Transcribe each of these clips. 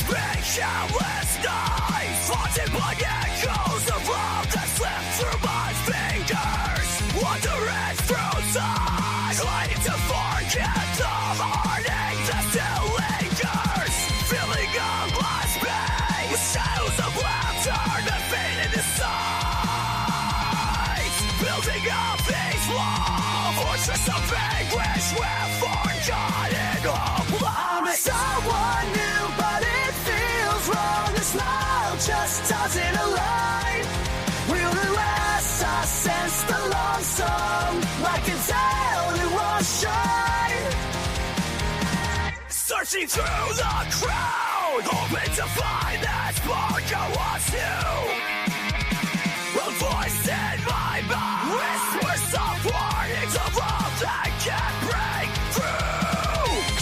Specialist knives, haunted by echoes of love that slip through my fingers. Wandering through time, trying to forget the heartache that still lingers. Feeling of my space, shadows of laughter that fade into sight. Building up these walls, fortress of anguish, we're forgotten hope. I'm someone new, but it feels wrong. The smile just doesn't align. Will the last I sense the long song, like a tale it won't shine. Searching through the crowd, hoping to find that spark I once knew. A voice in my mind whispers of warnings of love that can't break through.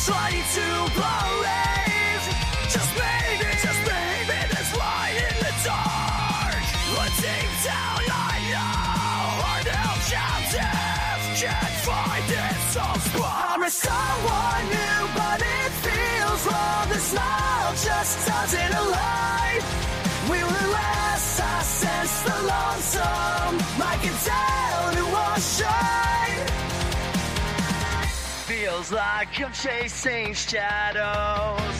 Trying to believe, just maybe there's light in the dark. But deep down I know our new captive can't find its soul spark. I'm someone new, but it feels wrong. The smile just doesn't align. We were last, I sense the lonesome, like a tale it won't shine. Feels like I'm chasing shadows,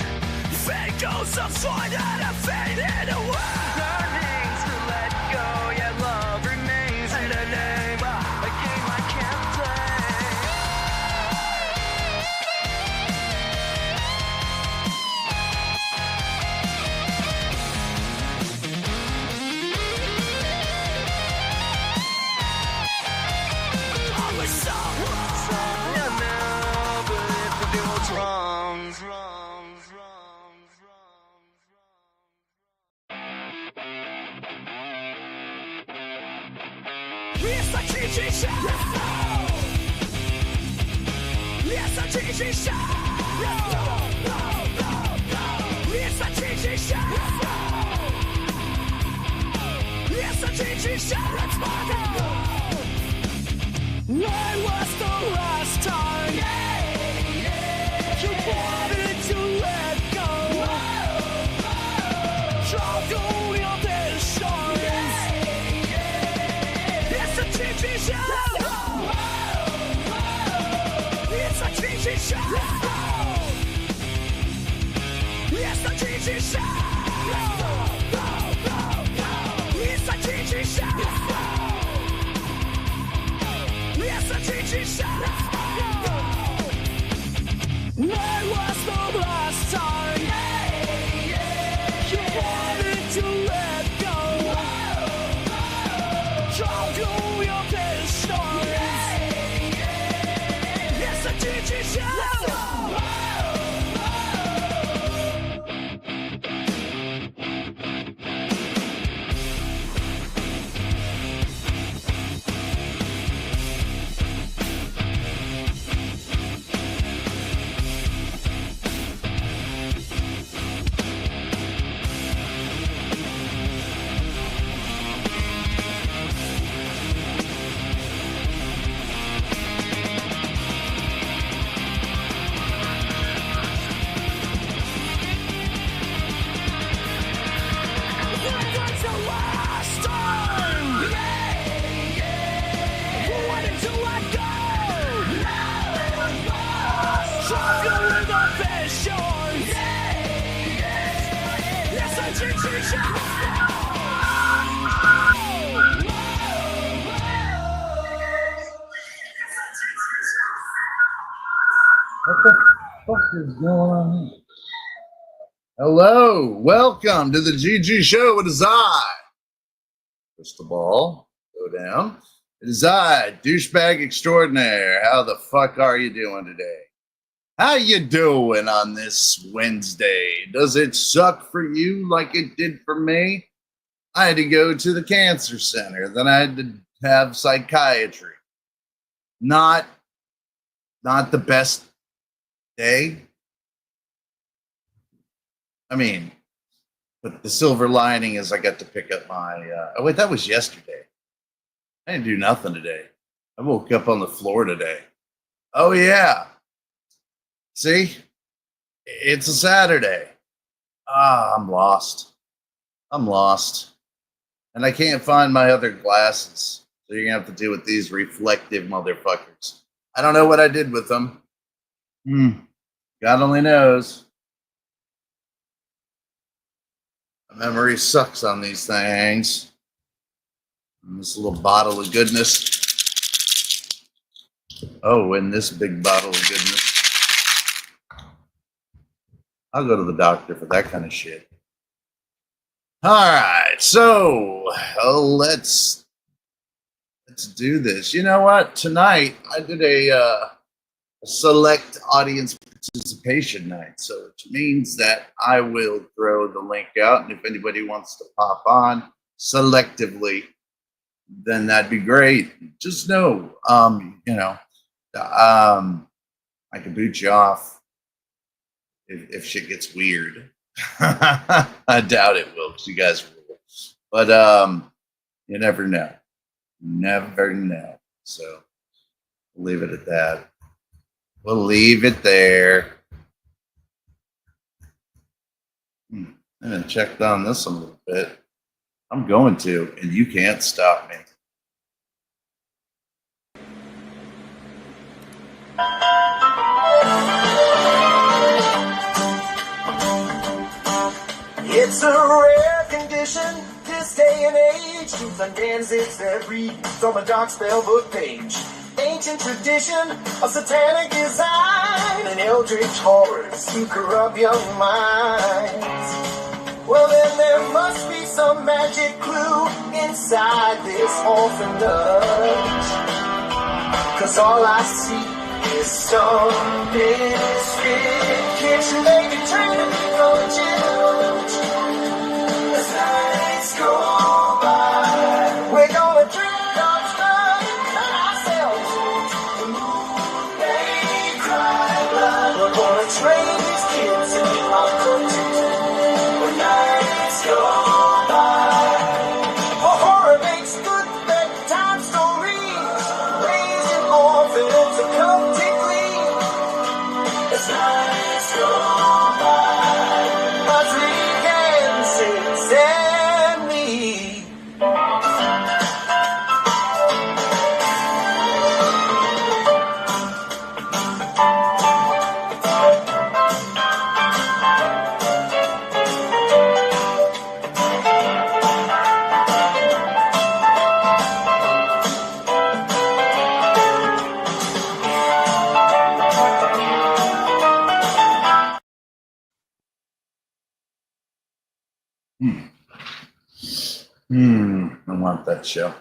echoes of joy that have faded away. Learning to let go, yet love remains in a name, a game I can't play. I was someone you know, but if the deal's wrong. It's a GG show! It's a GG show! It's a GG show! It's a GG show! Let's go! When was the last time you wanted to let go? Drop all your tensions. It's a GG show! It's a GG show! It's a GG show! It's a GG show! It's a GG show! When was the last time you wanted to let go? Drop all your tensions. It's a GG show! What the fuck is going on here? Hello, welcome to the GG Show. It is I, Crystal Ball, down. It is I, douchebag extraordinaire. How the fuck are you doing today? How you doing on this Wednesday? Does it suck for you like it did for me? I had to go to the cancer center. Then I had to have psychiatry. Not the best day. I mean, but the silver lining is I got to pick up my. Oh wait, that was yesterday. I didn't do nothing today. I woke up on the floor today. Oh yeah. See, it's a Saturday. I'm lost. I'm lost, and I can't find my other glasses. So you're gonna have to deal with these reflective motherfuckers. I don't know what I did with them. God only knows. Memory sucks on these things. And this little bottle of goodness. Oh, and this big bottle of goodness. I'll go to the doctor for that kind of shit. All right, so let's do this. You know what? Tonight I did a select audience participation night, so which means that I will throw the link out, and if anybody wants to pop on selectively, then that'd be great. Just know, I can boot you off if shit gets weird. I doubt it will, because you guys will, but you never know. Never know. So we'll leave it at that. We'll leave it there. I haven't checked on this a little bit. I'm going to, and you can't stop me. It's a rare condition this day and age to find dances that read from a dark spellbook page. Ancient tradition of satanic design and eldritch horrors to corrupt young minds. Well, then there must be some magic clue inside this orphanage. 'Cause all I see is some misfit kitchen baby trying to be legit. As nights go by, we're gonna drink our blood and ourselves. The moon may cry blood. We're gonna train these kids in our country. When nights go by, a horror makes good bedtime stories, raising orphans to come to glee. As nights go by, my three dances and me. I want that show.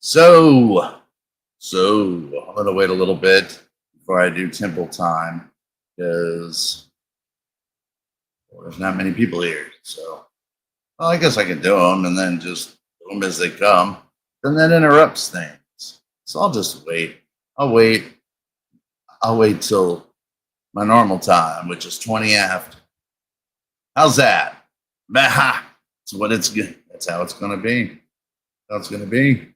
So I'm gonna wait a little bit before I do Temple Time, because there's not many people here. So I guess I can do them and then just do them as they come. Then that interrupts things. So I'll just wait. I'll wait till my normal time, which is 20 after. How's that? Bah! That's what it's good. That's how it's gonna be. How it's gonna be. A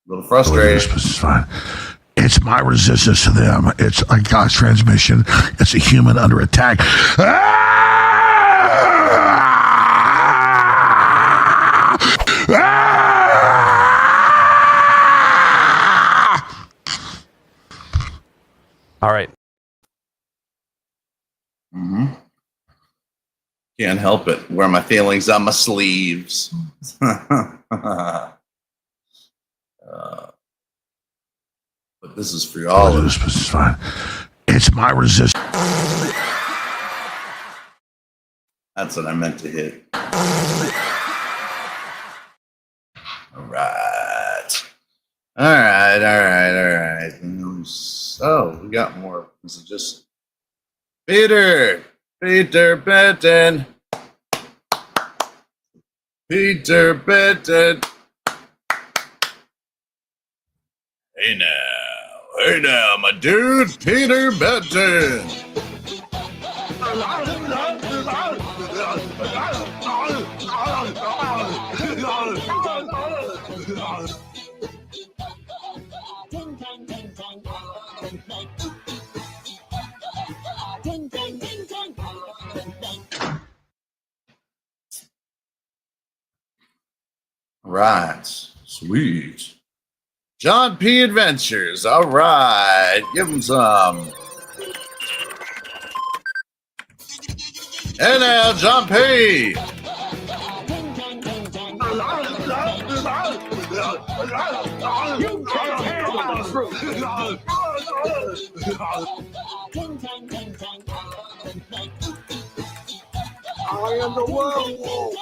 little frustrated. This is fine. It's my resistance to them. It's a God's transmission. It's a human under attack. All right. Can't help it. Wear my feelings on my sleeves. But this is for all of us. This is fine. It's my resistance. That's what I meant to hit. right. All right. So we got more. This is just Peter Benton. Peter Benton. Hey now, my dude, Peter Benton. Right, sweet. John P. Adventures. All right, give him some. Hey now, John P. You can't handle the truth. I am the werewolf.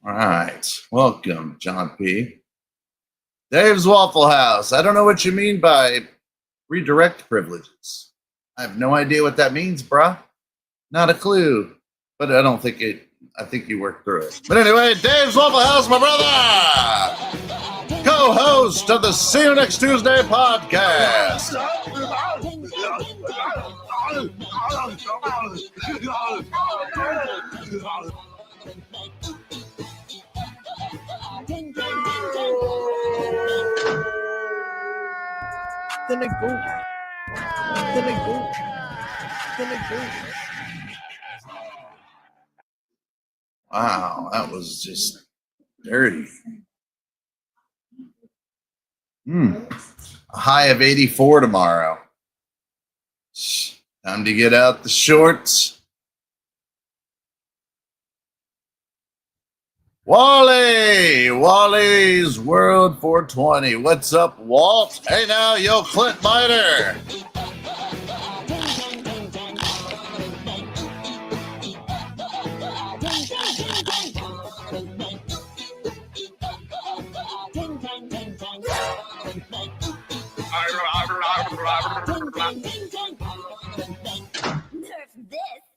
All right, welcome, John P. Dave's Waffle House. I don't know what you mean by redirect privileges. I have no idea what that means, bruh. Not a clue. But I don't think it. I think you worked through it. But anyway, Dave's Waffle House, my brother, co-host of the See You Next Tuesday podcast. Wow, that was just dirty. A high of 84 tomorrow. Time to get out the shorts. Wally's World 420. What's up, Walt? Hey now, yo, Clint Miter.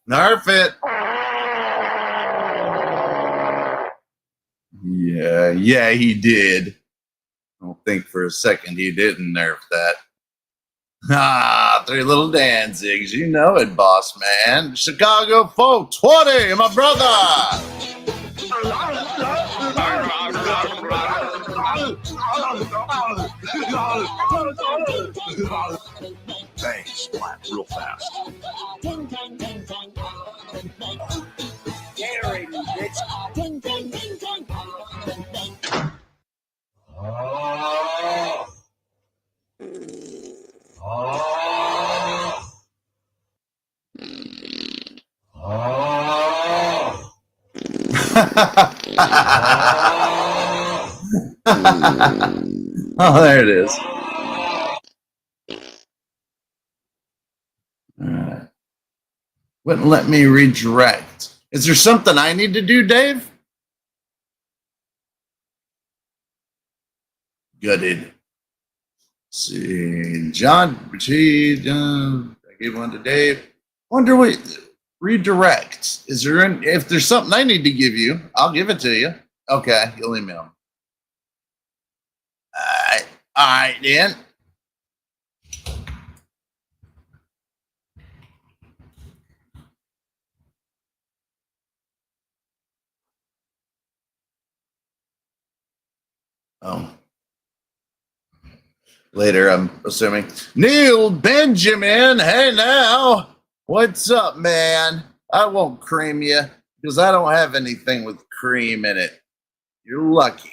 Nerf it. Yeah, he did. I don't think for a second he didn't nerf that. Three little Danzigs. You know it, boss man. Chicago 420, my brother. Bang, splat, real fast. Gatorade, you bitch. Oh, there it is. All right. Wouldn't let me redirect. Is there something I need to do, Dave? Gutted. Let's see, John, I gave one to Dave. Wonder what redirect. Is there any, if there's something I need to give you, I'll give it to you. Okay, you'll email me. All right, then. Oh. Later, I'm assuming. Neil Benjamin, hey now. What's up, man? I won't cream you because I don't have anything with cream in it. You're lucky.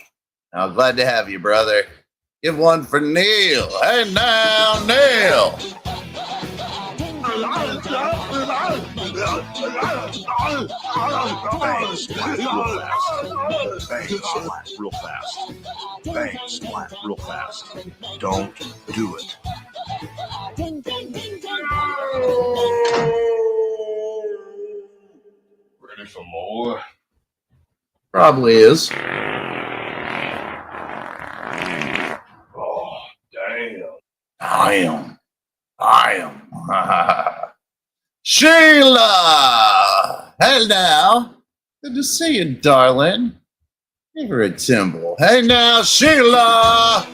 I'm glad to have you, brother. Give one for Neil. Hey now, Neil. Bang, splat, real fast. Bang, splat, real fast. Don't do it. Ready for more? Probably is. Oh, damn. I am. Sheila! Hey now. Good to see you, darling. Give her a timble. Hey now, Sheila!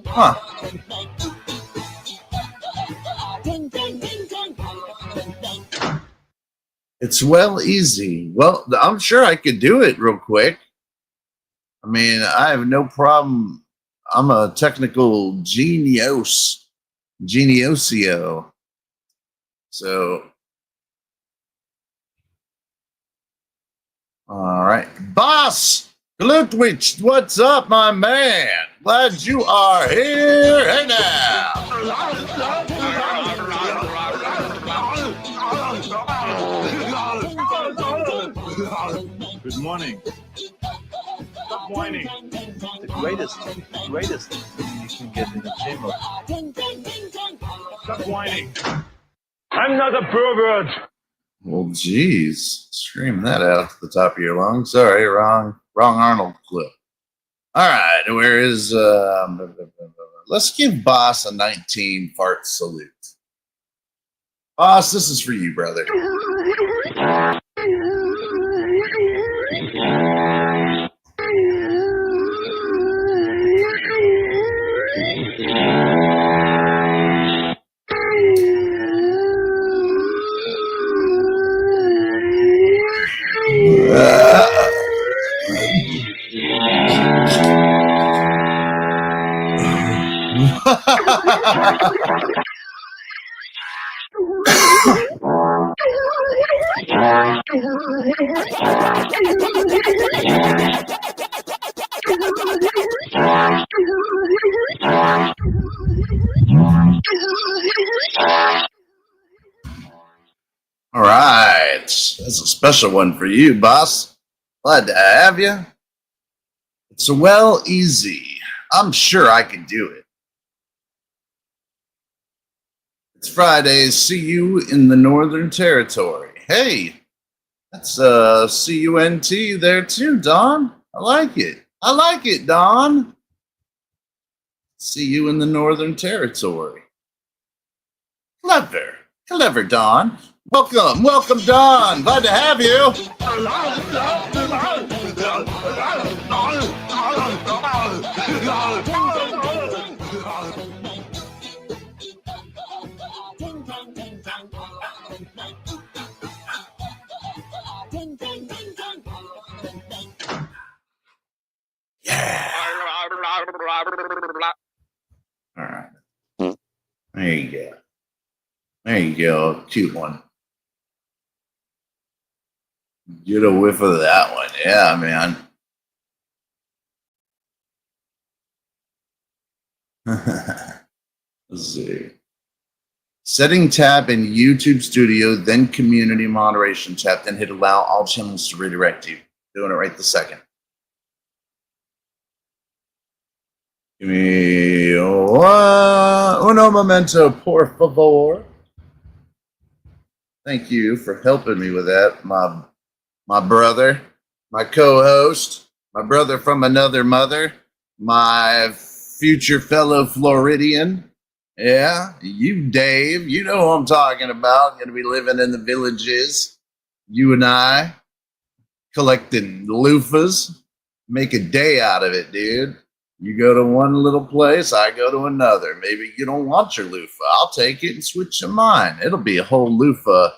Huh. It's well easy. Well, I'm sure I could do it real quick. I mean, I have no problem. I'm a technical geniosio. So, all right. Boss Glutwich, what's up, my man? Glad you are here. Hey now. Good morning. Stop whining. The greatest thing you can get in the gym. Stop whining. I'm not a pervert. Well, geez. Scream that out to the top of your lungs. Sorry, wrong Arnold clip. All right, where is let's give Boss a 19 fart salute. Boss, this is for you, brother. All right. That's a special one for you, boss. Glad to have you. It's well easy. I'm sure I can do it. It's Friday. See you in the Northern Territory. Hey, that's C-U-N-T there too, Don. I like it. I like it, Don. See you in the Northern Territory. Clever. Clever, Don. Welcome, Don. Glad to have you. Yeah. All right. There you go. There you go. Cute one. Get a whiff of that one. Yeah, man. Let's see. Setting tab in YouTube Studio, then Community Moderation tab, then hit allow all channels to redirect you. Doing it right this second. Give me uno momento, por favor. Thank you for helping me with that, my brother, my co-host, my brother from another mother, my future fellow Floridian. Yeah, you, Dave, you know who I'm talking about. Going to be living in the villages. You and I collecting loofahs. Make a day out of it, dude. You go to one little place, I go to another. Maybe you don't want your loofah. I'll take it and switch to mine. It'll be a whole loofah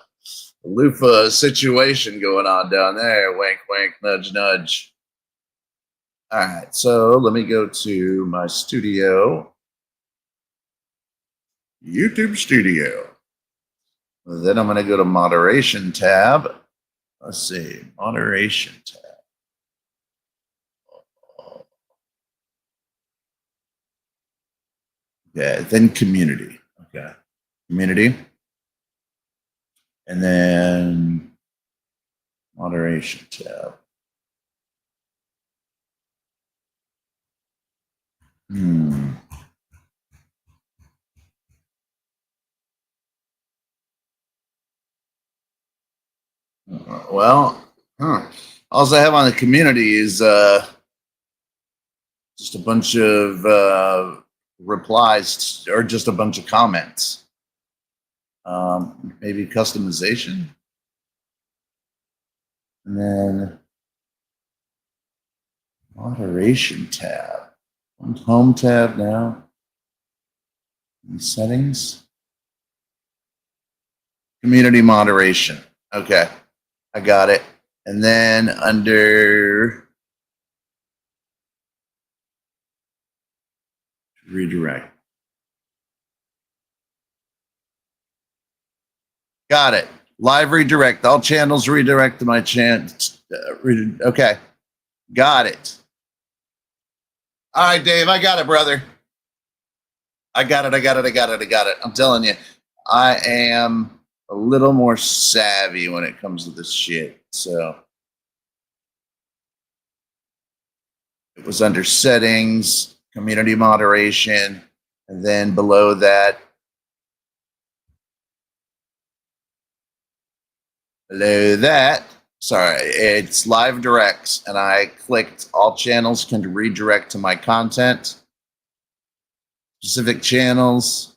situation going on down there. Wink, wink, nudge, nudge. All right, so let me go to my studio. YouTube Studio. Then I'm going to go to Moderation tab. Let's see, Moderation tab. Okay, then Community. Okay, Community. And then Moderation tab. Hmm. Well, all I have on the community is just a bunch of replies or just a bunch of comments. Maybe customization. And then moderation tab. Home tab now. And settings. Community moderation. Okay. I got it. And then under redirect. Got it. Live redirect. All channels redirect to my channel. Okay. Got it. All right, Dave. I got it, brother. I got it. I'm telling you, I am a little more savvy when it comes to this shit. So it was under settings, community moderation, and then below that, sorry, it's live directs, and I clicked all channels can redirect to my content, specific channels,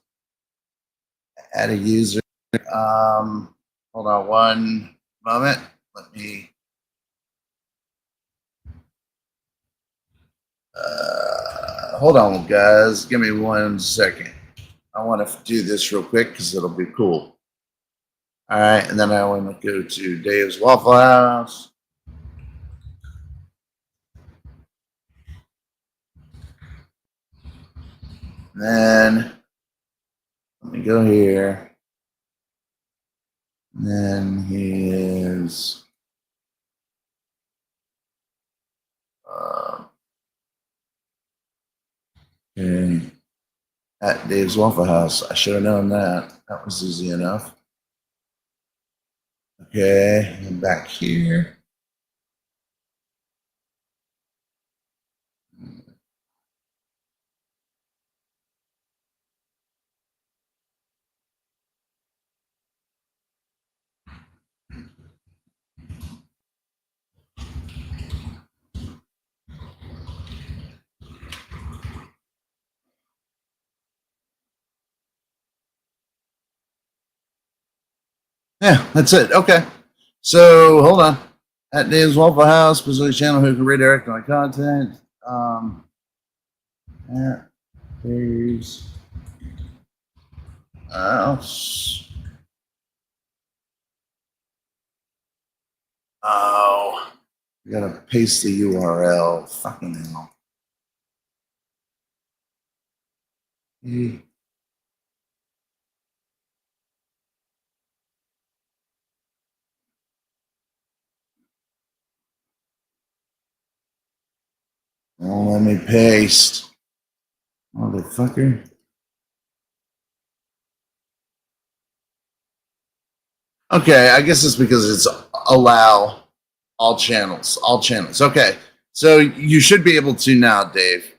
add a user. Hold on one moment. Let me. Hold on, guys. Give me 1 second. I want to do this real quick because it'll be cool. All right, and then I want to go to Dave's Waffle House. And then let me go here. And then he is okay. At Dave's Waffle House. I should have known that. That was easy enough. Okay, and back here. Yeah, that's it. Okay. So hold on. At Dave's Waffle House, specific channel who can redirect my content. At Dave's House. Oh, you gotta paste the URL. Fucking hell. Oh, let me paste. Motherfucker. Okay, I guess it's because it's allow all channels. All channels. Okay. So you should be able to now, Dave.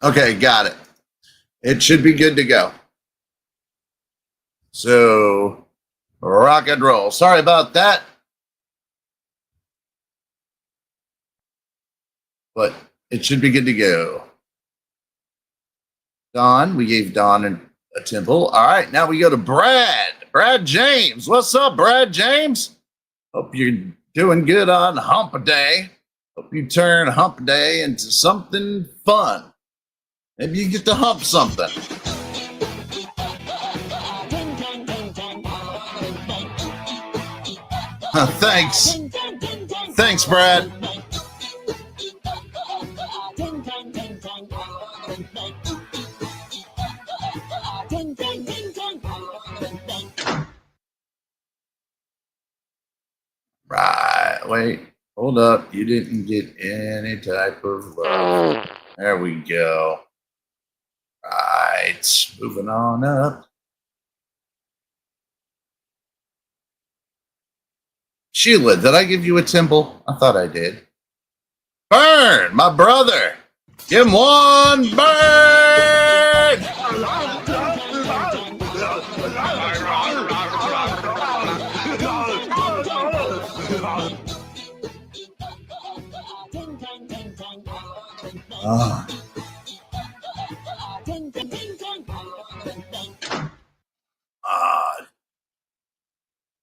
Okay, got it. It should be good to go. So, rock and roll. Sorry about that. But it should be good to go. Don, we gave Don a temple. All right, now we go to Brad. Brad James. What's up, Brad James? Hope you're doing good on Hump Day. Hope you turn Hump Day into something fun. Maybe you get to hump something. Thanks. Thanks, Brad. Right. Wait. Hold up. You didn't get any type of love. There we go. right, moving on up. Sheila, did I give you a temple? I thought I did. Burn, my brother. Give him one burn. Ah.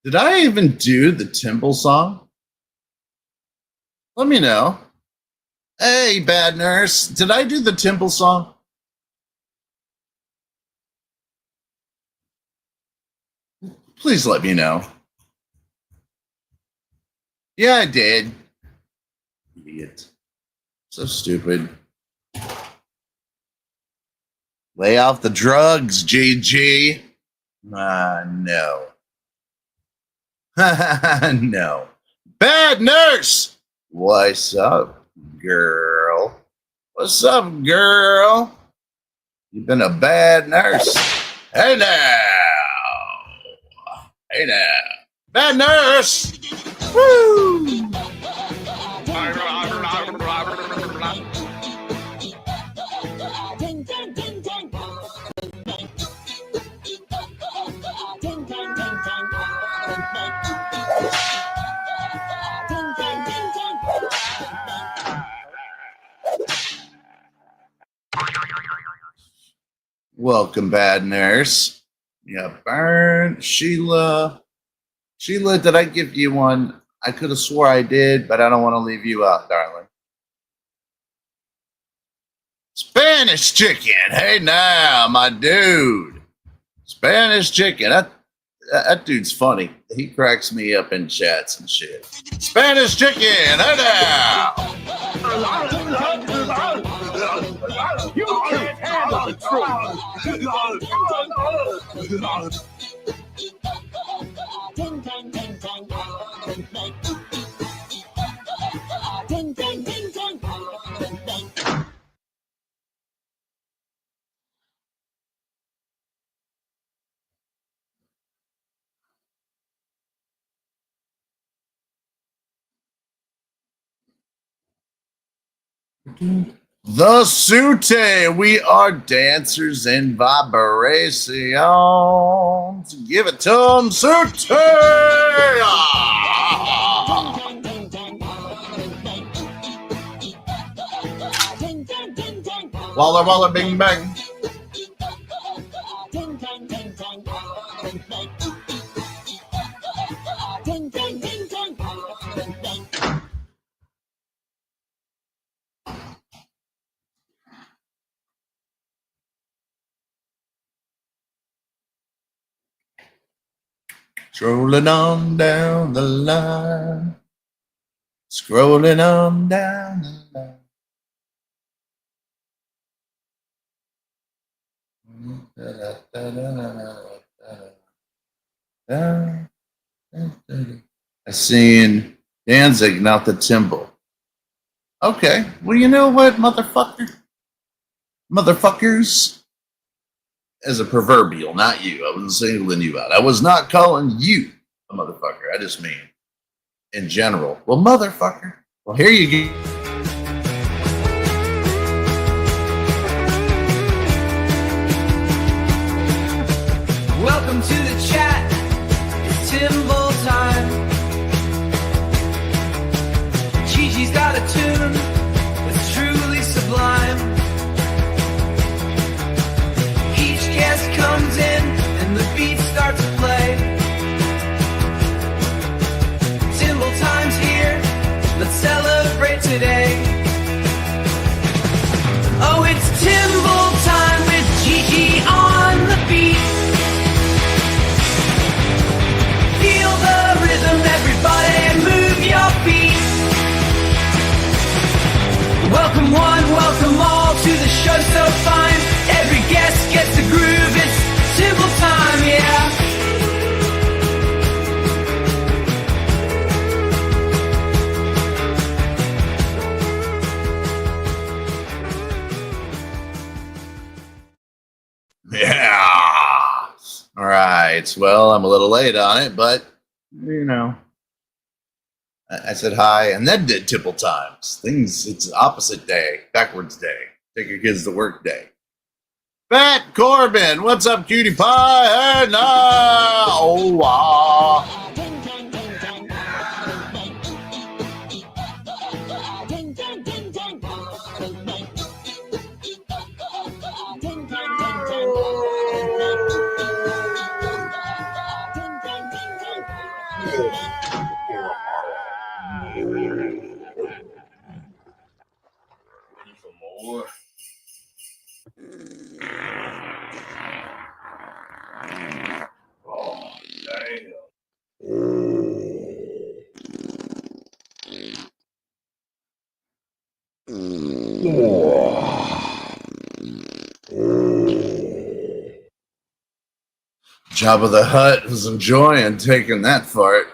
Did I even do the temple song? Let me know. Hey, bad nurse, did I do the temple song? Please let me know. Yeah, I did. Idiot. So stupid. Lay off the drugs, GG. No. No. Bad nurse! What's up, girl? What's up, girl? You've been a bad nurse. Hey now! Hey now! Bad nurse! Woo! Welcome, bad nurse. Yeah, burn. Sheila. Sheila, did I give you one? I could have swore I did, but I don't want to leave you out, darling. Spanish chicken. Hey now, my dude. Spanish chicken. That dude's funny. He cracks me up in chats and shit. Spanish chicken. Hey now. You can't handle the The Sute, we are dancers in vibrations. Give it to them, Sute! Walla walla bing bang. Scrolling on down the line. Scrolling on down the line. I seen Danzig, not the Timble. Okay, well, you know what, motherfucker? Motherfuckers? As a proverbial, not you. I wasn't singling you out. I was not calling you a motherfucker. I just mean in general. Well, motherfucker. Well, here you go. Welcome to the chat. It's Timble time. Gigi's got a tune that's truly sublime. Each guest comes in and the beats start to play. Timble time's here. Let's celebrate today. Oh, it's Timble time with Gigi on the beat. Feel the rhythm, everybody, move your feet. Welcome one, welcome all to the show so fine. Every guest gets the groove, it's Timble time, yeah. Well, I'm a little late on it, but you know, I said hi and then did tipple times. It's opposite day, backwards day. Take your kids to work day. Fat Corbin, what's up, cutie pie? Hey, nah. Oh, wow. Jabba the Hutt was enjoying taking that fart.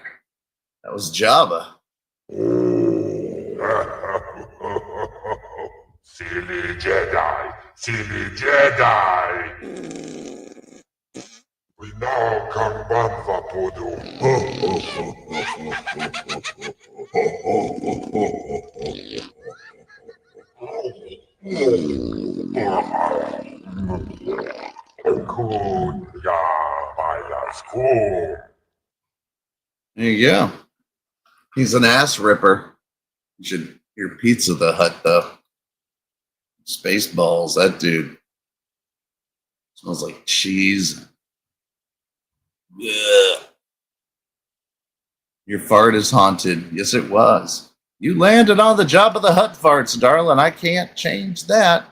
That was Jabba. Silly Jedi, silly Jedi. We now come Banva Podo. Cool, yeah, that's cool. There you go. He's an ass ripper. You should hear Pizza the Hut, though. Spaceballs, that dude. Smells like cheese. Yeah. Your fart is haunted. Yes, it was. You landed on the Jabba the Hutt farts, darling. I can't change that.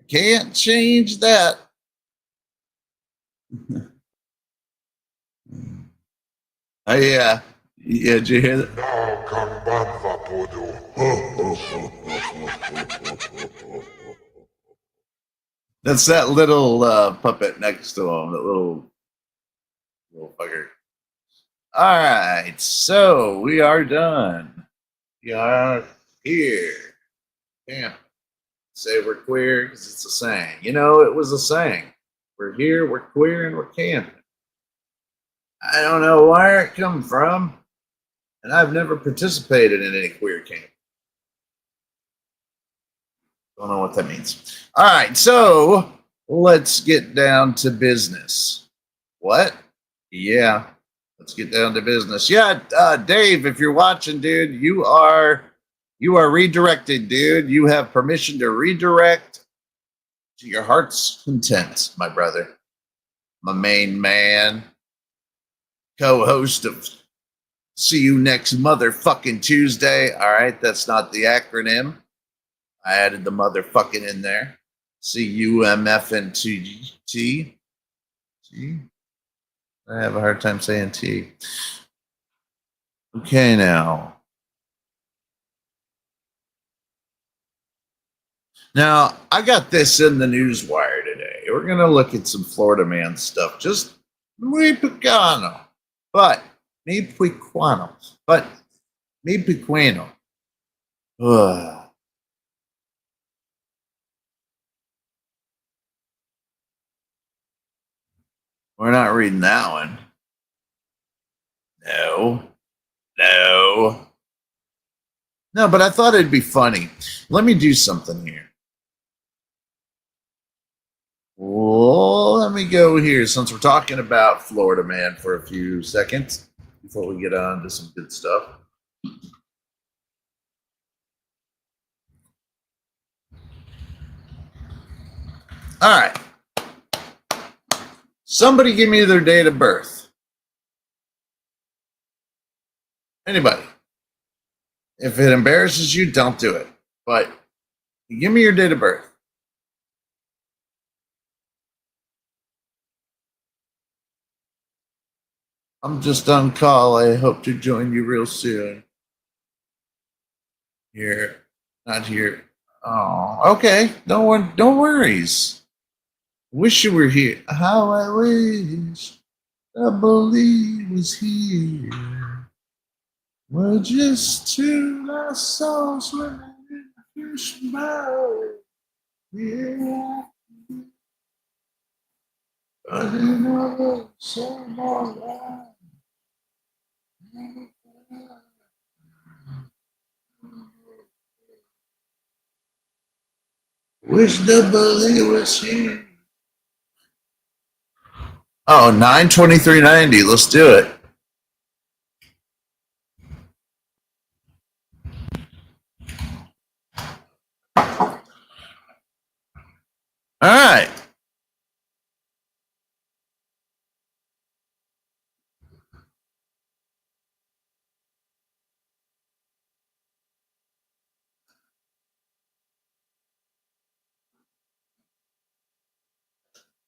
I can't change that. Oh, yeah. Yeah, did you hear that? Now come Banva Podo. That's that little puppet next to him, that little fucker. All right, so we are done. We are here. Can't say we're queer because it's a saying. You know, it was a saying. We're here, we're queer, and we're camping. I don't know where it come from, and I've never participated in any queer camp. Don't know what that means. All right, so let's get down to business. What? Yeah, let's get down to business. Yeah, Dave, if you're watching, dude, you are redirected, dude. You have permission to redirect to your heart's content, my brother. My main man, co-host of See You Next Motherfucking Tuesday. All right, that's not the acronym. I added the motherfucking in there. C-U-M-F-N-T-T. I have a hard time saying T. Okay, now. Now, I got this in the Newswire today. We're going to look at some Florida man stuff. Just muy pequeño. But, muy pequeño. But, muy pequeño. Ugh. We're not reading that one. No, but I thought it'd be funny. Let me do something here. Well, let me go here since we're talking about Florida man for a few seconds before we get on to some good stuff. All right. Somebody give me their date of birth. Anybody. If it embarrasses you, don't do it. But give me your date of birth. I'm just on call. I hope to join you real soon. Here. Not here. Oh, okay. Don't worries. Wish you were here. How I wish I believe was here. We're just two lost souls swimming in the fish bowl. Yeah. Wish nobody was here. Oh, 923.90. Let's do it. All right.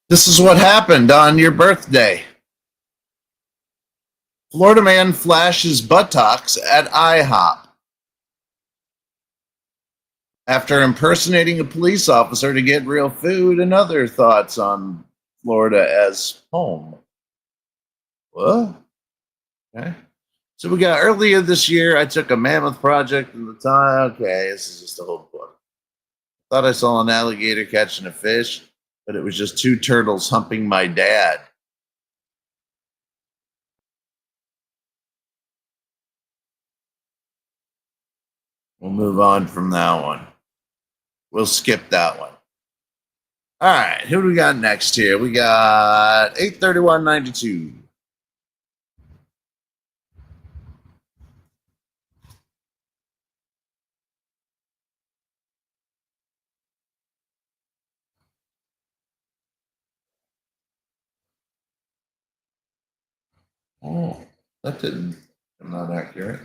This is what happened on your birthday. Florida man flashes buttocks at IHOP after impersonating a police officer to get real food, and other thoughts on Florida as home. What? Okay. So we got earlier this year, I took a mammoth project in the time. Okay, this is just a whole book. Thought I saw an alligator catching a fish, but it was just two turtles humping my dad. We'll move on from that one. We'll skip that one. All right, who do we got next here? We got 831.92. Oh, that didn't. I'm not accurate.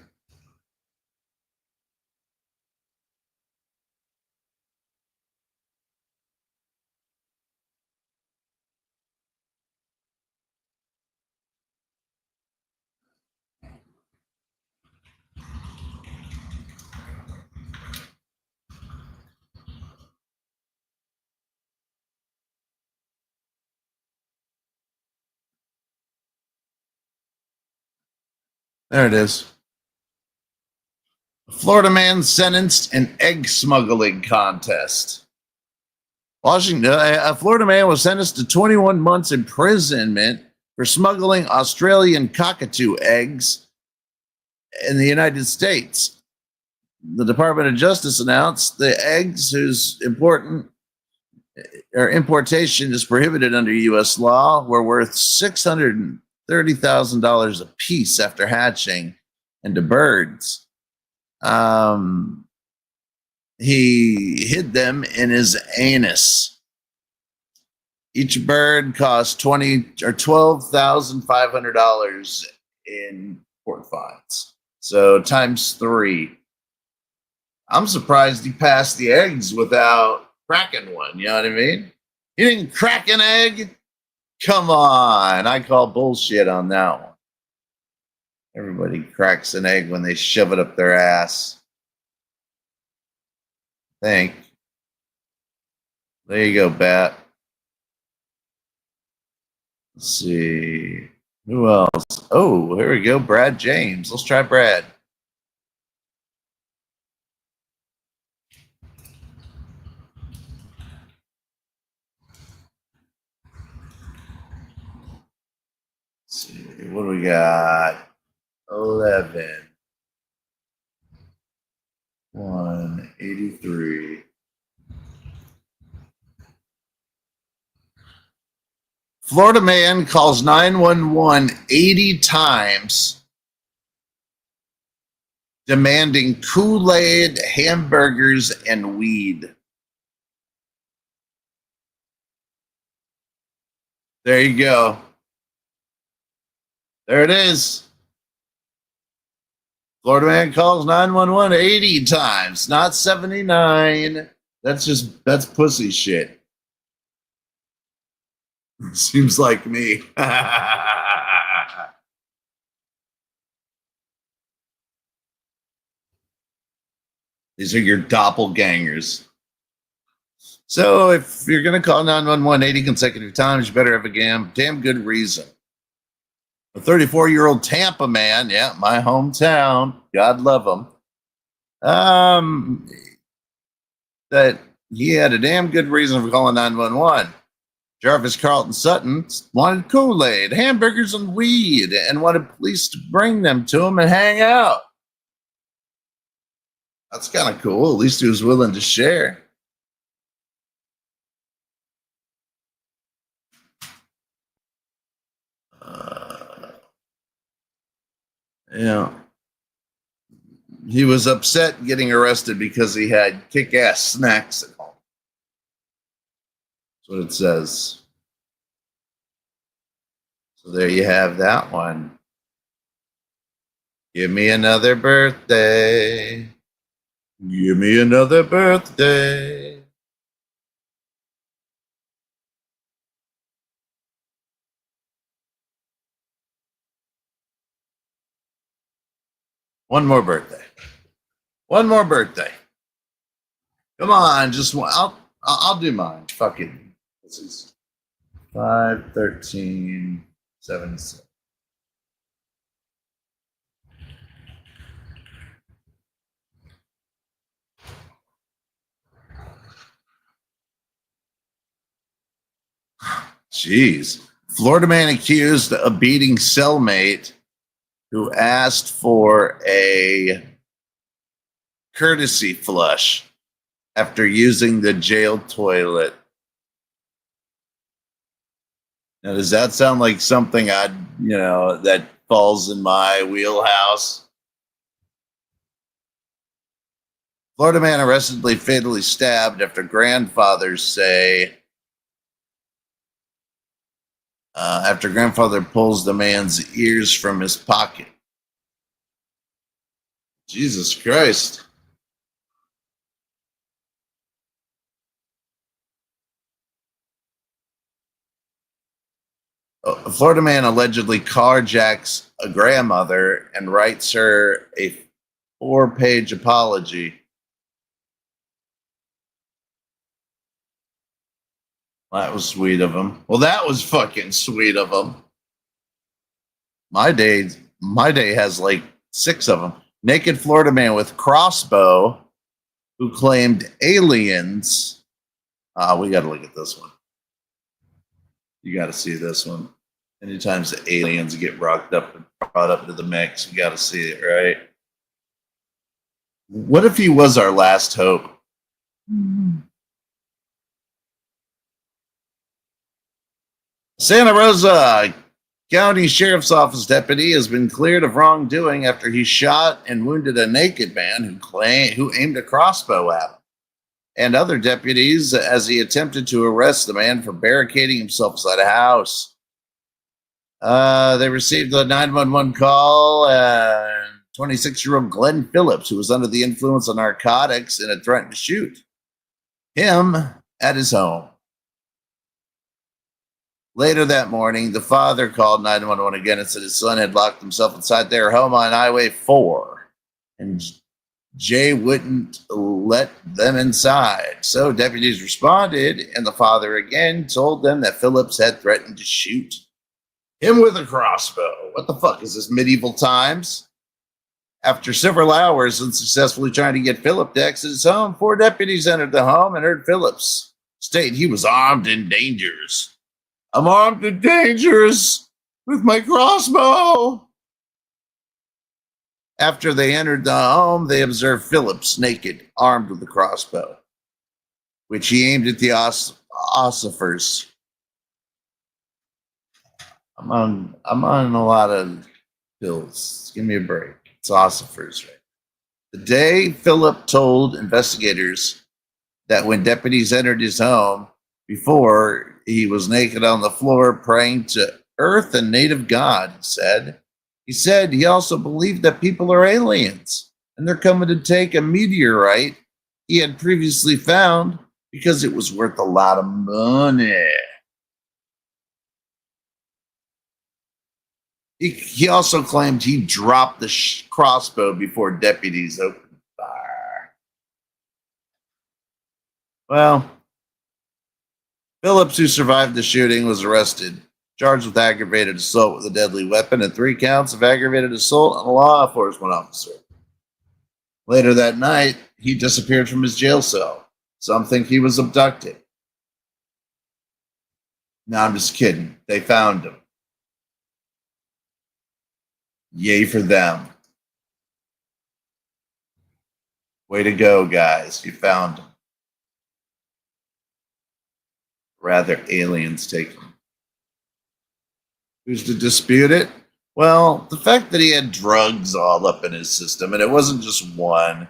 There it is. A Florida man sentenced in egg smuggling contest. Washington, a Florida man was sentenced to 21 months imprisonment for smuggling Australian cockatoo eggs in the United States. The Department of Justice announced the eggs, whose importation is prohibited under U.S. law, were worth $630,000 a piece after hatching into birds. He hid them in his anus. Each bird cost $12,500 in court fines. So times 3. I'm surprised he passed the eggs without cracking one. You know what I mean? He didn't crack an egg? Come on. I call bullshit on that one. Everybody cracks an egg when they shove it up their ass. There you go, Bat. Let's see. Who else? Oh, here we go. Brad James. Let's try Brad. Let's see. What do we got? 11. 183. Florida man calls 911 80 times demanding Kool-Aid, hamburgers, and weed. There you go. There it is. Florida man calls 911 80 times, not 79. That's pussy shit. Seems like me. These are your doppelgangers. So if you're going to call 911 80 consecutive times, you better have a damn good reason. A 34-year-old Tampa man, yeah, my hometown, God love him, that he had a damn good reason for calling 911. Jarvis Carlton Sutton wanted Kool-Aid, hamburgers, and weed, and wanted police to bring them to him and hang out. That's kind of cool. At least he was willing to share. Yeah. He was upset getting arrested because he had kick-ass snacks at home. That's what it says. So there you have that one. Give me another birthday. Give me another birthday. One more birthday. One more birthday. Come on, just one. I'll do mine. Fuck it. This is 5/13/76. Jeez. Florida man accused of beating cellmate who asked for a courtesy flush after using the jail toilet. Now, does that sound like something that falls in my wheelhouse? Florida man arrested fatally stabbed after grandfathers say after grandfather pulls the man's ears from his pocket. Jesus Christ. A Florida man allegedly carjacks a grandmother and writes her a 4-page apology. That was sweet of him. Well, that was fucking sweet of him. My day has like 6 of them. Naked Florida man with crossbow who claimed aliens. We got to look at this one. You got to see this one. Anytime the aliens get brought up to the mix, we got to see it, right? What if he was our last hope? Santa Rosa County Sheriff's Office deputy has been cleared of wrongdoing after he shot and wounded a naked man who aimed a crossbow at him and other deputies as he attempted to arrest the man for barricading himself inside a house. They received a 911 call. 26-year-old Glenn Phillips, who was under the influence of narcotics and had threatened to shoot him at his home. Later that morning, the father called 911 again and said his son had locked himself inside their home on Highway 4, and Jay wouldn't let them inside. So deputies responded, and the father again told them that Phillips had threatened to shoot him with a crossbow. What the fuck is this, medieval times? After several hours unsuccessfully trying to get Phillips to exit his home, 4 deputies entered the home and heard Phillips state he was armed and dangerous. I'm armed and dangerous with my crossbow. After they entered the home, they observed Phillips naked, armed with a crossbow, which he aimed at the ossifers. I'm on a lot of pills. Give me a break. It's ossifers, right? The day Phillip told investigators that when deputies entered his home, before he was naked on the floor praying to Earth and native God, he said he also believed that people are aliens and they're coming to take a meteorite he had previously found because it was worth a lot of money. He also claimed he dropped the crossbow before deputies opened fire. Well, Phillips, who survived the shooting, was arrested, charged with aggravated assault with a deadly weapon and 3 counts of aggravated assault on a law enforcement officer. Later that night, he disappeared from his jail cell. Some think he was abducted. No, I'm just kidding. They found him. Yay for them. Way to go, guys. You found him. Rather, aliens take him. Who's to dispute it? Well, the fact that he had drugs all up in his system, and it wasn't just one.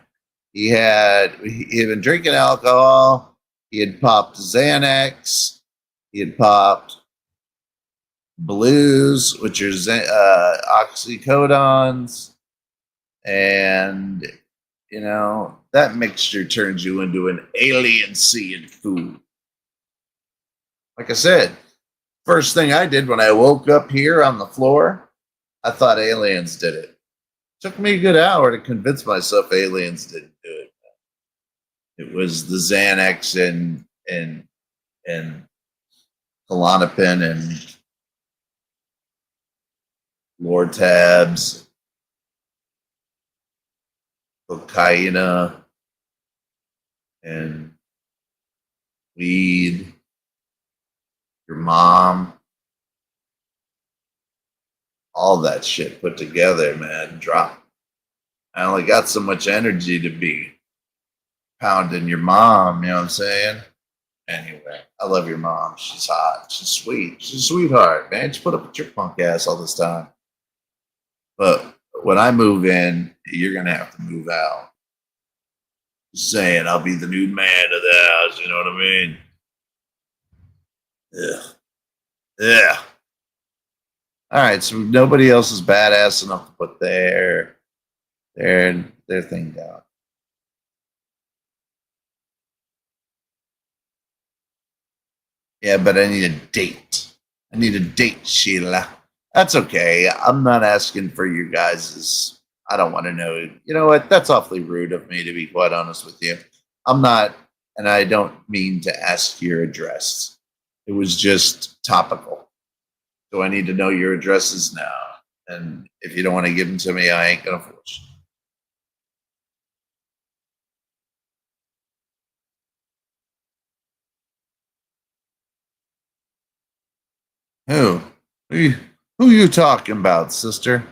He had been drinking alcohol. He had popped Xanax. He had popped blues, which are oxycodons, and that mixture turns you into an alien seeing food. Like I said, first thing I did when I woke up here on the floor, I thought aliens did it. Took me a good hour to convince myself aliens didn't do it. It was the Xanax and Klonopin and Lortabs, cocaine, and weed. Your mom. All that shit put together, man, drop. I only got so much energy to be pounding your mom, you know what I'm saying? Anyway, I love your mom. She's hot. She's sweet. She's a sweetheart, man. She put up with your punk ass all this time. But when I move in, you're going to have to move out. Just saying, I'll be the new man of the house, you know what I mean? Yeah. Yeah. All right, so nobody else is badass enough to put their thing down. Yeah, but I need a date. I need a date, Sheila. That's okay. I'm not asking for your guys's. I don't want to know. You know what? That's awfully rude of me, to be quite honest with you. I'm not, and I don't mean to ask your address. It was just topical. So I need to know your addresses now. And if you don't want to give them to me, I ain't going to force you. Who you talking about, sister?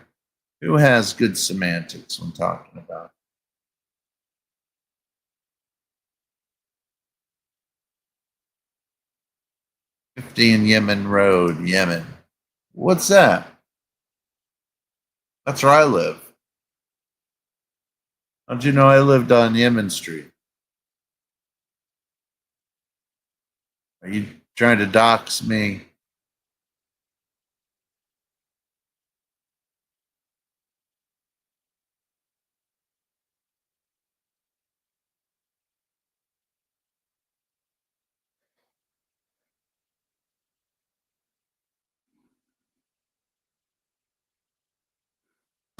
Who has good semantics when talking about? In Yemen Road, Yemen. What's that? That's where I live. How'd you know I lived on Yemen Street? Are you trying to dox me?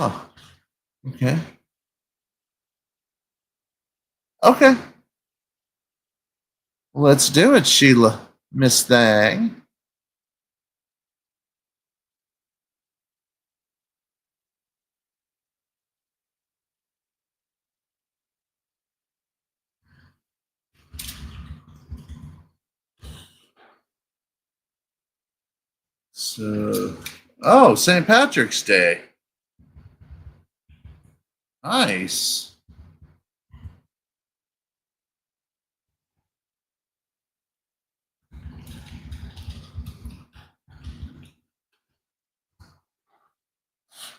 Oh, okay. Okay. Let's do it, Sheila, Miss Thang. So, St. Patrick's Day. Nice.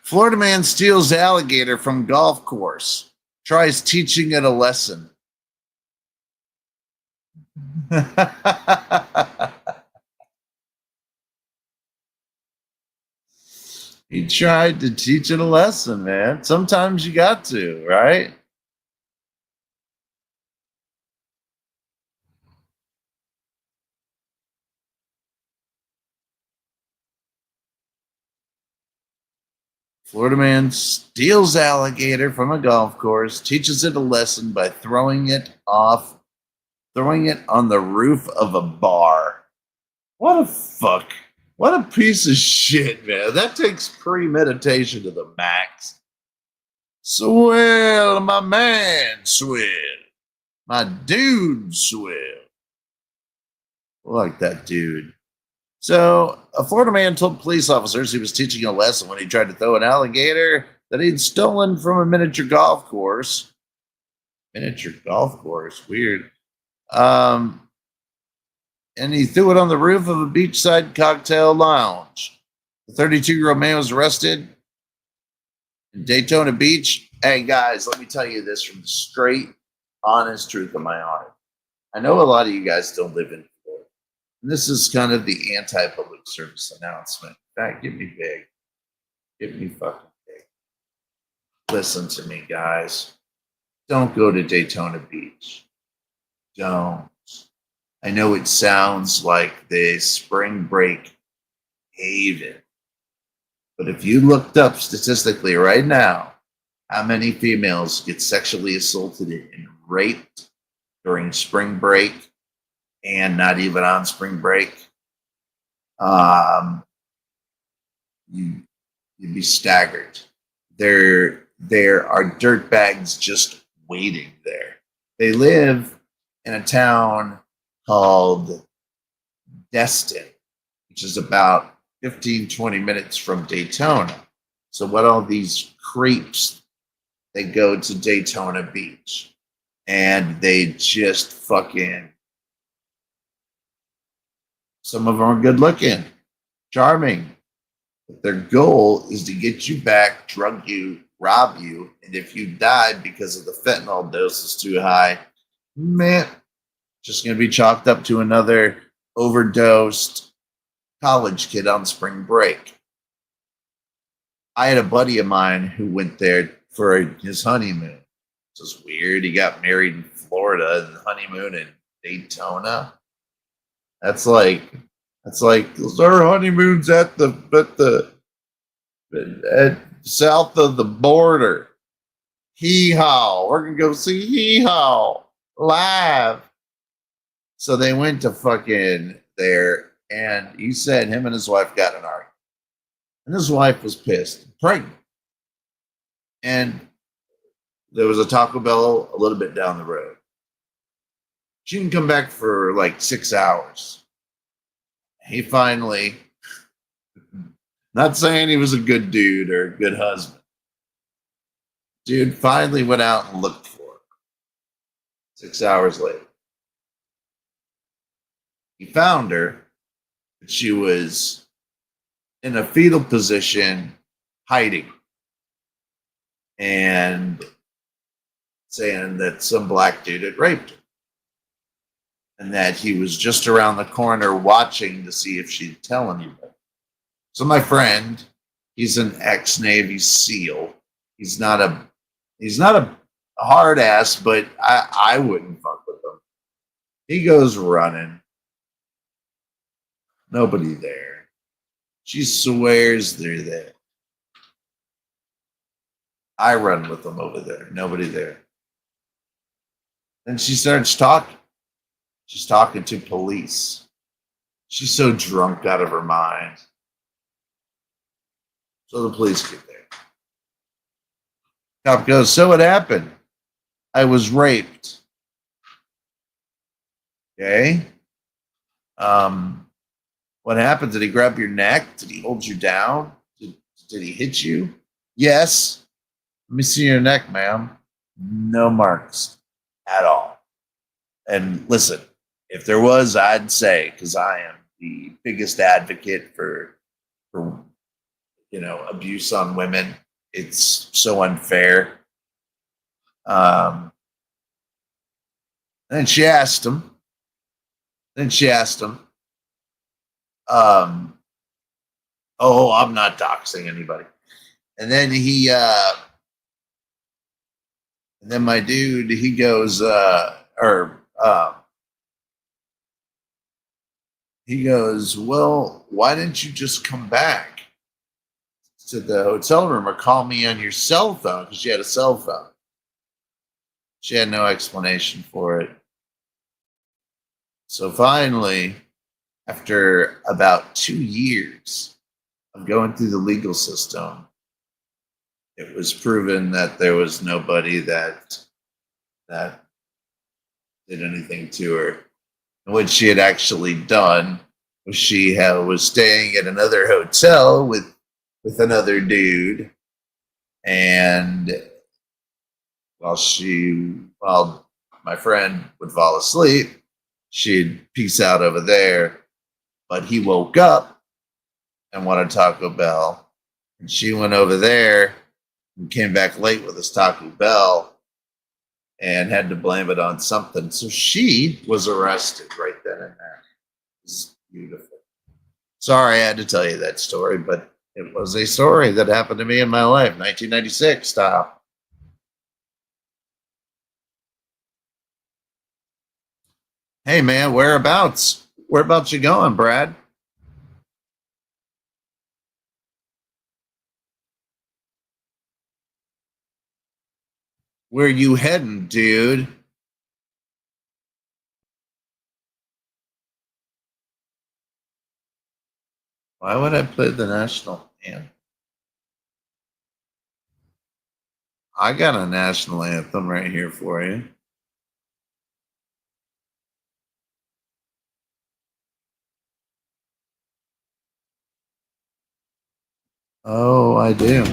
Florida man steals alligator from golf course. Tries teaching it a lesson. He tried to teach it a lesson, man. Sometimes you got to, right? Florida man steals alligator from a golf course, teaches it a lesson by throwing it on the roof of a bar. What a fuck. What a piece of shit, man. That takes premeditation to the max. Swell, my man, swell. My dude, swell. I like that dude. So, a Florida man told police officers he was teaching a lesson when he tried to throw an alligator that he'd stolen from a miniature golf course. Miniature golf course, weird. And he threw it on the roof of a beachside cocktail lounge. The 32-year-old man was arrested in Daytona Beach. Hey, guys, let me tell you this from the straight, honest truth of my heart. I know a lot of you guys don't live in Florida. And this is kind of the anti-public service announcement. In fact, get me big. Get me fucking big. Listen to me, guys. Don't go to Daytona Beach. Don't. I know it sounds like the spring break haven. But if you looked up statistically right now, how many females get sexually assaulted and raped during spring break and not even on spring break, you'd be staggered. There are dirtbags just waiting there. They live in a town called Destin, which is about 15-20 minutes from Daytona. So what all these creeps, they go to Daytona Beach and they just fucking, some of them are good looking, charming. But their goal is to get you back, drug you, rob you, and if you die because of the fentanyl dose is too high, man, just going to be chalked up to another overdosed college kid on spring break. I had a buddy of mine who went there for his honeymoon. This is weird. He got married in Florida and honeymoon in Daytona. That's like our honeymoon's at south of the border. Hee haw. We're gonna go see Hee haw live. So they went to fucking there, and he said him and his wife got in an argument. And his wife was pissed, pregnant. And there was a Taco Bell a little bit down the road. She didn't come back for like 6 hours. He finally, not saying he was a good dude or a good husband, dude finally went out and looked for her. 6 hours later. He found her, but she was in a fetal position, hiding, and saying that some black dude had raped her, and that he was just around the corner watching to see if she'd tell anybody. So my friend, he's an ex-Navy SEAL. He's not a hard ass, but I wouldn't fuck with him. He goes running. Nobody there. She swears they're there. I run with them over there. Nobody there. Then she starts talking. She's talking to police. She's so drunk out of her mind. So the police get there. Cop goes, so what happened? I was raped. Okay. What happened? Did he grab your neck? Did he hold you down? Did he hit you? Yes. Let me see your neck, ma'am. No marks at all. And listen, if there was, I'd say, because I am the biggest advocate for abuse on women. It's so unfair. And she asked him. Oh, I'm not doxing anybody. And then and then my dude, he goes, he goes, well, why didn't you just come back to the hotel room or call me on your cell phone? Because she had a cell phone. She had no explanation for it. So finally, after about 2 years of going through the legal system, it was proven that there was nobody that did anything to her. And what she had actually done she was staying at another hotel with another dude, and while my friend would fall asleep, she'd peace out over there. But he woke up and wanted Taco Bell, and she went over there and came back late with his Taco Bell and had to blame it on something. So she was arrested right then and there. It's beautiful. Sorry I had to tell you that story, but it was a story that happened to me in my life, 1996 style. Hey man, whereabouts? Whereabouts you going, Brad? Where you heading, dude? Why would I play the national anthem? I got a national anthem right here for you. Oh, I do.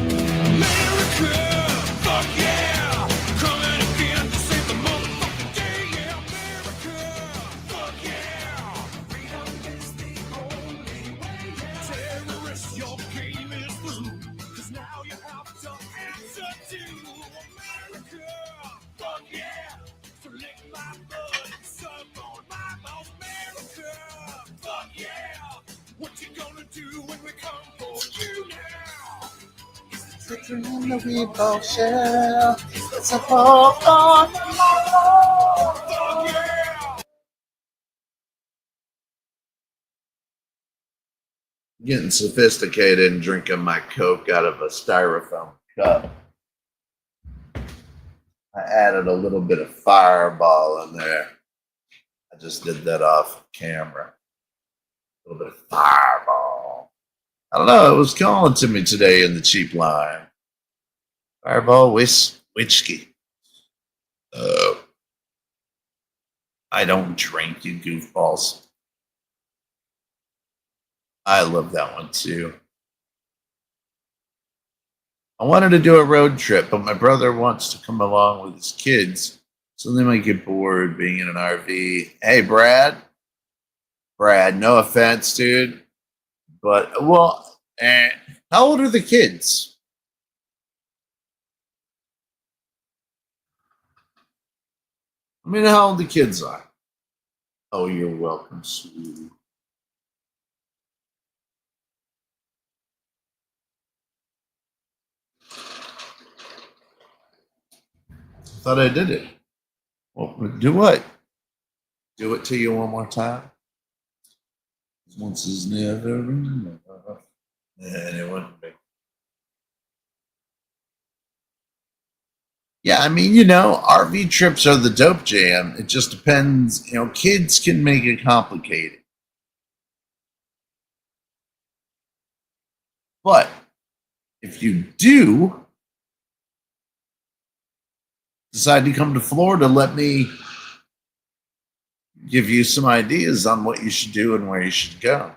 Getting sophisticated and drinking my Coke out of a styrofoam cup. I added a little bit of Fireball in there. I just did that off camera. A little bit of Fireball. I don't know. It was calling to me today in the cheap line. Fireball whiskey. I don't drink, you goofballs. I love that one too. I wanted to do a road trip, but my brother wants to come along with his kids, so they might get bored being in an RV. Hey, Brad, no offense, dude, but how old are the kids? I mean, how old the kids are? Oh, you're welcome, sweetie. Thought I did it. Well, do what? Do it to you one more time. Once is never enough. And it wouldn't be. Yeah, I mean, RV trips are the dope jam. It just depends. Kids can make it complicated. But if you do decide to come to Florida, let me give you some ideas on what you should do and where you should go.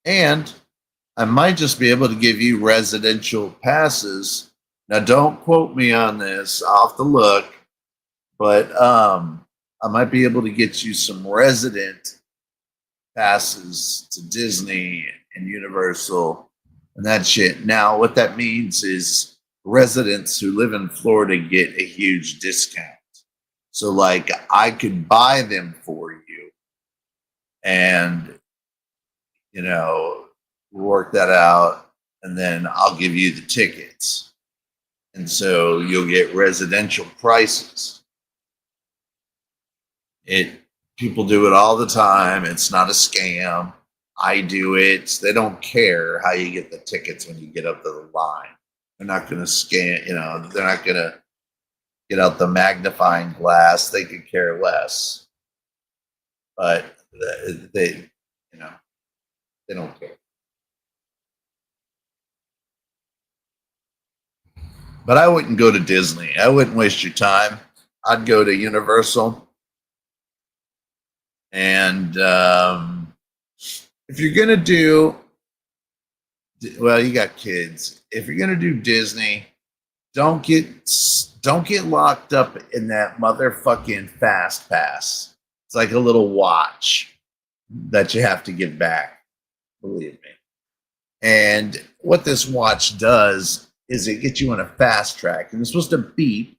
And I might just be able to give you residential passes. Now, don't quote me on this. I'll have to look. But I might be able to get you some resident passes to Disney and Universal and that shit. Now, what that means is residents who live in Florida get a huge discount. So, like, I could buy them for you and, work that out, and then I'll give you the tickets. And so you'll get residential prices. People do it all the time. It's not a scam. I do it. They don't care how you get the tickets when you get up to the line. They're not going to scan, they're not going to get out the magnifying glass. They could care less. But they don't care. But I wouldn't go to Disney. I wouldn't waste your time. I'd go to Universal And if you're gonna do, well, you got kids. If you're gonna do Disney, don't get locked up in that motherfucking fast pass. It's like a little watch that you have to give back. Believe me. And what this watch does is it gets you on a fast track, and it's supposed to beep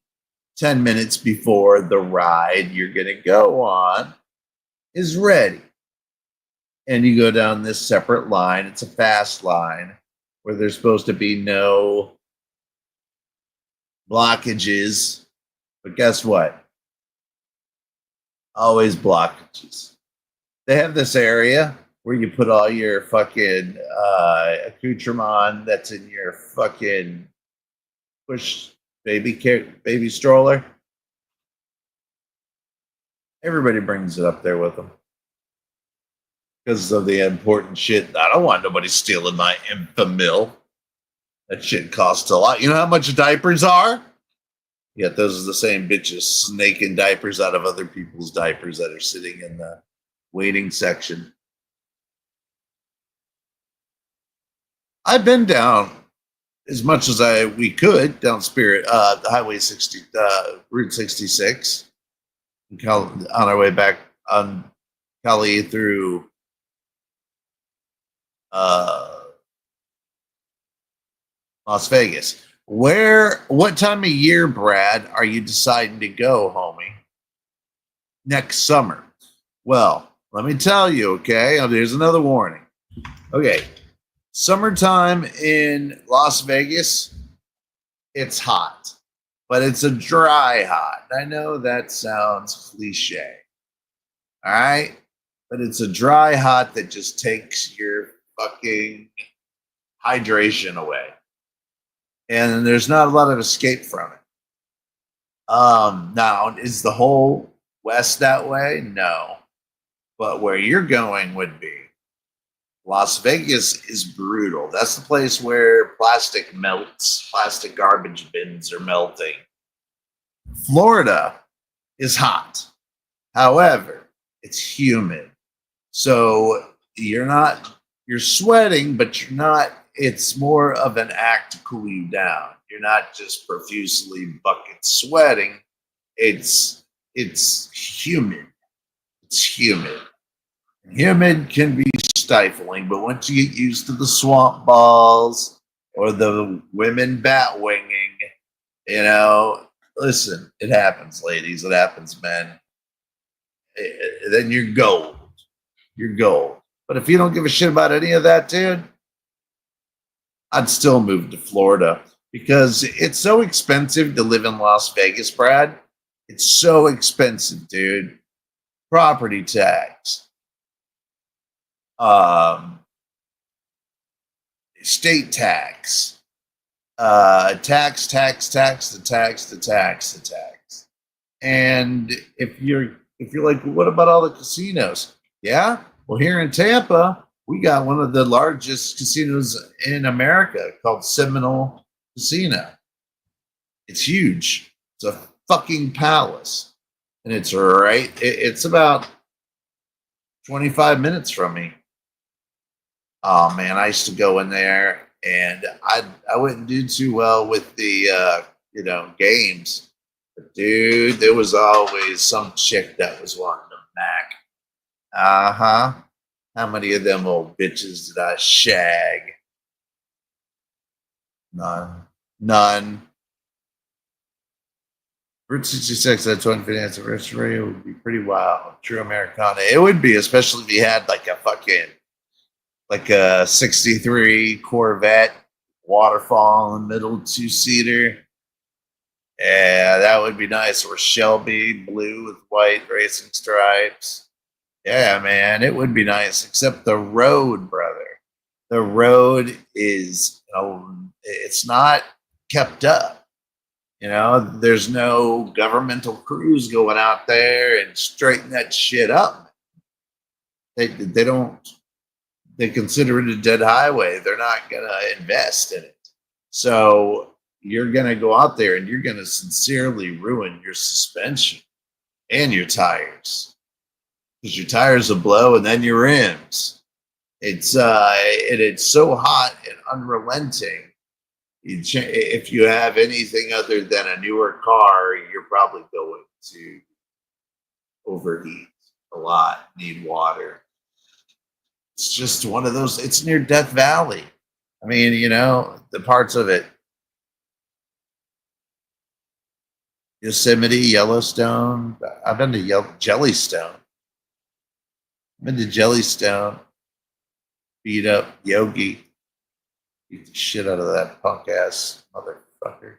10 minutes before the ride you're going to go on is ready. And you go down this separate line. It's a fast line where there's supposed to be no blockages. But guess what? Always blockages. They have this area where you put all your fucking accoutrement that's in your fucking push baby stroller. Everybody brings it up there with them because of the important shit. I don't want nobody stealing my Enfamil. That shit costs a lot. You know how much diapers are? Yet those are the same bitches snaking diapers out of other people's diapers that are sitting in the waiting section. I've been down as much as we could down Spirit, Highway 60, Route 66, on our way back on Cali through Las Vegas. What time of year, Brad, are you deciding to go, homie? Next summer. Well, let me tell you, okay? Here's another warning. Okay. Summertime in Las Vegas, it's hot, but it's a dry hot. I know that sounds cliche. All right? But it's a dry hot that just takes your fucking hydration away. And there's not a lot of escape from it. Now, is the whole West that way? No. But where you're going would be. Las Vegas is brutal. That's the place where plastic melts. Plastic garbage bins are melting. Florida is hot. However, it's humid. So you're sweating, but you're not, it's more of an act to cool you down. You're not just profusely bucket sweating. It's humid. It's humid. Humid can be stifling, but once you get used to the swamp balls or the women bat winging, listen, it happens, ladies. It happens, men. Then you're gold. You're gold. But if you don't give a shit about any of that, dude, I'd still move to Florida because it's so expensive to live in Las Vegas, Brad. It's so expensive, dude. Property tax. State tax, tax. And if you're like, what about all the casinos? Yeah, well, here in Tampa, we got one of the largest casinos in America called Seminole Casino. It's huge. It's a fucking palace, and it's right. It's about 25 minutes from me. Oh man, I used to go in there, and I wouldn't do too well with the games. But dude, there was always some chick that was wanting to mac. How many of them old bitches did I shag? None. Route 66, that 25th anniversary would be pretty wild. True Americana. It would be, especially if you had like a 63 Corvette waterfall in the middle, 2-seater. Yeah, that would be nice. Or Shelby, blue with white racing stripes. Yeah, man, it would be nice. Except the road, brother. The road is, it's not kept up. There's no governmental crews going out there and straighten that shit up. They don't. They consider it a dead highway. They're not going to invest in it. So you're going to go out there and you're going to sincerely ruin your suspension and your tires. because your tires will blow and then your rims. It's so hot and unrelenting. If you have anything other than a newer car, you're probably going to overheat a lot, need water. It's just one of those, it's near Death Valley. I mean, the parts of it. Yosemite, Yellowstone. I've been to Jellystone. I've been to Jellystone. Beat up Yogi. Beat the shit out of that punk ass motherfucker.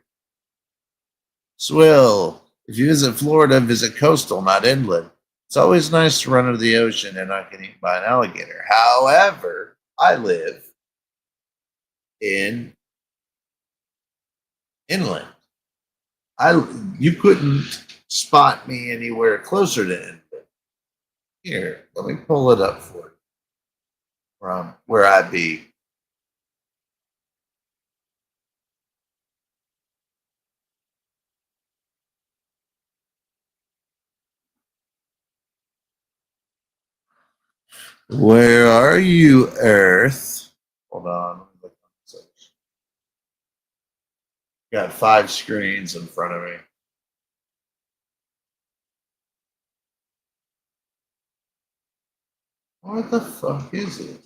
Swill. If you visit Florida, visit coastal, not inland. It's always nice to run into the ocean and not get eaten by an alligator. However, I live in inland. You couldn't spot me anywhere closer to inland. Here, let me pull it up for you from where I be. Where are you, Earth? Hold on. Let me look on this. Got 5 screens in front of me. What the fuck is it?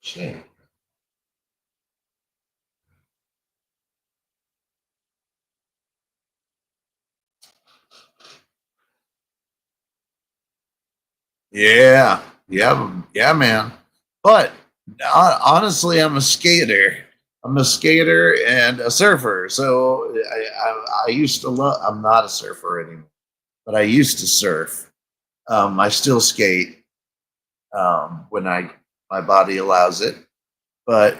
Shit. Yeah, man. But honestly, I'm a skater. I'm a skater and a surfer. So I used to love. I'm not a surfer anymore, but I used to surf. I still skate when my body allows it. But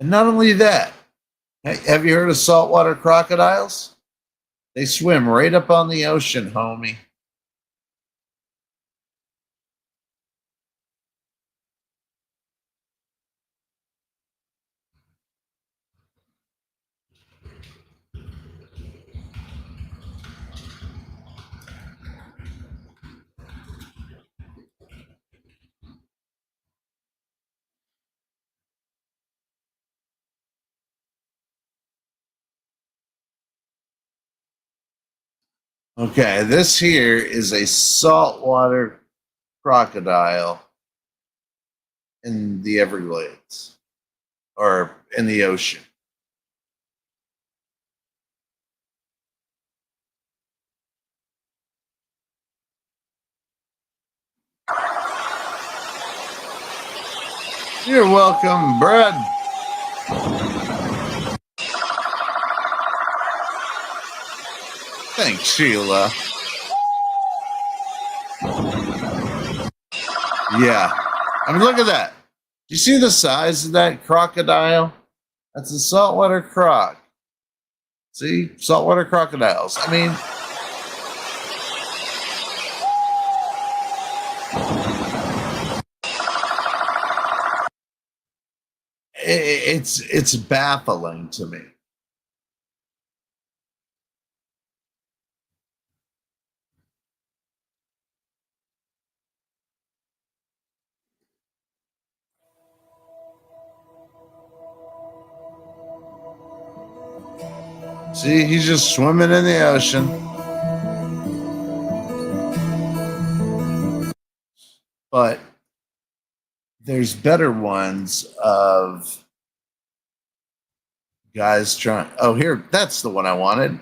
and not only that, have you heard of saltwater crocodiles? They swim right up on the ocean, homie. Okay, this here is a saltwater crocodile in the Everglades or in the ocean. You're welcome, Brad. Thanks, Sheila. Yeah. I mean, look at that. Do you see the size of that crocodile? That's a saltwater croc. See? Saltwater crocodiles. I mean, it's baffling to me. See, he's just swimming in the ocean. But there's better ones of guys trying. Oh, here, that's the one I wanted.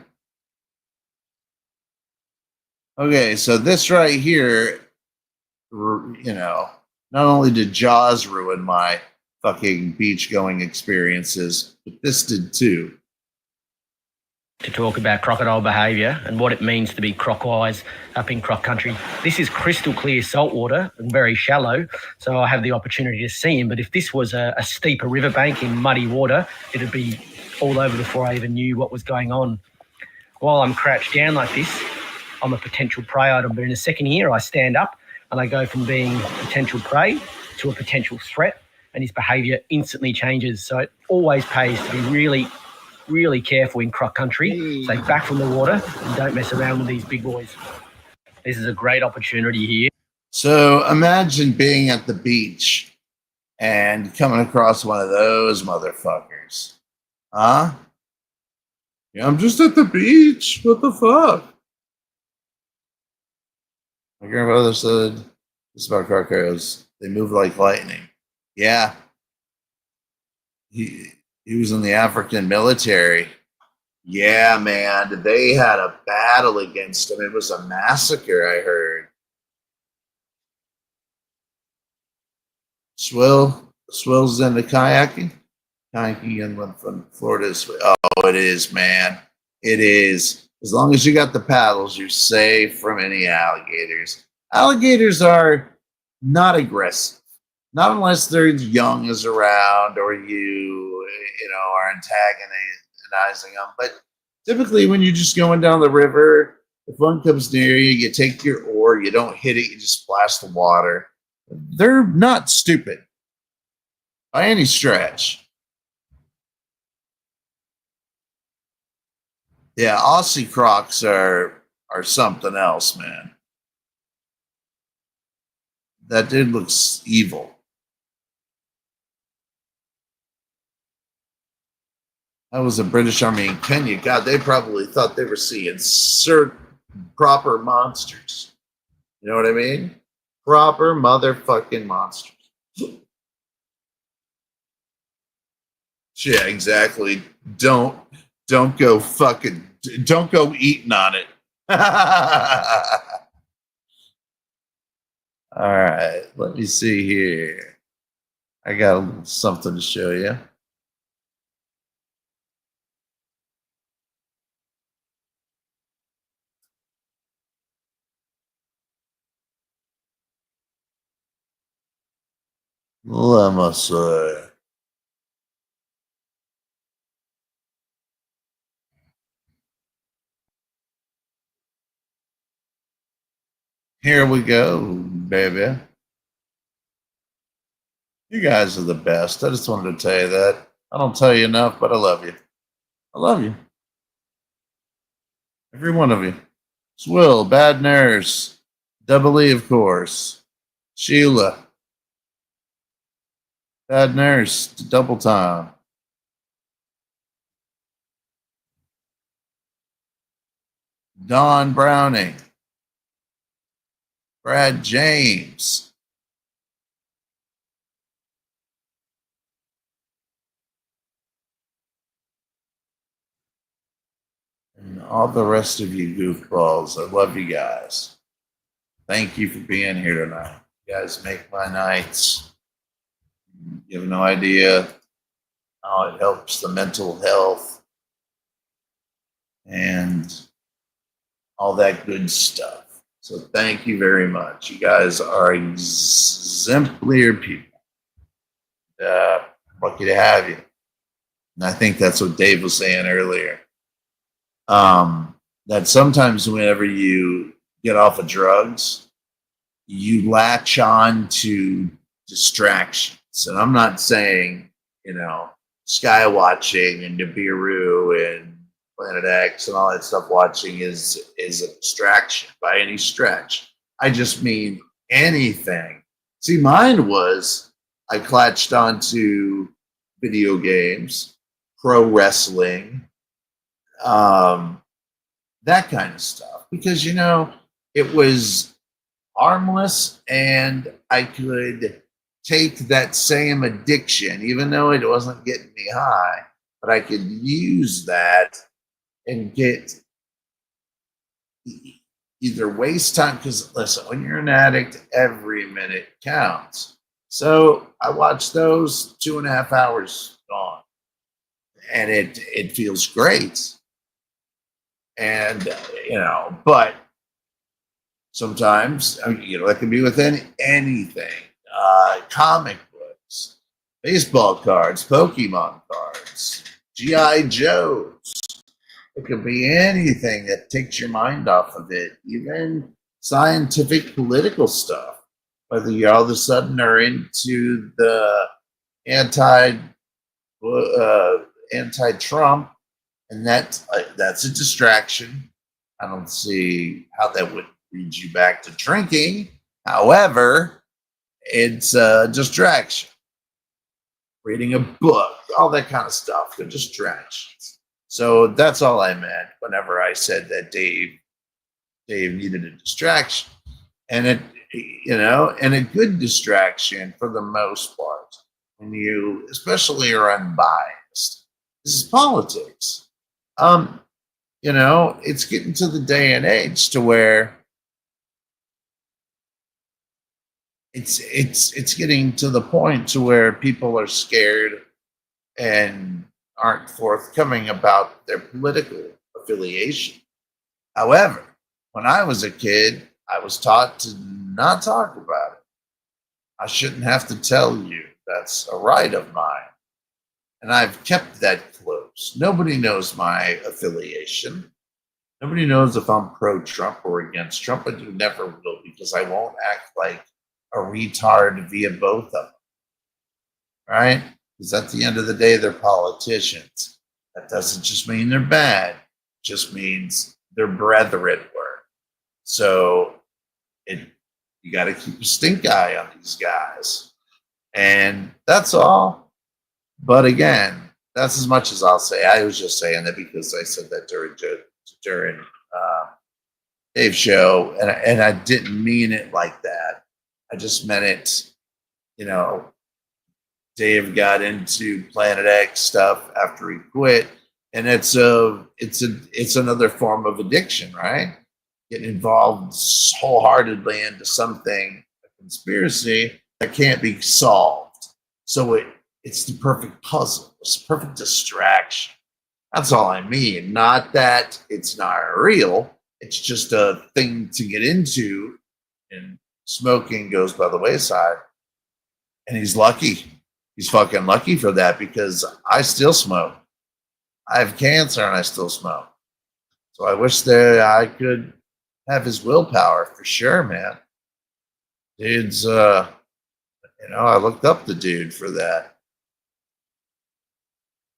Okay, so this right here, not only did Jaws ruin my fucking beach going experiences, but this did too. To talk about crocodile behaviour and what it means to be croc-wise up in croc country. This is crystal clear saltwater and very shallow, so I have the opportunity to see him. But if this was a steeper riverbank in muddy water, it'd be all over before I even knew what was going on. While I'm crouched down like this, I'm a potential prey item. But in a second here, I stand up and I go from being potential prey to a potential threat, and his behaviour instantly changes. So it always pays to be really, really careful in croc country. Stay back from the water and don't mess around with these big boys. This is a great opportunity here. So imagine being at the beach and coming across one of those motherfuckers. Huh? Yeah, I'm just at the beach. What the fuck? My grandfather said this about crocodiles. They move like lightning. Yeah. He was in the African military. Yeah, man. They had a battle against him. It was a massacre, I heard. Swill's into kayaking. Kayaking inland from Florida is. Oh, it is, man. It is. As long as you got the paddles, you're safe from any alligators. Alligators are not aggressive. Not unless their young is around or you are antagonizing them. But typically when you're just going down the river, if one comes near you, you take your oar, you don't hit it, you just splash the water. They're not stupid by any stretch. Yeah, Aussie crocs are something else, man. That dude looks evil. That was a British Army in Kenya. God, they probably thought they were seeing certain proper monsters. You know what I mean? Proper motherfucking monsters. Yeah, exactly. Don't go eating on it. All right, let me see here. I got a little something to show you. Let me see. Here we go, baby. You guys are the best. I just wanted to tell you that. I don't tell you enough, but I love you. I love you. Every one of you. Swill, Bad Nurse, Double E, of course. Sheila. Bad Nurse, Double Time. Don Browning. Brad James. And all the rest of you goofballs. I love you guys. Thank you for being here tonight. You guys make my nights. You have no idea how it helps the mental health and all that good stuff. So thank you very much. You guys are exemplary people. Lucky to have you. And I think that's what Dave was saying earlier. That sometimes whenever you get off of drugs, you latch on to distractions. And I'm not saying, sky watching and Nibiru and Planet X and all that stuff watching is a distraction by any stretch. I just mean anything. See, mine was I clutched onto video games, pro wrestling, that kind of stuff. Because, it was harmless and I could take that same addiction, even though it wasn't getting me high, but I could use that and get either waste time, because listen, when you're an addict, every minute counts. So I watched those 2.5 hours gone, and it feels great. And but sometimes that can be with anything, comic books, baseball cards, Pokemon cards, GI Joes. It could be anything that takes your mind off of it, even scientific, political stuff. Whether you all of a sudden are into the anti anti-Trump, and that's a distraction. I don't see how that would lead you back to drinking. However, it's a distraction. Reading a book, all that kind of stuff, they're distractions. So that's all I meant whenever I said that Dave needed a distraction, and and a good distraction for the most part. When you, especially, are unbiased, this is politics. It's getting to the day and age to where it's getting to the point to where people are scared and aren't forthcoming about their political affiliation. However, when I was a kid, I was taught to not talk about it. I shouldn't have to tell you. That's a right of mine. And I've kept that close. Nobody knows my affiliation. Nobody knows if I'm pro-Trump or against Trump, but you never will, because I won't act like a retard via both of them. Right? Because at the end of the day, they're politicians. That doesn't just mean they're bad. It just means they're brethren. So you got to keep a stink eye on these guys. And that's all. But again, that's as much as I'll say. I was just saying that because I said that during Dave's show, and I didn't mean it like that. I just meant it, Dave got into Planet X stuff after he quit, and it's another form of addiction, right? Getting involved wholeheartedly into something, a conspiracy that can't be solved. So it's the perfect puzzle. It's the perfect distraction. That's all I mean. Not that it's not real. It's just a thing to get into, and smoking goes by the wayside. And he's lucky. He's fucking lucky for that, because I still smoke. I have cancer and I still smoke. So I wish that I could have his willpower for sure, man. Dude's, I looked up the dude for that.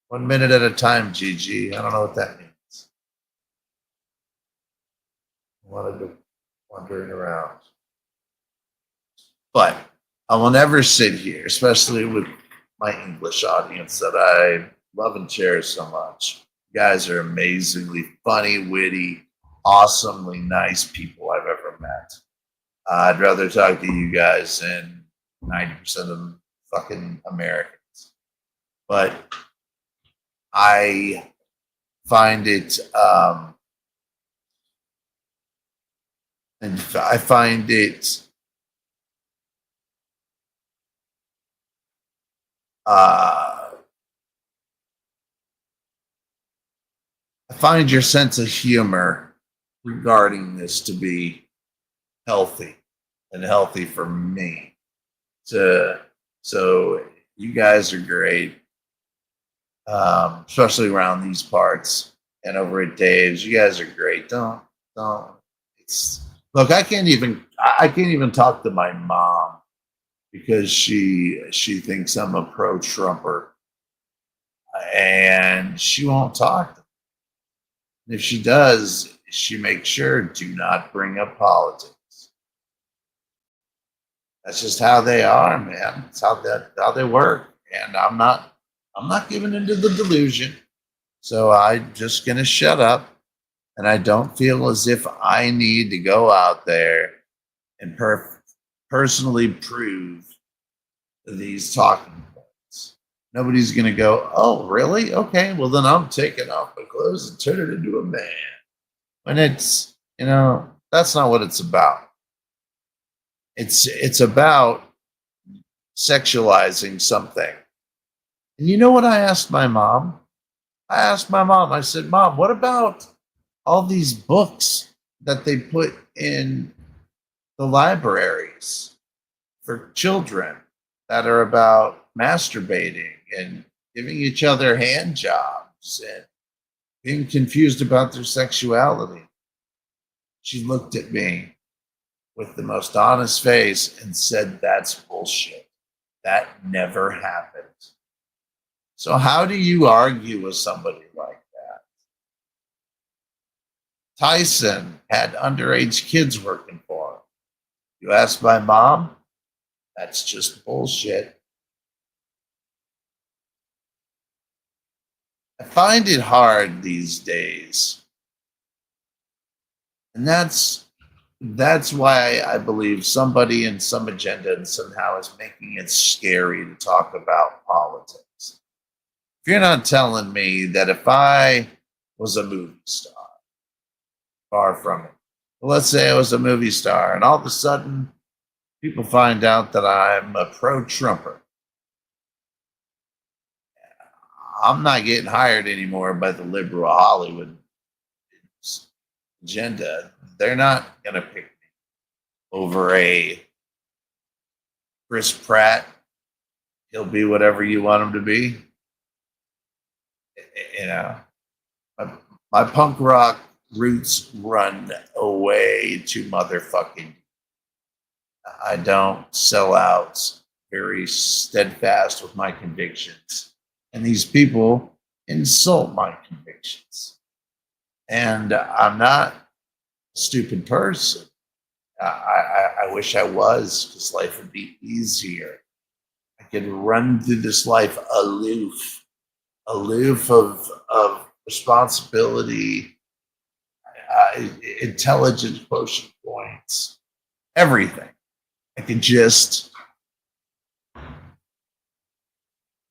1 minute at a time, Gigi. I don't know what that means. Wandering around. But I will never sit here, especially with my English audience that I love and cherish so much. You guys are amazingly funny, witty, awesomely nice people I've ever met. I'd rather talk to you guys than 90% of fucking Americans. But I find it I find your sense of humor regarding this to be healthy, and healthy for me. So you guys are great, especially around these parts and over at Dave's. You guys are great. Don't. Look, I can't even talk to my mom because she thinks I'm a pro-Trumper, and she won't talk to me. And if she does, she makes sure do not bring up politics. That's just how they are, man. It's how they work, and I'm not giving into the delusion. So I'm just gonna shut up, and I don't feel as if I need to go out there and personally prove these talking points. Nobody's gonna go, oh, really? Okay, well then I'm taking off my clothes and turning into a man. When it's, that's not what it's about. It's about sexualizing something. And you know what I asked my mom? I said, Mom, what about all these books that they put in the libraries for children that are about masturbating and giving each other hand jobs and being confused about their sexuality. She looked at me with the most honest face and said, "That's bullshit. That never happened." So how do you argue with somebody like that? Tyson had underage kids working for him. You ask my mom, that's just bullshit. I find it hard these days. And that's why I believe somebody in some agenda and somehow is making it scary to talk about politics. If you're not telling me that if I was a movie star, far from it. But let's say I was a movie star and all of a sudden people find out that I'm a pro-Trumper. I'm not getting hired anymore by the liberal Hollywood agenda. They're not going to pick me over a Chris Pratt. He'll be whatever you want him to be. You know, my punk rock roots run away to motherfucking. I don't sell out. Very steadfast with my convictions. And these people insult my convictions. And I'm not a stupid person. I wish I was, because life would be easier. I could run through this life aloof of responsibility, intelligence quotient points, everything. I could just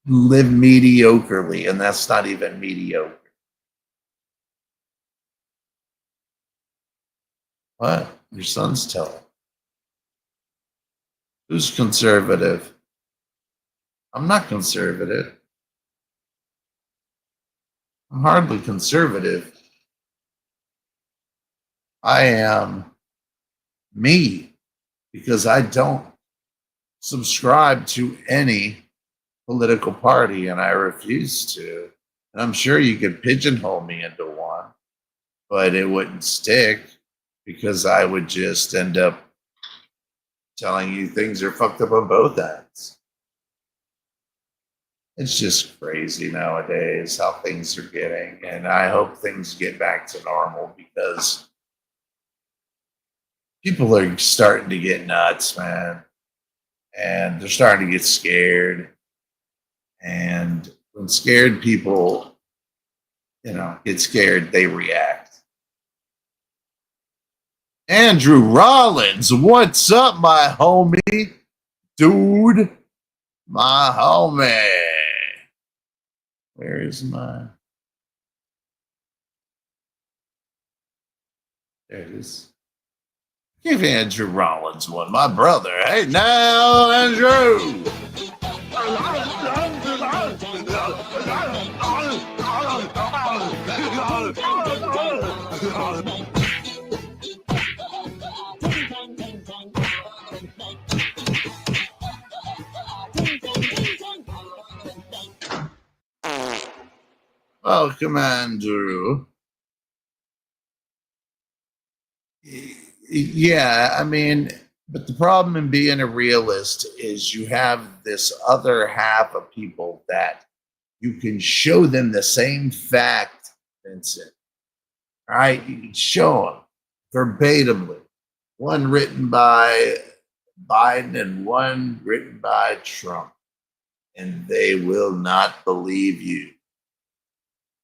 live mediocrely, and that's not even mediocre. What? Your son's telling. Who's conservative? I'm not conservative. I'm hardly conservative. I am me, because I don't subscribe to any political party, and I refuse to. And I'm sure you could pigeonhole me into one, but it wouldn't stick, because I would just end up telling you things are fucked up on both ends. It's just crazy nowadays how things are getting, and I hope things get back to normal, because people are starting to get nuts, man, and they're starting to get scared. And when scared people, get scared, they react. Andrew Rollins, what's up, my homie? Dude, my homie. Where is my... There it is. Give Andrew Rollins one, my brother. Hey, now, Andrew. Welcome, Andrew. Yeah, I mean, but the problem in being a realist is you have this other half of people that you can show them the same fact, Vincent. All right, you can show them verbatimly. One written by Biden and one written by Trump. And they will not believe you.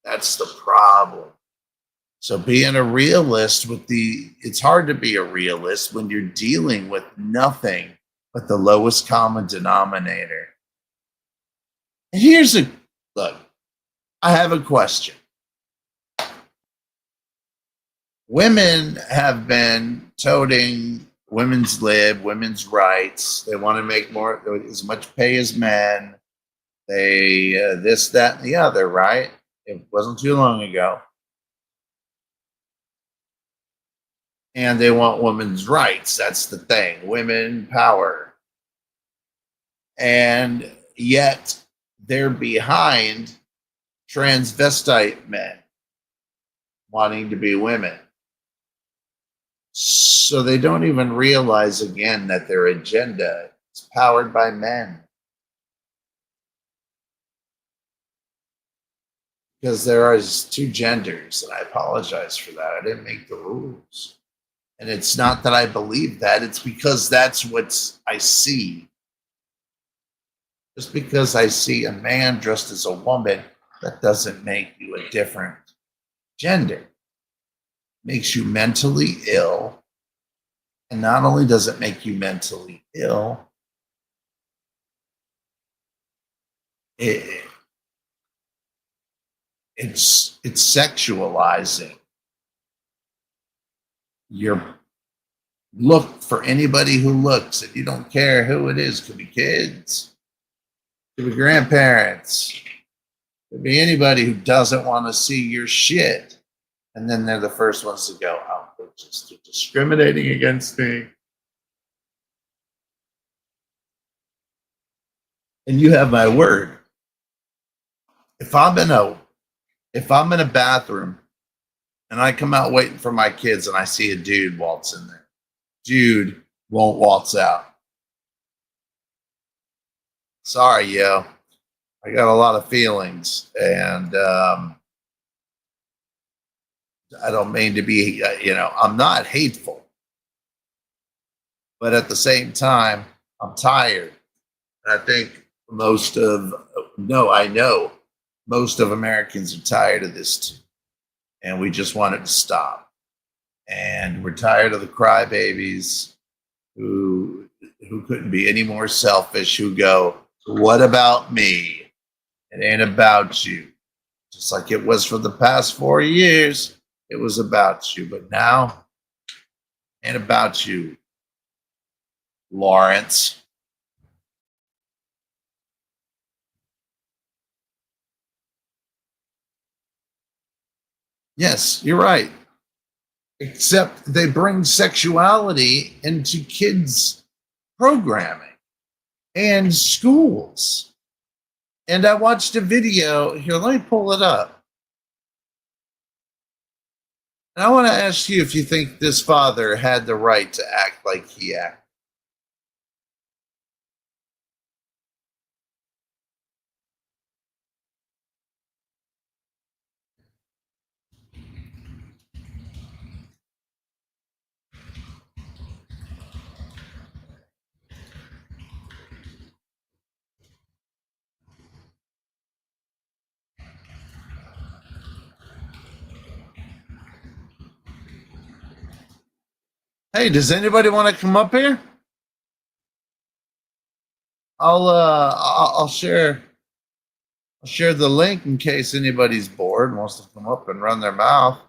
That's the problem. So being a realist it's hard to be a realist when you're dealing with nothing but the lowest common denominator. And look, I have a question. Women have been toting women's lib, women's rights. They want to make as much pay as men. They, this, that, and the other, right? It wasn't too long ago. And they want women's rights. That's the thing. Women power. And yet they're behind transvestite men. wanting to be women. So they don't even realize again that their agenda is powered by men. Because there is two genders, and I apologize for that. I didn't make the rules. And it's not that I believe that, it's because that's what I see. Just because I see a man dressed as a woman, that doesn't make you a different gender. It makes you mentally ill. And not only does it make you mentally ill, it's sexualizing your look for anybody who looks, and you don't care who it is. Could be kids, could be grandparents, could be anybody who doesn't want to see your shit. And then they're the first ones to go, oh, they're just discriminating against me. And you have my word. If I'm in a bathroom and I come out waiting for my kids and I see a dude waltz in there, dude won't waltz out. Sorry, yo. I got a lot of feelings, and I don't mean to be, I'm not hateful. But at the same time, I'm tired. And I think I know most of Americans are tired of this too. And we just want it to stop. And we're tired of the crybabies who couldn't be any more selfish, who go, what about me? It ain't about you. Just like it was for the past 4 years, it was about you. But now, it ain't about you, Lawrence. Yes, you're right. Except they bring sexuality into kids' programming and schools. And I watched a video here. Let me pull it up. And I want to ask you if you think this father had the right to act like he acted. Hey, does anybody want to come up here? I'll share the link in case anybody's bored and wants to come up and run their mouth.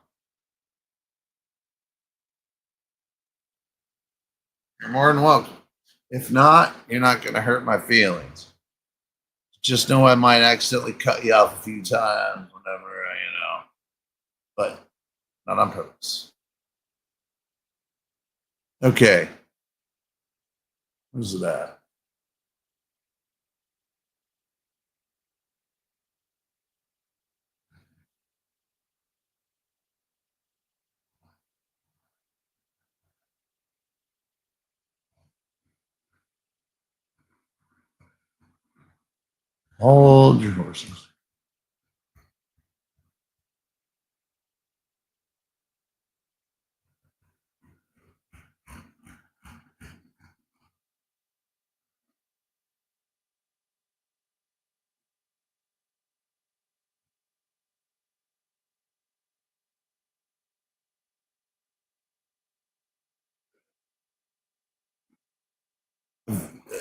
You're more than welcome. If not, you're not going to hurt my feelings. Just know I might accidentally cut you off a few times whenever, but not on purpose. Okay. Who's that? Hold your horses.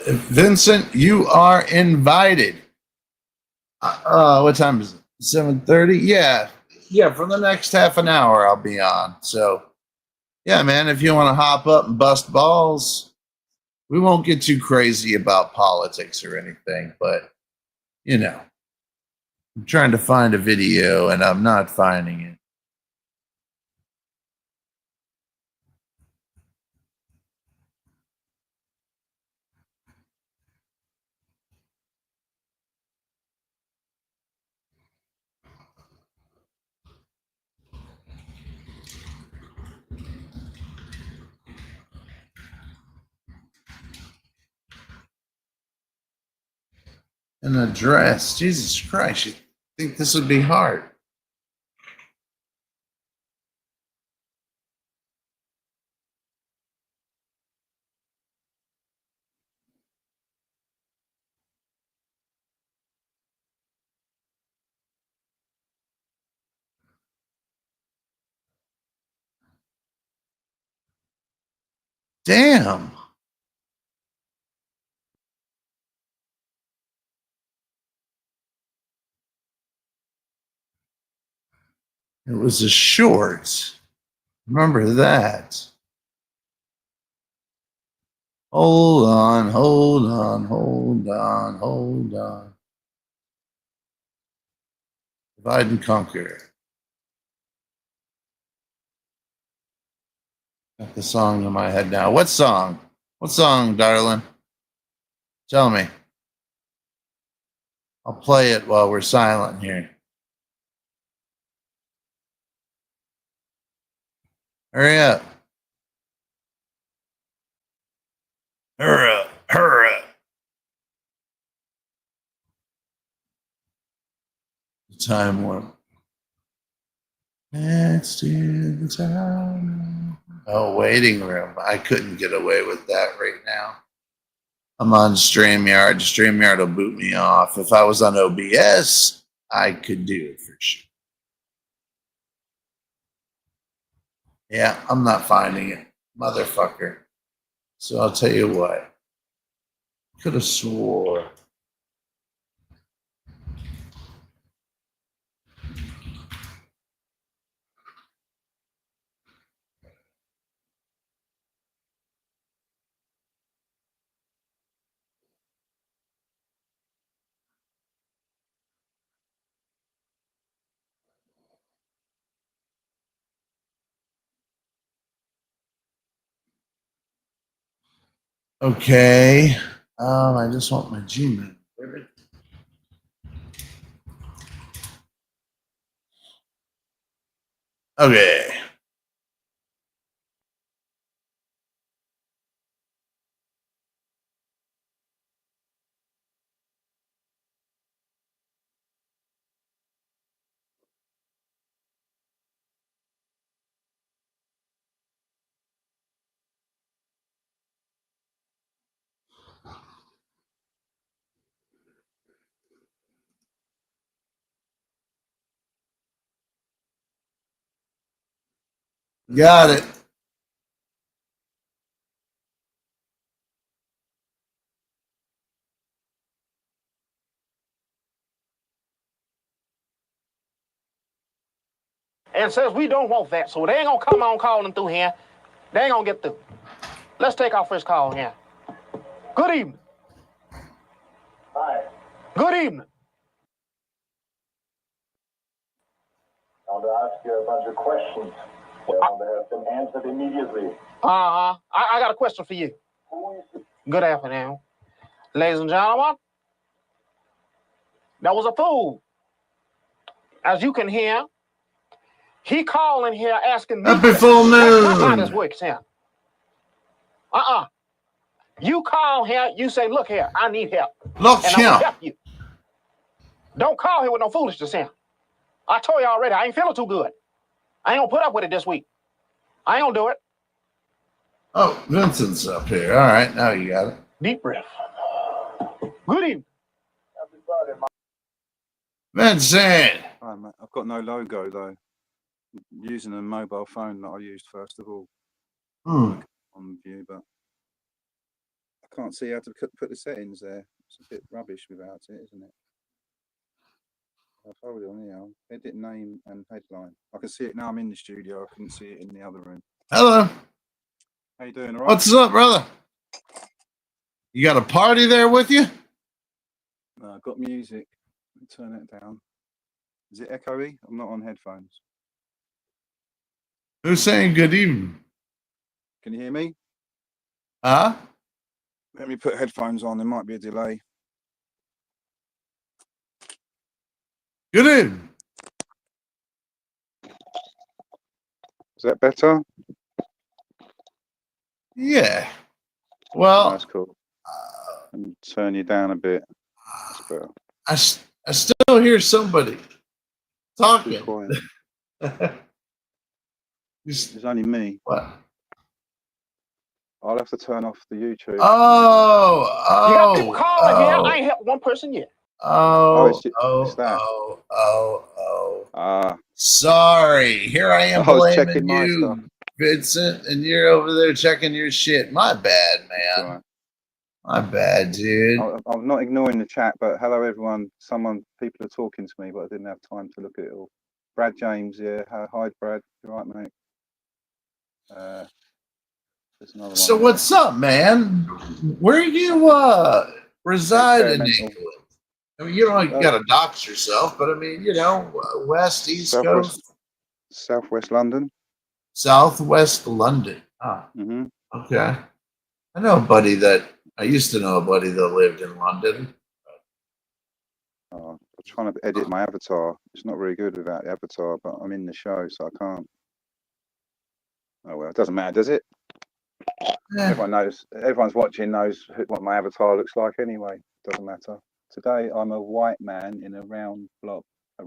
Vincent, you are invited. What time is it? 7:30? Yeah. For the next half an hour I'll be on. So, yeah, man, if you want to hop up and bust balls, we won't get too crazy about politics or anything, but I'm trying to find a video and I'm not finding it. an address. Jesus Christ, you think this would be hard? Damn. It was a short. Remember that. Hold on, hold on, hold on, hold on. Divide and conquer. Got the song in my head now. What song? What song, darling? Tell me. I'll play it while we're silent here. Hurry up. Hurry up. Hurry up. The time warp. Next to the time. Oh, waiting room. I couldn't get away with that right now. I'm on StreamYard. StreamYard will boot me off. If I was on OBS, I could do it for sure. Yeah, I'm not finding it. Motherfucker. So I'll tell you what. Could have swore. Okay. I just want my Gmail. Okay. Got it. And says we don't want that, so they ain't gonna come on calling through here. They ain't gonna get through. Let's take our first call here. Good evening. Hi. Good evening. I want to ask you a bunch of questions. They want to have them answered immediately. I got a question for you. Good afternoon. Ladies and gentlemen, there was a fool. As you can hear, he calling here asking me. Happy full moon. That's not how this works here. You call here, you say, look here, I need help. Look and here. I'm gonna help you. Don't call here with no foolishness here. I told you already, I ain't feeling too good. I ain't gonna put up with it this week. I ain't gonna do it. Oh, Vincent's up here. All right, now you got it. Deep breath. Good evening. Vincent. Right, mate. I've got no logo though. I'm using a mobile phone that I used first of all on view, but I can't see how to put the settings there. It's a bit rubbish without it, isn't it? I've hold it on here. Edit name and headline. I can see it now. I'm in the studio. I couldn't see it in the other room. Hello. How you doing? All right? What's up, brother? You got a party there with you? No, I've got music. Turn it down. Is it echoey? I'm not on headphones. Who's saying good evening? Can you hear me? Huh? Let me put headphones on. There might be a delay. Good evening. Is that better? Yeah. Well, that's cool. Let me turn you down a bit. That's better. I still hear somebody talking. Too quiet. It's only me. What? I'll have to turn off the YouTube. You got people calling here. I ain't helped one person yet. Sorry. Here I am I was blaming checking my you, stuff. Vincent, and you're over there checking your shit. My bad, man. Right. My bad, dude. I'm not ignoring the chat, but hello everyone. People are talking to me, but I didn't have time to look at it all. Brad James, yeah. Hi, Brad. You right, mate? There's another one. So what's up, man? Where you reside in England? I mean, you don't got to dox yourself, but I mean, west, east coast, southwest London. Southwest London. Ah, okay. I used to know a buddy that lived in London. I'm trying to edit my avatar. It's not very good without the avatar, but I'm in the show, so I can't. Oh well, it doesn't matter, does it? Yeah. Everyone knows. Everyone's watching knows what my avatar looks like anyway. Doesn't matter. Today I'm a white man in a round blob. It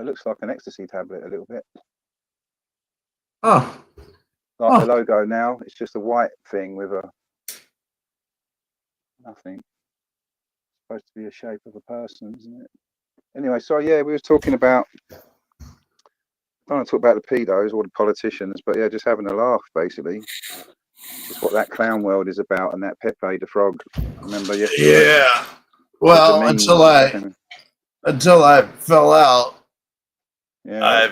looks like an ecstasy tablet a little bit. Oh. Like the logo now, it's just a white thing with nothing. It's supposed to be a shape of a person, isn't it? Anyway, so yeah, we were talking about. I don't want to talk about the pedos or the politicians, but yeah, just having a laugh basically. Just what that clown world is about, and that Pepe the Frog. Remember yesterday? Yeah. Well, until I fell out. Yeah.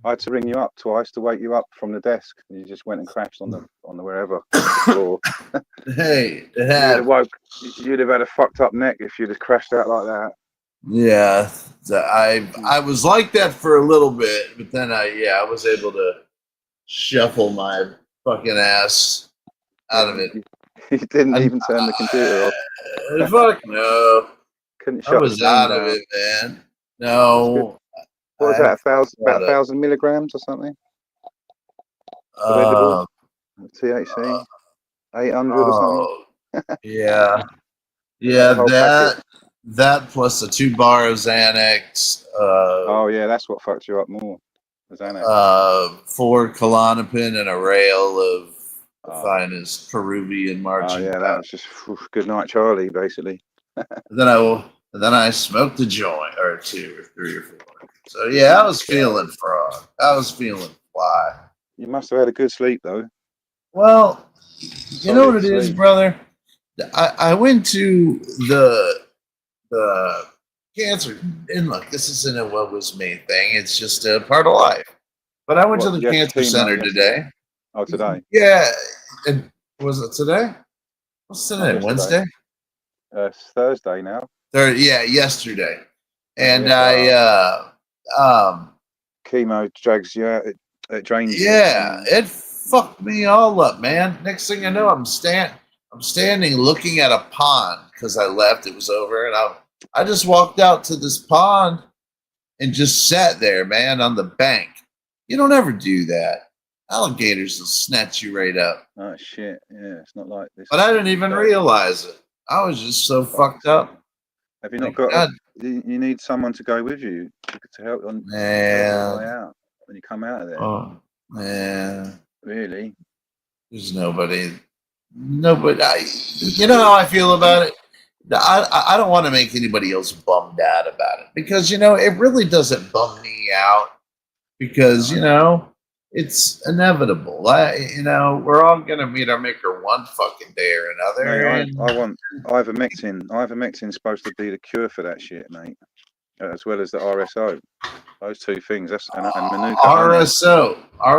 I had to ring you up twice to wake you up from the desk. And you just went and crashed on the wherever floor. Hey, you'd have had a fucked up neck if you'd have crashed out like that. Yeah, I was like that for a little bit, but then I was able to shuffle my fucking ass out of it. You didn't even turn the computer off. Fuck no. Couldn't I was out of it, man. No. What was that? About 1,000 milligrams or something? THC? 800 or something? Yeah. Yeah, that plus the 2 bar of Xanax. Oh yeah, that's what fucked you up more. Xanax. 4 Klonopin and a rail of the finest Peruvian marching. Oh yeah, that was just good night, Charlie, basically. then I smoked a joint or 2 or 3 or 4. So yeah, I was feeling frog. I was feeling fly. You must have had a good sleep though. Well, you know what it is, brother. I went to the cancer, and look, this isn't a what was me thing. It's just a part of life. But I went to the cancer center today. Oh, today? Yeah. And was it today? What's today? Wednesday? It's Thursday now. Yesterday. And chemo drags you out. It drains you. Yeah, it fucked me all up, man. Next thing I know, I'm standing looking at a pond because I left. It was over, and I just walked out to this pond and just sat there, man, on the bank. You don't ever do that. Alligators will snatch you right up. Oh shit! Yeah, it's not like this. But I didn't even realize it. I was just so fucked up. Have you not got? You need someone to go with you to help on the way out when you come out of there. Oh man, really? There's nobody. You know how I feel about it. I don't want to make anybody else bummed out about it because it really doesn't bum me out because it's inevitable. We're all gonna meet our maker one fucking day or another. Mate, I want ivermectin. Ivermectin's supposed to be the cure for that shit, mate. As well as the RSO. Those 2 things. That's and Manuka. RSO. I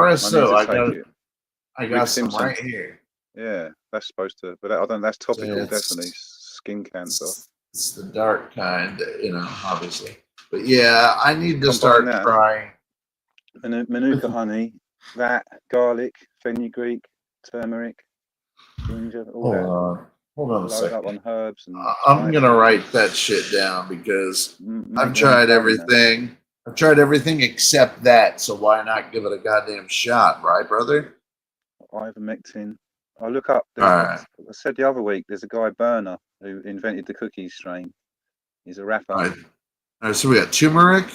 Rick got some Simpson. right here. Yeah, that's supposed to. But I don't. That's topical, definitely. Skin cancer. It's the dark kind, obviously. But yeah, I need to start trying. Manuka honey, that garlic, fenugreek, turmeric, ginger, all that. Hold on a second. Up on herbs and I'm gonna write that shit down because I've tried everything. I've tried everything except that. So why not give it a goddamn shot, right, brother? Ivermectin. I look up. All right. I said the other week, there's a guy Burner who invented the cookies strain. He's a rapper. All right, so we got turmeric.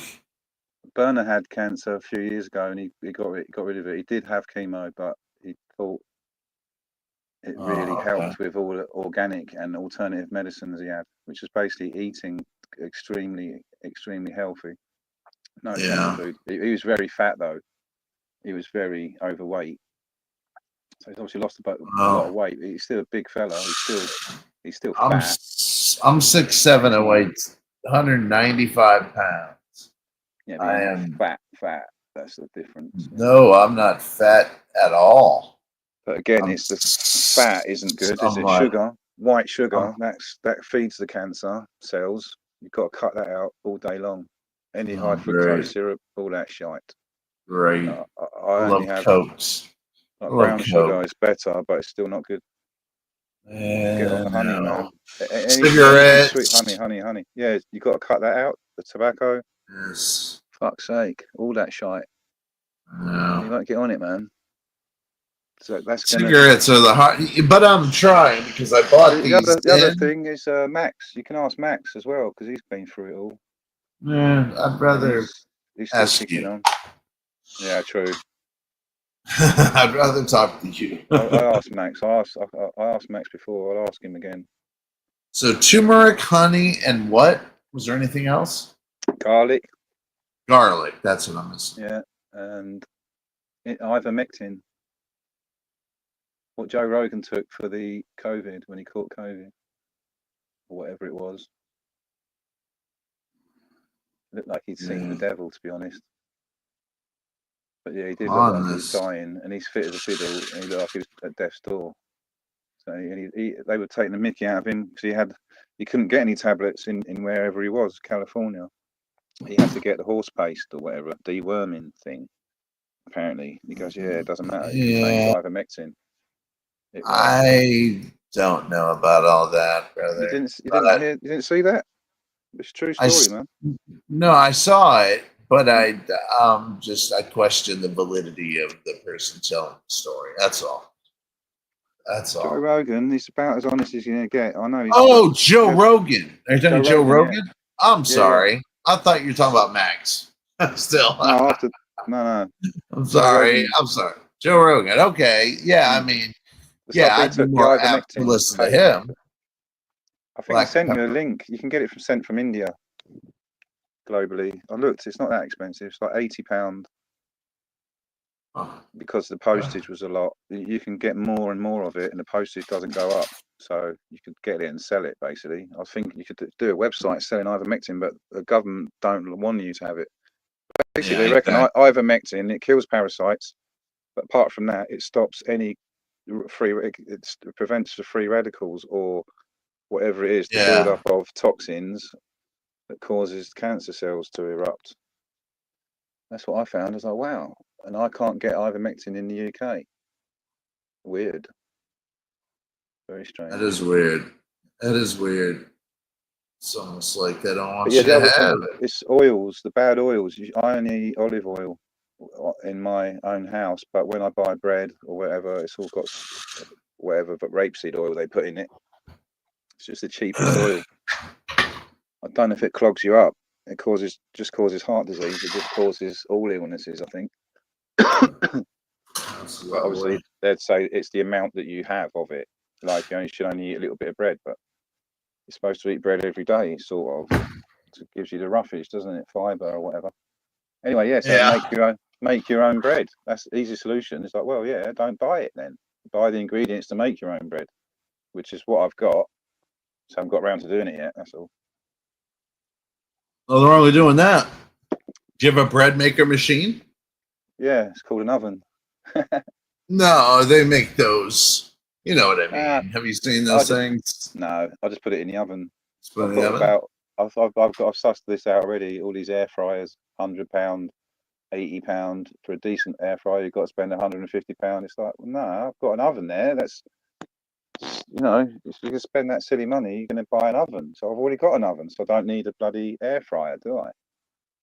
Burner had cancer a few years ago, and he got rid of it. He did have chemo, but he thought it really helped with all the organic and alternative medicines he had, which is basically eating extremely healthy. No junk food. He was very fat though. He was very overweight. So he's obviously lost a lot of weight. He's still a big fella. He's still fat. I'm 6'7" and weigh 195 pounds. Yeah, I am fat. That's the difference. No, I'm not fat at all. But again, it's the fat isn't good, is it? Sugar, white sugar, that feeds the cancer cells. You've got to cut that out all day long. Any high fructose syrup, all that shite. Right. I only have Cokes. Like brown sugar is better, but it's still not good. Get on the honey, man. Cigarettes. Sweet honey. Yeah, you got to cut that out. The tobacco. Yes. Fuck's sake, all that shite. No. You might get on it, man. So that's cigarettes are the hot, but I'm trying because I bought these. The other thing is Max. You can ask Max as well because he's been through it all. Yeah, I'd rather he's ask you. On. Yeah, true. I'd rather talk to you. I asked Max. I asked Max before. I'll ask him again. So turmeric, honey, and what? Was there anything else? Garlic. That's what I'm missing. Yeah, and ivermectin. What Joe Rogan took for the COVID when he caught COVID, or whatever it was. Looked like he'd seen the devil, to be honest. But yeah, he did look like he was dying, and he's fit as a fiddle, and he looked like he was at death's door. So they were taking the mickey out of him because he couldn't get any tablets in wherever he was, California. He had to get the horse paste or whatever, deworming thing. Apparently, he goes, yeah, it doesn't matter. Yeah. Ivermectin. I don't know about all that, brother. You didn't see that? It's a true story, man. No, I saw it, but I question the validity of the person telling the story. That's all. Joe Rogan, he's about as honest as you're gonna get. I know. Joe Rogan. Are you talking Joe Rogan? Yeah. I'm sorry. Yeah. I thought you were talking about Max. Still. No. I'm sorry. Joe Rogan. Okay. Yeah, I mean, I'd be more apt to listen to him. I think I sent you a link. You can get it sent from India globally. I looked. It's not that expensive. It's like £80 because the postage was a lot. You can get more and more of it, and the postage doesn't go up. So you could get it and sell it. Basically, I think you could do a website selling ivermectin, but the government don't want you to have it. Basically, they reckon ivermectin it kills parasites, but apart from that, it stops any it prevents the free radicals or whatever it is, the build-up of toxins that causes cancer cells to erupt. That's what I found. I was like, wow. And I can't get ivermectin in the UK. Weird. Very strange. That is weird. It's almost like they don't want you to have it. It's oils, the bad oils. I only eat olive oil in my own house, but when I buy bread or whatever, it's all got whatever, but rapeseed oil they put in it. It's just the cheapest oil. I don't know if it clogs you up. It just causes heart disease. It just causes all illnesses, I think. But obviously, they'd say it's the amount that you have of it. Like you should only eat a little bit of bread, but you're supposed to eat bread every day, sort of. It gives you the roughage, doesn't it? Fiber or whatever. Anyway, make your own bread. That's the easy solution. It's like, well, yeah, don't buy it then. Buy the ingredients to make your own bread, which is what I've got. So I haven't got around to doing it yet. That's all. Well, they're only doing that. Do you have a bread maker machine? Yeah, it's called an oven. No, they make those. You know what I mean? Have you seen those things? No, I just put it in the oven. I've sussed this out already. All these air fryers, £100, £80 for a decent air fryer. You've got to spend £150. It's like, well, no, I've got an oven there. That's, if you can spend that silly money, you're going to buy an oven. So I've already got an oven, so I don't need a bloody air fryer, do I?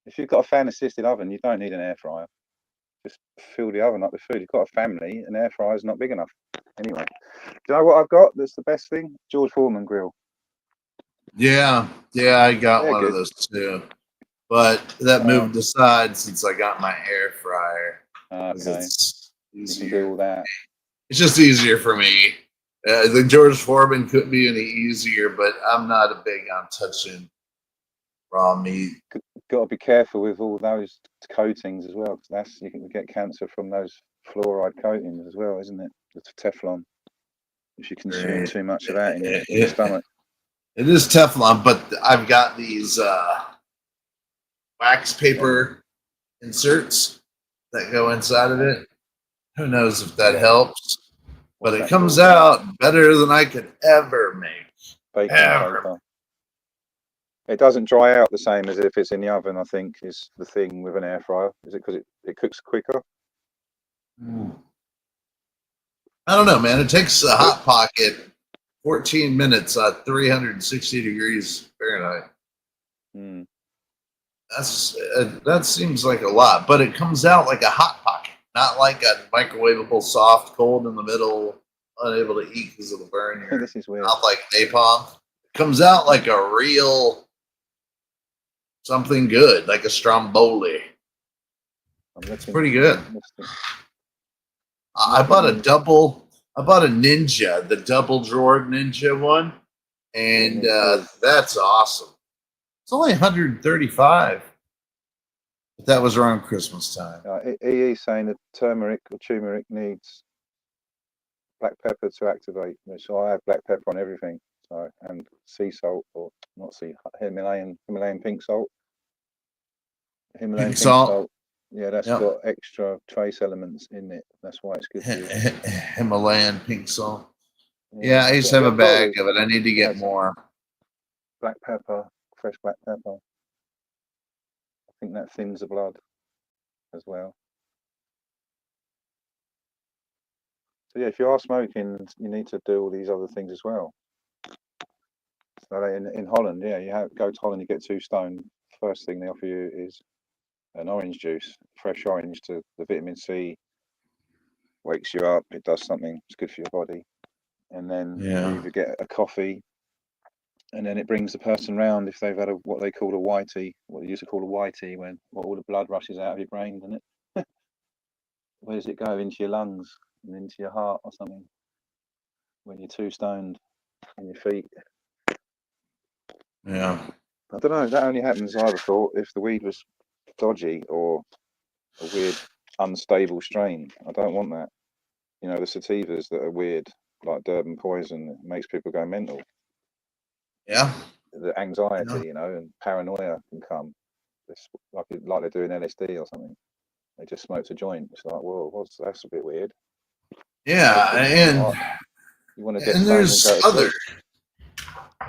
If you've got a fan assisted oven, you don't need an air fryer. just fill the oven up with food. You've got a family, an air fryer's not big enough. Anyway, do you know what I've got? That's the best thing. George Foreman grill. Yeah, I got They're one good. of those too, but that moved aside since I got my air fryer. 'Cause Okay, it's you can do easier. all that. It's just easier for me. The George Foreman couldn't be any easier, but I'm not a big on touching raw meat. Got to be careful with all those coatings as well, because you can get cancer from those fluoride coatings as well, isn't it? The Teflon. If you consume too much of that in your stomach. It is Teflon, but I've got these wax paper inserts that go inside of it. Who knows if that helps? But it comes out better than I could ever make. Baking paper. It doesn't dry out the same as if it's in the oven, I think, is the thing with an air fryer. Is it because it cooks quicker? I don't know, man. It takes a Hot Pocket 14 minutes at 360 degrees Fahrenheit. That seems like a lot, but it comes out like a Hot Pocket, not like a microwavable soft, cold in the middle, unable to eat because it'll burn your This is weird. mouth like napalm. It comes out like a real something good, like a Stromboli. It's pretty good. I bought a Ninja, the double drawer Ninja one, and that's awesome. It's only 135, but that was around Christmas time. EE saying that turmeric needs black pepper to activate, so I have black pepper on everything. So, and sea salt, or not Himalayan pink salt. Himalayan pink salt. Yeah, that's got extra trace elements in it. That's why it's good for you. Himalayan pink salt. Yeah, I used to have a bag of it. I need to get more. Black pepper, fresh black pepper. I think that thins the blood as well. So yeah, if you are smoking, you need to do all these other things as well. So in Holland, yeah, go to Holland, you get 2 stone. First thing they offer you is an orange juice, fresh orange, to the vitamin C, wakes you up, it does something, it's good for your body. And then you either get a coffee, and then it brings the person round if they've had what they call a whitey, what they used to call a whitey, when all the blood rushes out of your brain, doesn't it? Where does it go? Into your lungs and into your heart or something, when you're 2 stoned on your feet. Yeah. I don't know, that only happens, I would have thought, if the weed was dodgy or a weird unstable strain. I don't want that. You know, the sativas that are weird, like Durban Poison, it makes people go mental. Yeah. The anxiety, you know, and paranoia can come. It's like they're doing LSD or something. They just smoked a joint. It's like, whoa, that's a bit weird. Yeah, and you want to get and there's other.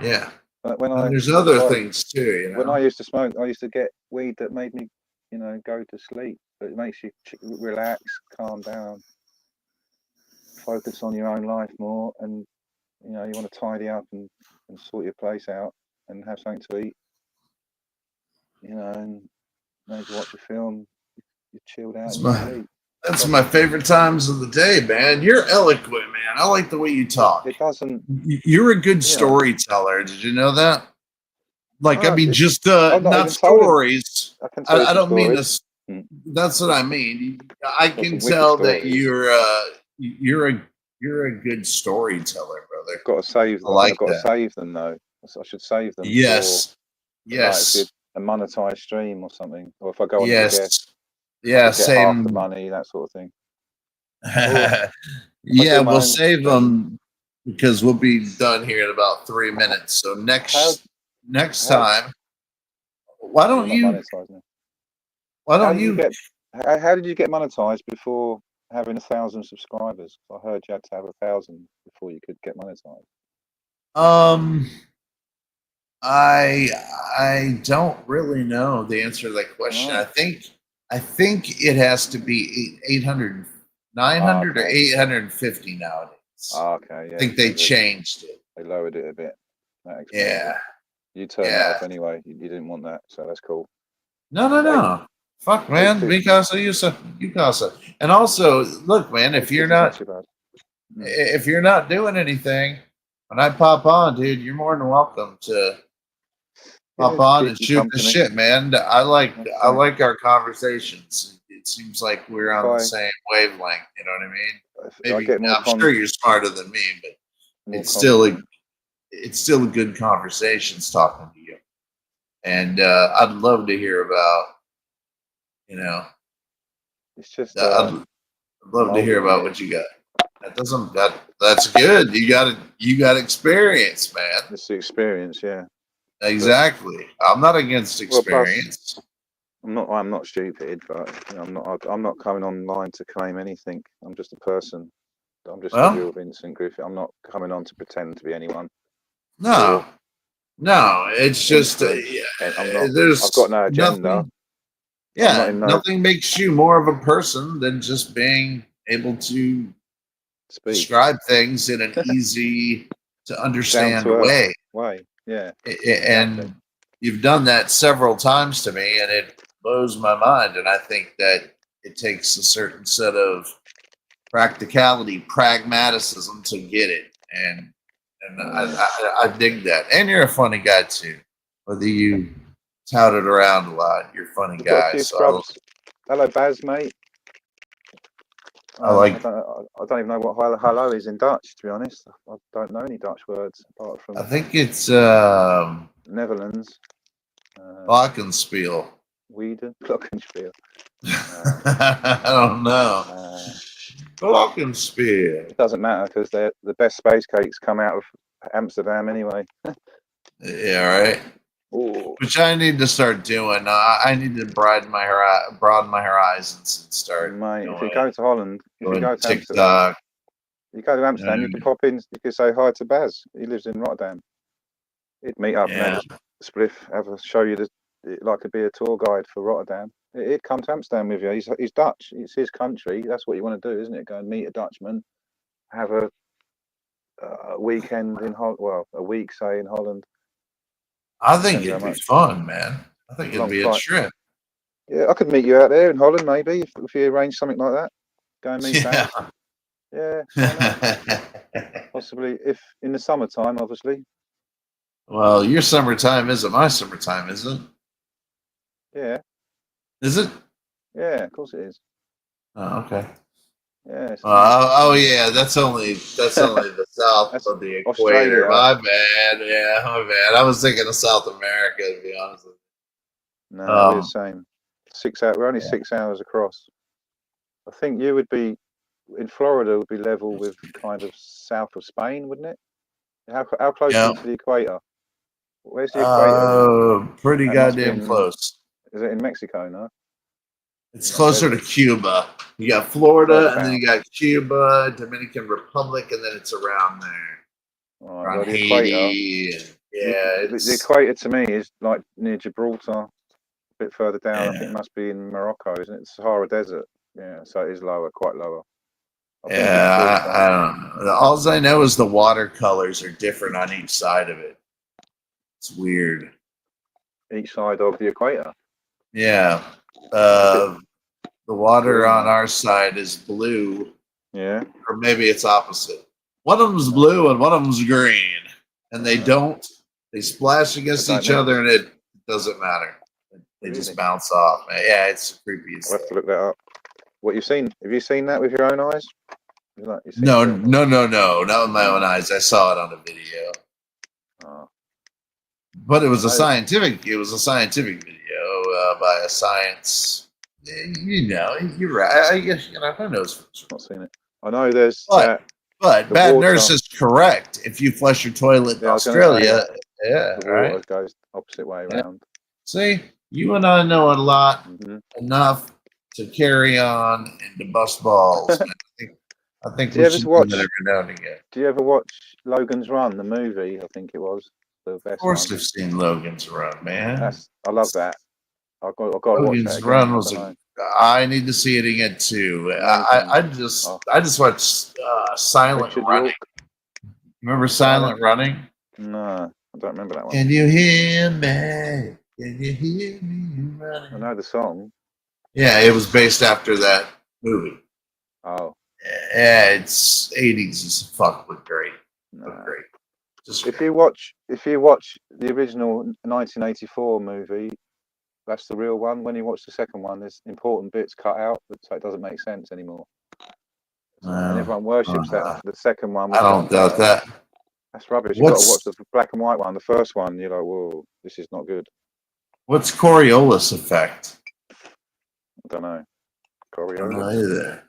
Yeah. There's other things too. You know? When I used to smoke, I used to get weed that made me, you know, go to sleep. But it makes you relax, calm down, focus on your own life more, and you know, you want to tidy up and sort your place out and have something to eat. You know, and maybe watch a film. You're chilled out. That's my favorite times of the day, man. You're eloquent, man. I like the way you talk. It doesn't. You're a good storyteller. Did you know that? Like, I mean, just not stories. I don't mean this. That's what I mean. I can tell that you're a good storyteller, brother. Got to save them. I've got to save them though. I should save them. Yes. A monetized stream or something, or if I go on same. Half the money, that sort of thing. Yeah, we'll save them because we'll be done here in about 3 minutes. So next time, why don't you? How did you get monetized before having 1,000 subscribers? I heard you had to have 1,000 before you could get monetized. I don't really know the answer to that question. I think it has to be 800, 900 or 850 nowadays. Okay, yeah. I think they changed it. They lowered it a bit. Yeah. You turned it off anyway. You didn't want that, so that's cool. No. Fuck, man. Mikasa, Yukasa. And also, look, man, if you're not doing anything, when I pop on, dude, you're more than welcome to pop on and shoot the shit, man. I like our conversations. It seems like we're on the same wavelength. You know what I mean? Maybe I'm sure you're smarter than me, but it's still a good conversations talking to you. And I'd love to hear about, it's just I'd love to hear about what you got. That's good. You got experience, man. It's the experience, yeah. Exactly. I'm not against experience. I'm not stupid, but I'm not coming online to claim anything. I'm just a person. I'm just a real Vincent Griffith. I'm not coming on to pretend to be anyone. No, it's just I've got no agenda. Nothing makes you more of a person than just being able to describe things in an easy to understand way. Yeah. And you've done that several times to me, and it blows my mind. And I think that it takes a certain set of pragmaticism to get it. And I dig that. And you're a funny guy too. Whether you tout it around a lot, you're a funny guy. So hello, Baz, mate. I don't even know what hello is in Dutch, to be honest. I don't know any Dutch words apart from. I think it's Netherlands. Glockenspiel. Glockenspiel. I don't know. Glockenspiel. It doesn't matter because the best space cakes come out of Amsterdam anyway. Yeah, right. Ooh. Which I need to start doing. I need to broaden my horizons and start. Mate, if you go to Holland, if you go to TikTok, you go to Amsterdam, you can pop in. You can say hi to Baz. He lives in Rotterdam. He'd meet up and have a spliff, show you could be a tour guide for Rotterdam. He'd come to Amsterdam with you. He's Dutch. It's his country. That's what you want to do, isn't it? Go and meet a Dutchman, have a weekend in Holland. Well, a week, say, in Holland. I think it'd be fun, man. I think it'd be a trip. Yeah, I could meet you out there in Holland, maybe, if you arrange something like that. Go and meet Baz. Yeah. Possibly, if in the summertime, obviously. Well, your summertime isn't my summertime, is it? Yeah. Is it? Yeah, of course it is. Oh, okay. Yeah. Yeah. That's only the south of the equator. Australia. My bad. Yeah, my bad. I was thinking of South America, to be honest with you. No, we're the same. 6 hours. We're only 6 hours across. I think you would be in Florida. Would be level with kind of south of Spain, wouldn't it? How close are you to the equator? Where's the equator? Pretty goddamn close. Is it in Mexico? No. It's closer to Cuba. You got Florida, and then you got Cuba, Dominican Republic, and then it's around there. Around Haiti. The equator to me is like near Gibraltar, a bit further down. I think it must be in Morocco, isn't it? Sahara Desert. Yeah, so it is lower, quite lower. I don't know. All I know is the watercolors are different on each side of it. It's weird. Each side of the equator? Yeah. The water on our side is blue. Yeah. Or maybe it's opposite. One of them's blue and one of them's green. And they splash against each other and it doesn't matter. They just bounce off. Yeah, it's creepy. I'll have to look that up. What you've seen? Have you seen that with your own eyes? No, not with my own eyes. I saw it on a video. Oh. But it was a scientific video by a science. You're right. I guess who knows? Not seen it. I know there's. But Bad Nurse is correct. If you flush your toilet in Australia, the water goes opposite way around. See, you and I know a lot enough to carry on and to bust balls. I think we should do that every now and again. Do you ever watch Logan's Run, the movie? I think it was the best. Of course, I've seen Logan's Run, man. I love that. I've got to Logan's watch that Run was I need to see it again too. I just watched Silent Running. Remember Silent Running? No, I don't remember that one. Can you hear me? Can you hear me running? I know the song. Yeah, it was based after that movie. Oh, Yeah, it's 80s as fuck. Looked great. no. Looked great. Just If you watch the original 1984 movie, that's the real one. When you watch the second one, there's important bits cut out, so it doesn't make sense anymore. And everyone worships that. The second one. I don't doubt that. That's rubbish. You've got to watch the black and white one. The first one, you're like, whoa, this is not good. What's Coriolis effect? I don't know. I don't know Coriolis. either.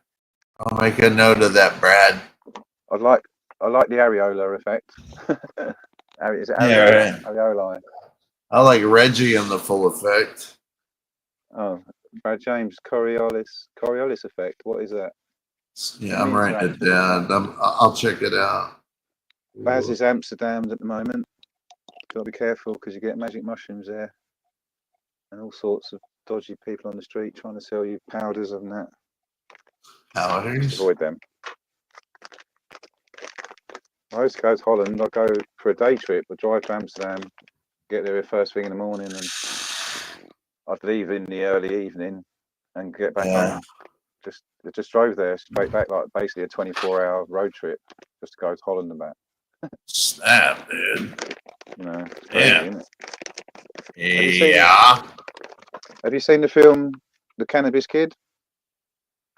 I'll make a note of that, Brad. I like the areola effect. Is it Yeah, right. areoli? I like Reggie and the full effect. Oh, Brad James, Coriolis effect. What is that? Yeah, I'm writing it down. I'll check it out. Baz is Amsterdam at the moment. Got to be careful because you get magic mushrooms there, and all sorts of dodgy people on the street trying to sell you powders and that. Powders? Avoid them. I used to go to Holland. I go for a day trip. I drive to Amsterdam, get there first thing in the morning, and I'd leave in the early evening and get back home. Just drove there straight back, like basically a 24-hour road trip just to go to Holland and back. Snap, dude. You know, Yeah. crazy, isn't it? Yeah. Have you seen the film The Cannabis Kid?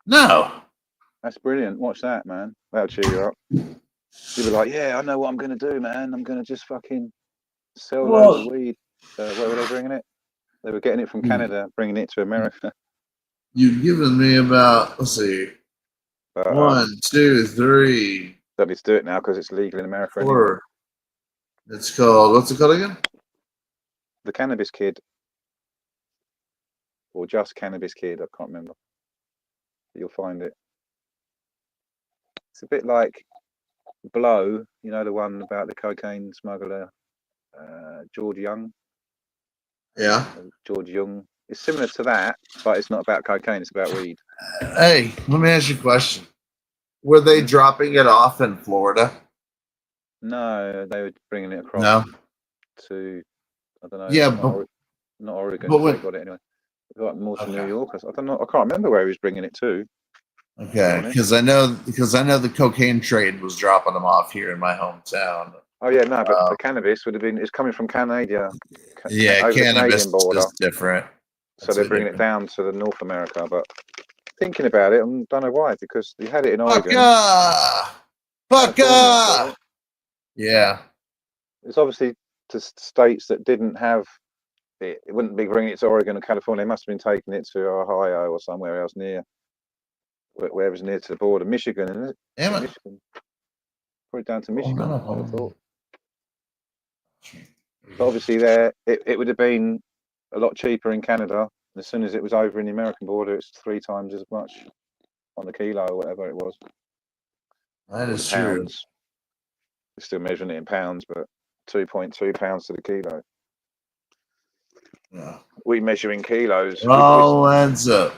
No. That's brilliant. Watch that, man. That'll cheer you up. You'll be like, yeah, I know what I'm going to do, man. I'm going to just fucking sell loads of weed. Where were they bringing it? They were getting it from Canada, bringing it to America. You've given me about, let's see, 1, 2, 3. Don't need to do it now because it's legal in America. 4. Anyway. It's called, what's it called again? The Cannabis Kid. Or just Cannabis Kid, I can't remember. But you'll find it. It's a bit like Blow, you know, the one about the cocaine smuggler, George Young. Yeah. George Young. It's similar to that, but it's not about cocaine, it's about weed. Hey, let me ask you a question. Were they dropping it off in Florida? No, they were bringing it across to, I don't know. Yeah, not Oregon. but They got it anyway. They got more to New York. I don't know. I can't remember where he was bringing it to. Okay, because I know the cocaine trade was dropping them off here in my hometown. Oh yeah, no, but the cannabis would have been. It's coming from Canada. Yeah, over the cannabis Canadian border. is different. So they're bringing it down to the North America. But thinking about it, I don't know why, because you had it in Oregon. Fucker! Yeah. It's obviously to states that didn't have it. It wouldn't be bringing it to Oregon or California. They must have been taking it to Ohio or somewhere else near, where it was near to the border. Michigan, isn't it? Damn it. Michigan. Put it down to Michigan, I would have thought. Mm-hmm. But obviously there, it would have been a lot cheaper in Canada. As soon as it was over in the American border, it's 3 times as much on the kilo or whatever it was. That is true. They're still measuring it in pounds, but 2.2 pounds to the kilo. Yeah. We measure in kilos. Oh, adds up.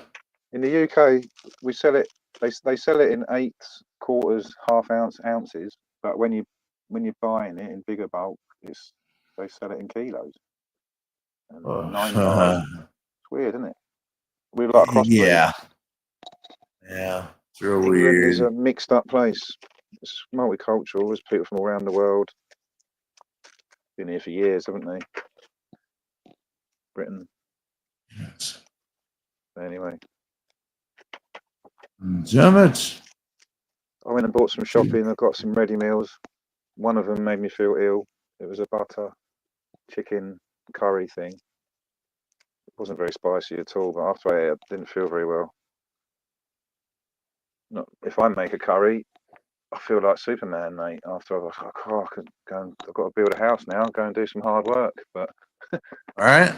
In the UK, we sell it. They sell it in 1/8, quarters, half ounces. But when you're buying it in bigger bulk, they sell it in kilos. And 9 bars. It's weird, isn't it? We're like a crossbreed. Yeah. Yeah. It's real England weird. is a mixed up place. It's multicultural. There's people from all around the world. Been here for years, haven't they? Britain. Yes. Anyway. Damn it. I went and bought some shopping. I got some ready meals. One of them made me feel ill. It was a butter chicken curry thing. It wasn't very spicy at all, but after I ate it, I didn't feel very well. Not if I make a curry, I feel like Superman, mate. After I was like, oh, I could go and, I've got to build a house now, go and do some hard work. But all right,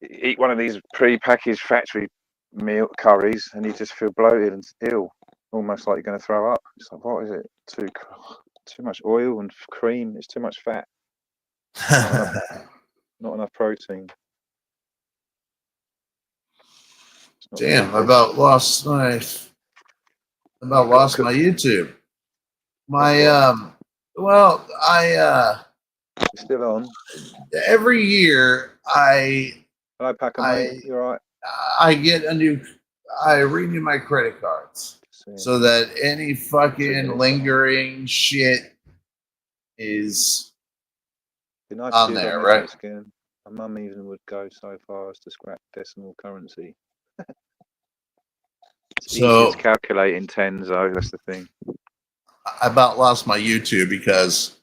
eat one of these pre-packaged factory meal curries, and you just feel bloated and ill, almost like you're going to throw up. It's like, what is it? Too much oil and cream. It's too much fat. Not enough protein. Damn, I about lost my YouTube. It's still on. Every year Hello, Packer, mate. You're right. I renew my credit cards so that any fucking lingering shit is Be nice on to do there, that right? again. My mum even would go so far as to scrap decimal currency. It's easier to calculate in tens, though. That's the thing. I about lost my YouTube because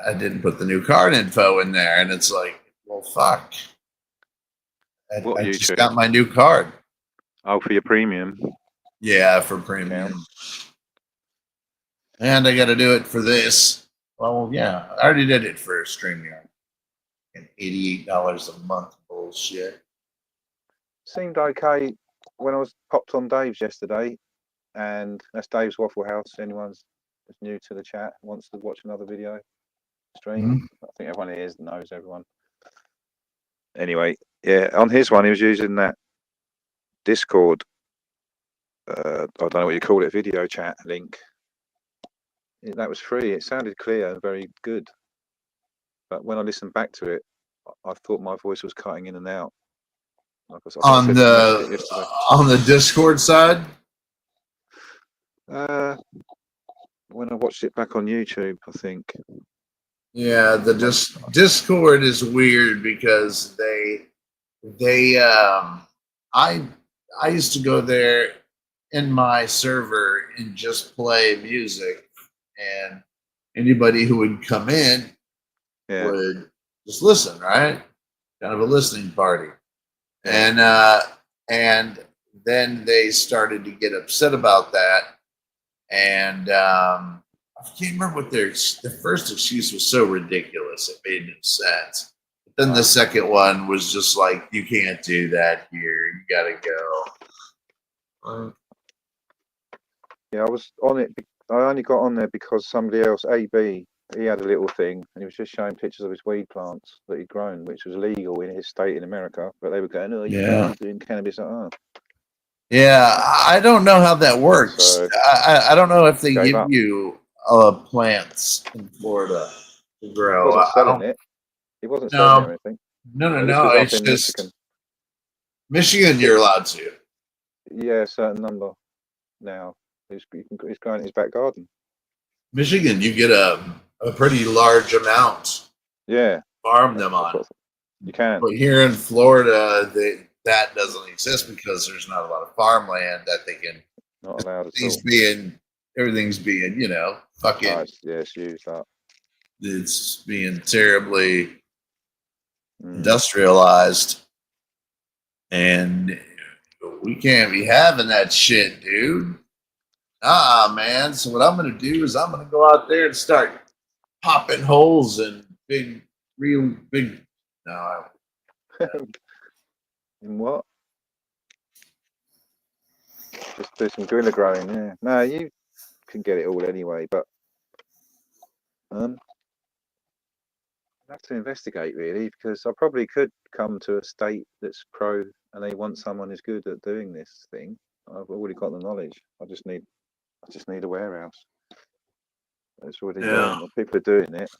I didn't put the new card info in there, and it's like, well, fuck. I just got my new card. Oh, for your premium? Yeah, for premium. And I got to do it for this. Well, yeah, I already did it for StreamYard. And $88 a month bullshit. Seemed okay when I was popped on Dave's yesterday, and that's Dave's Waffle House. Anyone that's new to the chat wants to watch another video stream. I think everyone here knows everyone. Anyway, yeah, on his one he was using that Discord. I don't know what you call it, video chat link. That was free. It sounded clear and very good. But when I listened back to it, I thought my voice was cutting in and out. Like On the Discord side? When I watched it back on YouTube, I think. Yeah, the Discord is weird because I used to go there in my server and just play music, and anybody who would come in would just listen, right? Kind of a listening party. And then they started to get upset about that. And I can't remember what the first excuse was. So ridiculous, it made no sense. But then the second one was just like, you can't do that here. You gotta go. Yeah, I was on it. I only got on there because somebody else, AB, he had a little thing, and he was just showing pictures of his weed plants that he'd grown, which was legal in his state in America. But they were going, "Oh, you're doing cannabis." Yeah, I don't know how that works. So, I don't know if they give you plants in Florida to grow. He wasn't selling it. He wasn't selling it or anything. No. It's just Michigan. You're allowed to. Yeah, a certain number now. He's growing in his back garden. Michigan, you get a pretty large amount. Yeah. Farm them on. You can. But here in Florida, that doesn't exist because there's not a lot of farmland that they can. Not allowed at all. Everything's being, fucking. It's used up. It's being terribly industrialized, and we can't be having that shit, dude. Man. So what I'm gonna do is I'm gonna go out there and start popping holes in real big. No. In what? Just do some gorilla growing, yeah. No, you can get it all anyway, but I have to investigate really, because I probably could come to a state that's pro and they want someone who's good at doing this thing. I've already got the knowledge. I just need a warehouse. It's already done. People are doing it.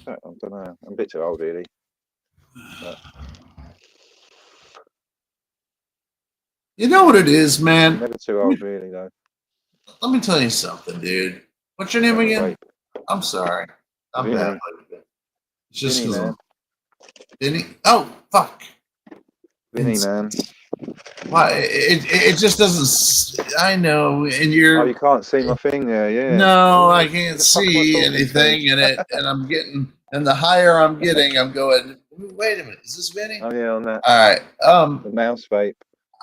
I don't know. I'm a bit too old really. But you know what it is, man? Never too old, really, though. Let me tell you something, dude. What's your name again? I'm sorry. I'm bad. It's just because I'm Vinny. Oh, fuck. Vinny, man. Why? It just doesn't. I know, and you're. Oh, you can't see my thing there, yeah. No, I can't see anything in it, and I'm getting. And the higher I'm getting, I'm going. Wait a minute, is this Vinny? Oh yeah, on that. All right. The mouse vape.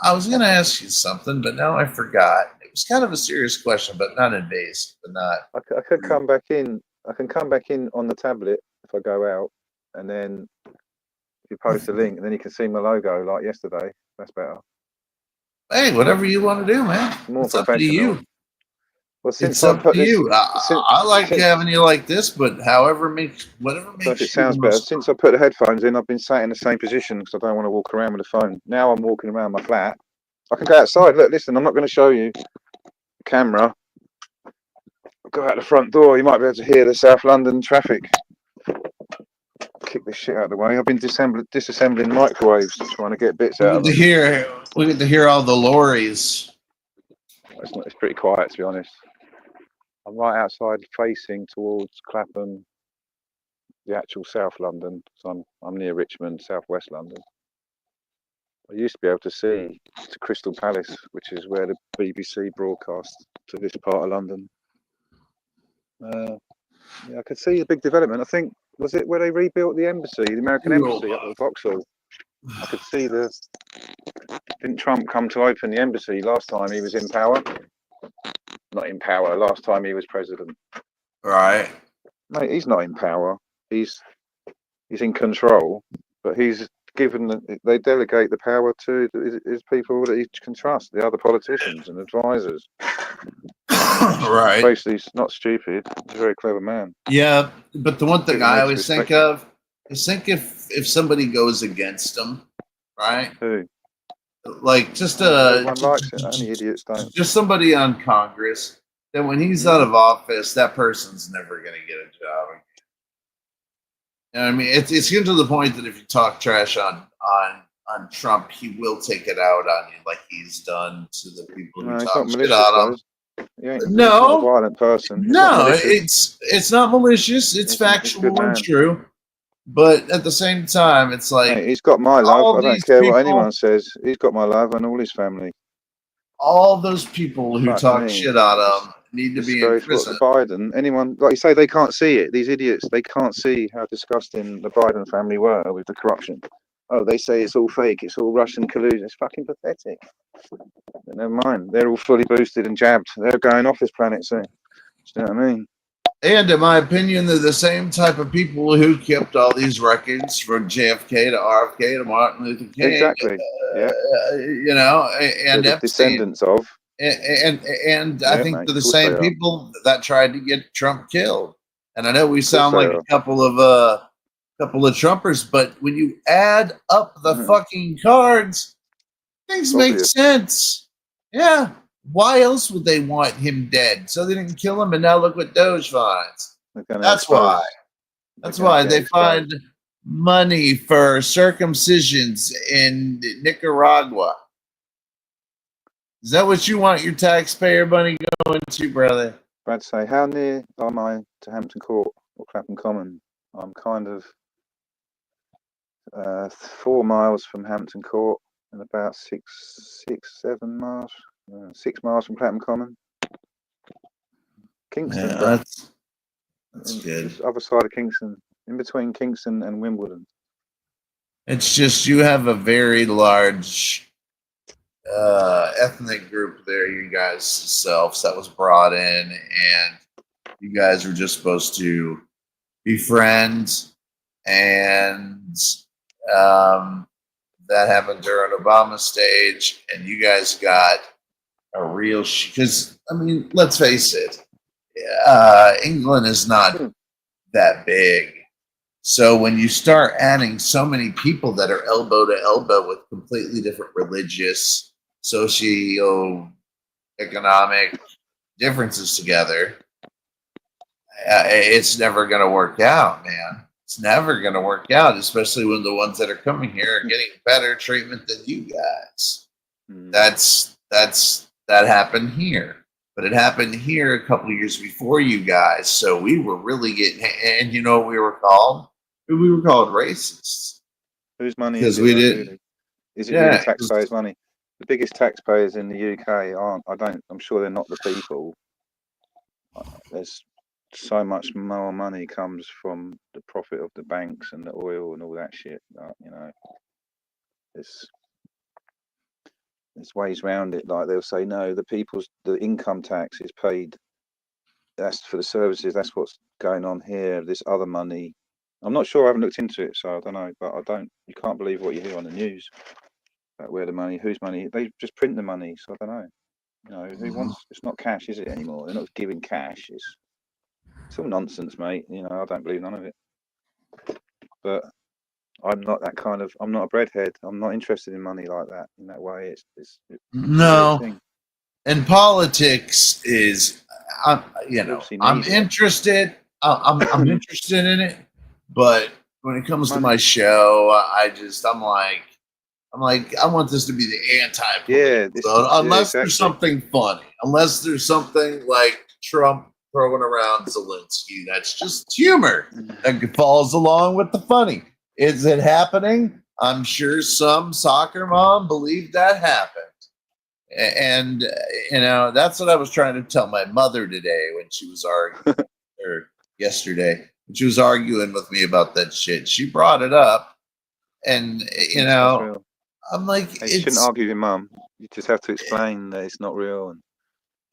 I was going to ask you something, but now I forgot. It was kind of a serious question, but not invasive. But not. I could come back in. I can come back in on the tablet if I go out, and then if you post a link, and then you can see my logo like yesterday. That's better. Hey, whatever you want to do, man. It's up to you. Well, it's up to you. I like having you like this, but whatever makes it sounds better. Since I put the headphones in, I've been sat in the same position because I don't want to walk around with the phone. Now I'm walking around my flat. I can go outside. Look, listen, I'm not going to show you the camera. I'll go out the front door. You might be able to hear the South London traffic. kick this shit out of the way. I've been disassembling microwaves, trying to get bits out of them. We get to hear all the lorries. It's pretty quiet, to be honest. I'm right outside, facing towards Clapham, the actual South London. So I'm near Richmond, Southwest London. I used to be able to see to Crystal Palace, which is where the BBC broadcasts to this part of London. Yeah, I could see the big development. I think, was it where they rebuilt the embassy, the American embassy up at Vauxhall? I could see didn't Trump come to open the embassy last time he was in power? Not in power, last time he was president. Right. Mate, he's not in power. He's in control, but he's given, they delegate the power to his people that he can trust, the other politicians and advisors. Right. Basically, he's not stupid. He's a very clever man. Yeah, but the one thing I always think of is if somebody goes against him, right? Who? Like just Everyone likes it. Only idiots don't. Just somebody on Congress that when he's out of office, that person's never going to get a job again. You know what I mean, it's getting to the point that if you talk trash on Trump, he will take it out on you, like he's done to the people who talk shit on him. No, a violent person. No, it's not malicious. It's factual and true. But at the same time, it's like he's got my love. I don't care what anyone says. He's got my love and all his family. All those people who talk shit on him need to be in prison. Biden, anyone, like you say, they can't see it. These idiots, they can't see how disgusting the Biden family were with the corruption. Oh, they say it's all fake. It's all Russian collusion. It's fucking pathetic. But never mind. They're all fully boosted and jabbed. They're going off this planet soon. Do you know what I mean? And in my opinion, they're the same type of people who kept all these records from JFK to RFK to Martin Luther King. Exactly. Yeah. You know, and the descendants of. And I think they're the same people that tried to get Trump killed. And I know we sound like a couple of Trumpers, but when you add up the fucking cards, things make sense. Yeah. Why else would they want him dead? So they didn't kill him, and now look what Doge finds. That's why. That's why they find money for circumcisions in Nicaragua. Is that what you want your taxpayer money going to, brother? I'd say, how near am I to Hampton Court or Clapham Common? I'm kind of 4 miles from Hampton Court and about 7 miles. 6 miles from Clapham Common. Kingston. Yeah, that's good. Other side of Kingston, in between Kingston and Wimbledon. It's just you have a very large ethnic group there, you guys selves, that was brought in, and you guys were just supposed to be friends, and that happened during Obama's stage, and you guys got a real because I mean, let's face it, England is not that big. So when you start adding so many people that are elbow to elbow with completely different religious, socio-economic differences together, it's never going to work out, man. It's never going to work out, especially when the ones that are coming here are getting better treatment than you guys. That happened here, but it happened here a couple of years before you guys. So we were really getting, and you know what we were called? We were called racists. Whose money is it? Because we didn't. Really? Is it really taxpayers' money? The biggest taxpayers in the UK aren't. I'm sure they're not the people. There's so much more money comes from the profit of the banks and the oil and all that shit. You know, there's ways around it. Like they'll say, no, the income tax is paid. That's for the services. That's what's going on here. This other money, I'm not sure. I haven't looked into it, so I don't know. But you can't believe what you hear on the news about where the money, whose money. They just print the money, so I don't know. You know, who wants? It's not cash, is it anymore? They're not giving cash. It's all nonsense, mate. You know, I don't believe none of it. But I'm not that kind of. I'm not a breadhead. I'm not interested in money like that. In that way, it's no. And politics is, I'm interested. I'm interested in it, but when it comes to my show, I'm like, I want this to be the anti-political. Unless there's something funny, unless there's something like Trump throwing around Zelensky, that's just humor that falls along with the funny. Is it happening? I'm sure some soccer mom believed that happened. And, that's what I was trying to tell my mother today when she was arguing, or yesterday, when she was arguing with me about that shit. She brought it up. And, I'm like, you shouldn't argue with your mum. You just have to explain that it's not real.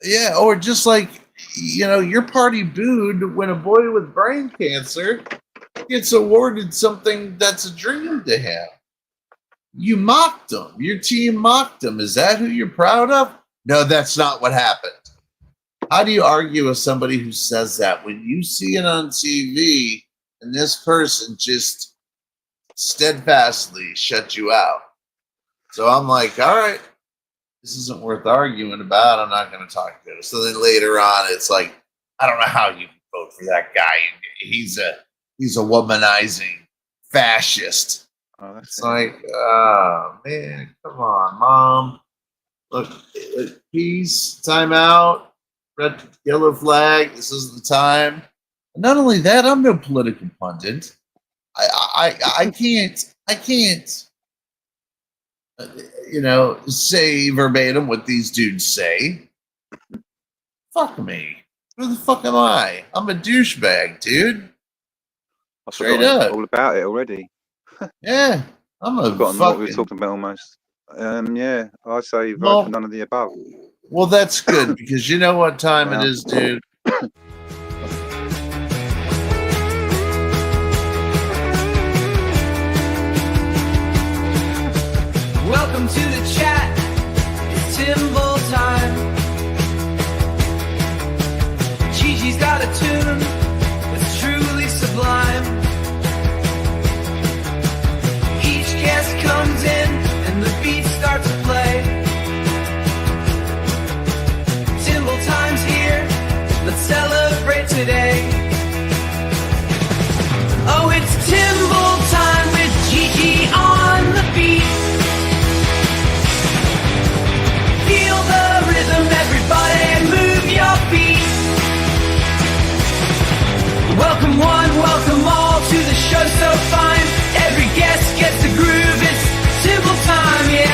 Yeah, or just like, your party booed when a boy with brain cancer gets awarded something that's a dream to him. You mocked him. Your team mocked him. Is that who you're proud of? No, that's not what happened. How do you argue with somebody who says that when you see it on TV and this person just steadfastly shut you out? So I'm like, all right, this isn't worth arguing about. I'm not going to talk to him. So then later on, it's like, I don't know how you can vote for that guy. He's a womanizing fascist. It's like, oh man, come on, Mom. Look, peace, time out, red, yellow flag. This is the time. And not only that, I'm no political pundit. I can't, say verbatim what these dudes say. Fuck me. Who the fuck am I? I'm a douchebag, dude. I've forgotten all about it already. Yeah, I'm a forgotten what we were talking about almost. Yeah, I say vote for none of the above. Well, that's good because you know what time it is, dude. Welcome to the chat. It's Timble time. Gigi's got a tune that's truly sublime. Each guest comes in and the beats start to play. Timble time's here. Let's celebrate today. Oh, it's Timble time with Gigi on the beat. Feel the rhythm, everybody, move your feet. Welcome one, welcome all to the show so fine. Every guest gets the groove, it's Timble time, yeah.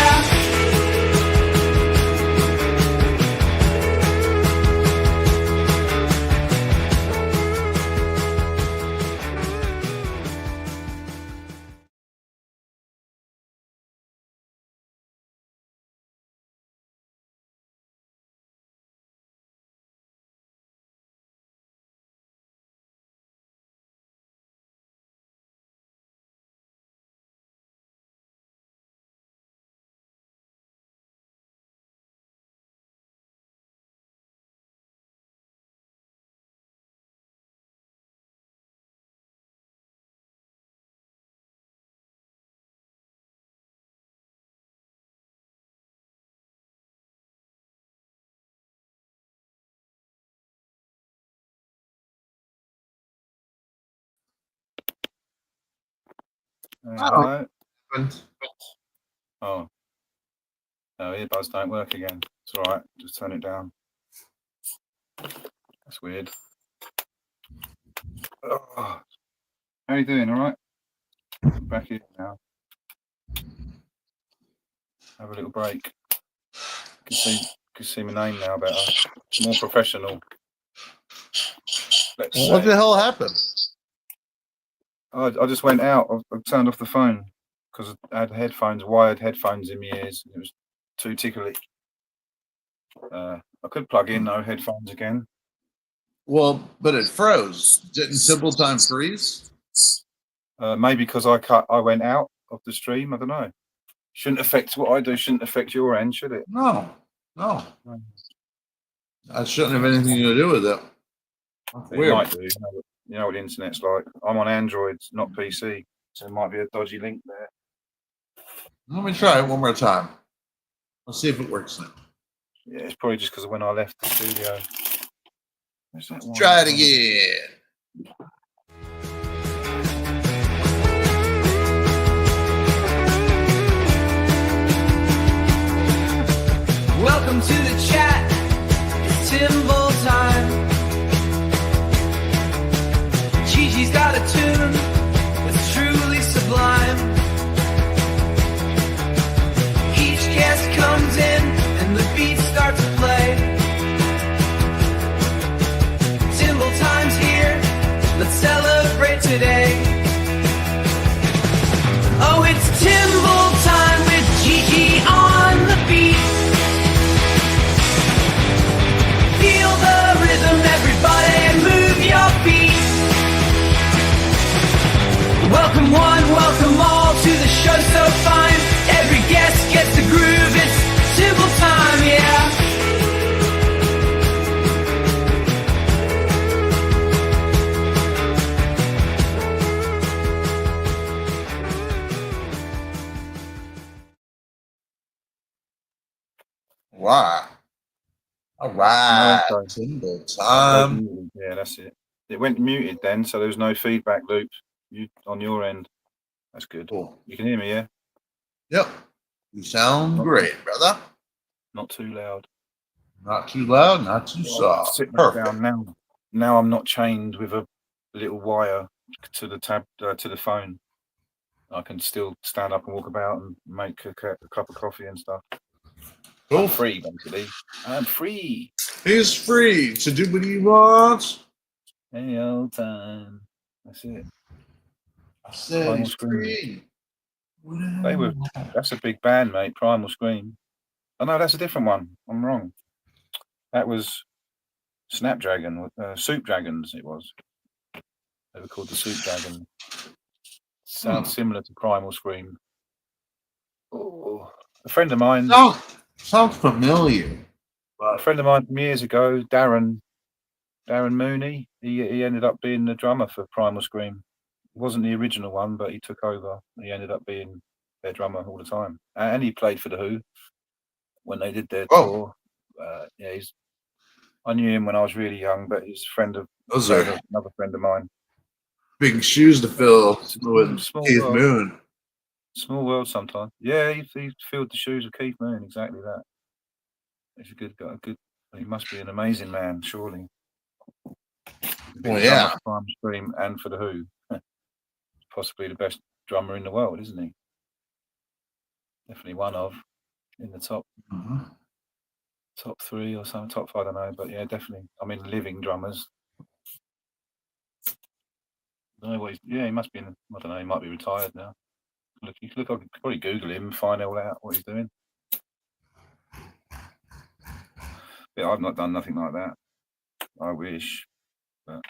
Hello? Oh. No, earbuds don't work again. It's alright, just turn it down. That's weird. Oh. How are you doing? Alright? Back here now. Have a little break. Can see my name now better. More professional. What the hell happened? I just went out. I turned off the phone because I had headphones, wired headphones in my ears. It was too tickly. I could plug in no headphones again. Well, but it froze. Didn't Simple Time freeze? Maybe because I went out of the stream. I don't know. Shouldn't affect what I do. Shouldn't affect your end, should it? No. That shouldn't have anything to do with it. It might do. You know what the internet's like. I'm on Android, not PC, so it might be a dodgy link there. Let me try it one more time. Let's see if it works now. Yeah, it's probably just because of when I left the studio. Try it again. Welcome to the chat. It's Timble time. Gigi's got a tune that's truly sublime. Each guest comes in and the beats start to play. Timble time's here. Let's celebrate today. Oh, it's Timble time with Gigi on the beat. Feel the rhythm, everybody, and move your feet. Welcome one, welcome all to the show so fine. Every guest gets the groove, it's Timble time, yeah. Wow. All right. Okay. Timble time. Yeah, that's it. It went muted then, so there was no feedback loop on your end. That's good. Cool. You can hear me, yeah? Yep. You sound great, brother. Not too loud. Not too loud, not too soft. Sit back Perfect. down now. Now I'm not chained with a little wire to the to the phone. I can still stand up and walk about and make a cup of coffee and stuff. Cool. I'm free, basically. I'm free. He's free to do what he wants. Any old time. That's it. I said Primal he's Scream. free. They were. That's a big band, mate. Primal Scream. Oh no, that's a different one. I'm wrong. That was Snapdragon, Soup Dragons. It was. They were called the Soup Dragon. Sounds similar to Primal Scream. Oh, a friend of mine. Sounds familiar. A friend of mine from years ago, Darren Mooney. He ended up being the drummer for Primal Scream. He wasn't the original one, but he took over. He ended up being their drummer all the time, and he played for the Who when they did their tour. Yeah, I knew him when I was really young, but he's a friend of another friend of mine. Big shoes to fill with Keith world. Moon. Small world sometimes. Yeah, he filled the shoes of Keith Moon, exactly that. He's a good guy. He must be an amazing man, surely. Well, yeah. For Primal Scream and for the Who. Possibly the best drummer in the world, isn't he? Definitely one of in the top three or something, top five, I don't know, but yeah, definitely. I mean, living drummers. I don't know what he must be I don't know, he might be retired now. Look, I could probably Google him and find all out what he's doing. Yeah, I've not done nothing like that. I wish. But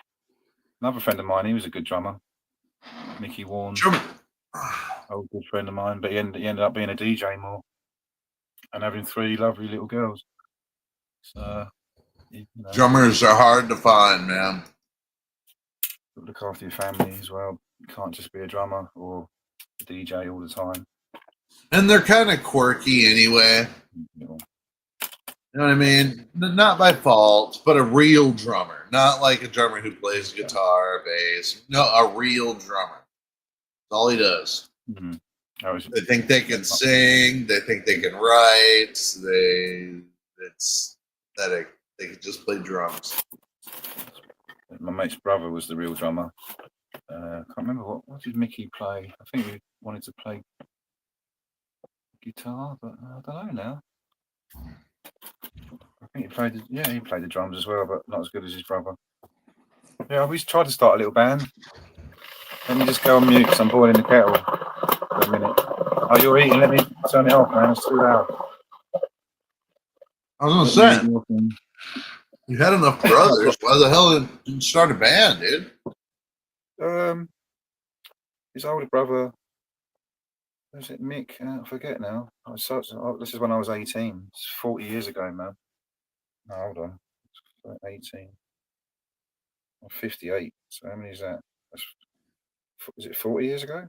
another friend of mine, he was a good drummer. Mickey Warren. Old good friend of mine, but he ended up being a DJ more and having 3 lovely little girls. So, Drummers are hard to find, man. Look after your family as well. You can't just be a drummer or a DJ all the time. And they're kind of quirky anyway. You know what I mean? Not by fault, but a real drummer. Not like a drummer who plays guitar or bass. No, a real drummer. That's all he does. Mm-hmm. They think they can sing. They think they can write. It's pathetic. They can just play drums. My mate's brother was the real drummer. Can't remember what did Mickey play. I think he wanted to play guitar, but I don't know now. I think he played the drums as well, but not as good as his brother. Yeah, we tried to start a little band. Let me just go on mute because I'm boiling the kettle for a minute. Oh, you're eating? Let me turn it off, man. It's too loud. I was gonna say, you had enough brothers. Why the hell didn't you start a band, dude? His older brother, was it Mick? I forget now. This is when I was 18. It's 40 years ago, man. No, hold on. 18. I'm 58. So how many is that? Is it 40 years ago?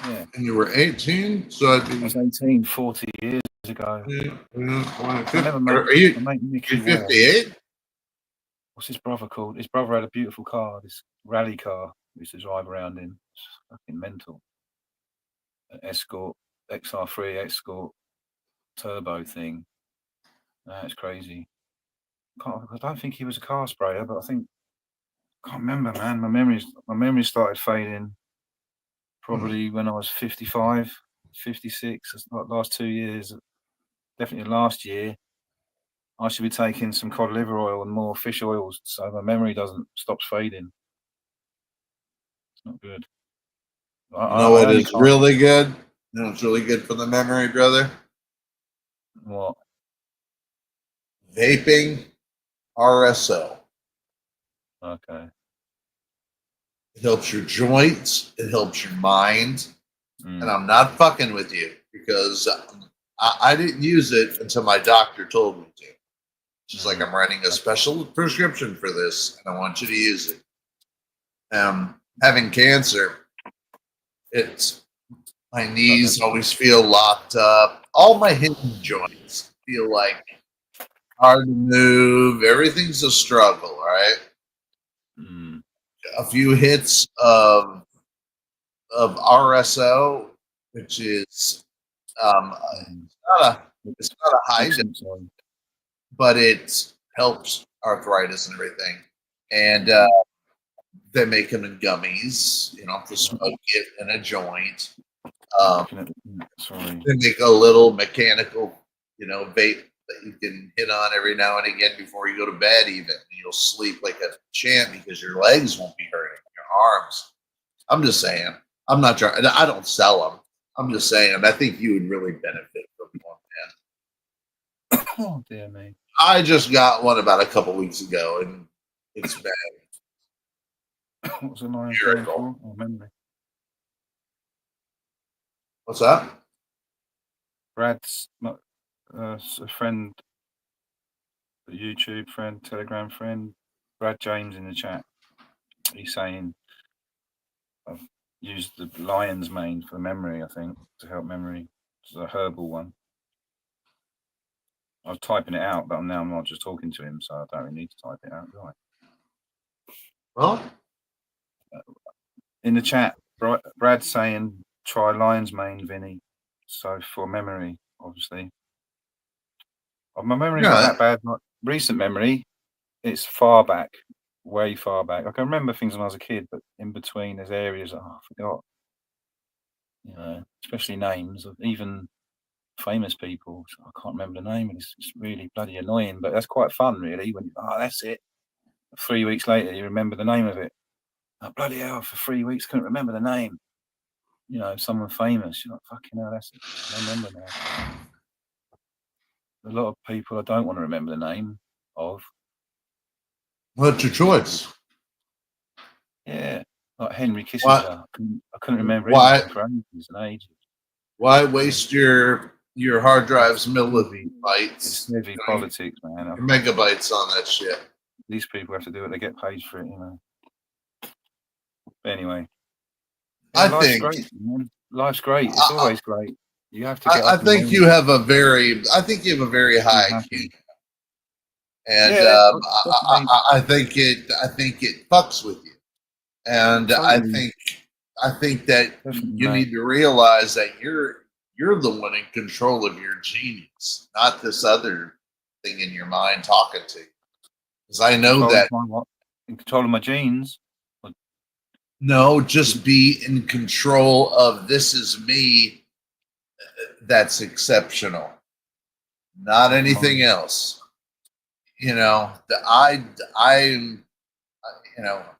Yeah. And you were 18? So I was 18 40 years ago. Yeah. Are you 58? What's his brother called? His brother had a beautiful car, this rally car he used to drive around in. It's fucking mental. An Escort, XR3 Escort turbo thing. That's crazy. I don't think he was a car sprayer, but I can't remember, man. My memory started fading probably when I was 55, 56. It's like last 2 years, definitely last year. I should be taking some cod liver oil and more fish oils so my memory stops fading. It's not good. You know what is really good? You know what's really good for the memory, brother? What? Vaping RSO. Okay. It helps your joints. It helps your mind. And I'm not fucking with you because I didn't use it until my doctor told me to. She's like, I'm writing a special prescription for this, and I want you to use it. Having cancer, my knees always feel locked up. All my hidden joints feel like hard to move. Everything's a struggle, right? A few hits of RSO, which is it's not a high dose, but it helps arthritis and everything. And they make them in gummies, to smoke it in a joint. They make a little mechanical, vape that you can hit on every now and again before you go to bed even. You'll sleep like a champ because your legs won't be hurting, your arms. I'm just saying. I'm not trying. I don't sell them. I'm just saying. I think you would really benefit from one, man. Oh, dear me. I just got one about a couple weeks ago, and it's bad. What was it like? Miracle. Oh, memory. What's that? Brad's a friend, a YouTube friend, Telegram friend, Brad James in the chat. He's saying I've used the lion's mane for memory, I think, to help memory. It's a herbal one. I was typing it out, but now I'm not just talking to him, so I don't really need to type it out, do I? Well, in the chat, Brad's saying try lion's mane, Vinny. So for memory, obviously. My memory's not that bad. Like, recent memory, it's far back, way far back. I can remember things when I was a kid, but in between there's areas I forgot. Especially names of even famous people. So I can't remember the name, and it's really bloody annoying. But that's quite fun, really. When that's it. 3 weeks later, you remember the name of it. Oh, bloody hell! For 3 weeks, couldn't remember the name. Someone famous. You're like, fucking hell, that's it. I remember now. A lot of people I don't want to remember the name of. Well, it's your choice. Yeah, like Henry Kissinger. I couldn't remember why for ages and ages. Why waste your hard drive's millibytes? It's heavy politics, man. Megabytes on that shit. These people have to do it. They get paid for it, But anyway, life's think great, man. Life's great. It's always great. You have to get. I think you have a very high IQ, and I think it fucks with you, and totally. I think that you need to realize that you're the one in control of your genius, not this other thing in your mind talking to you. Because I know that in control of my genes. No, just be in control of this is me. That's exceptional, not anything else.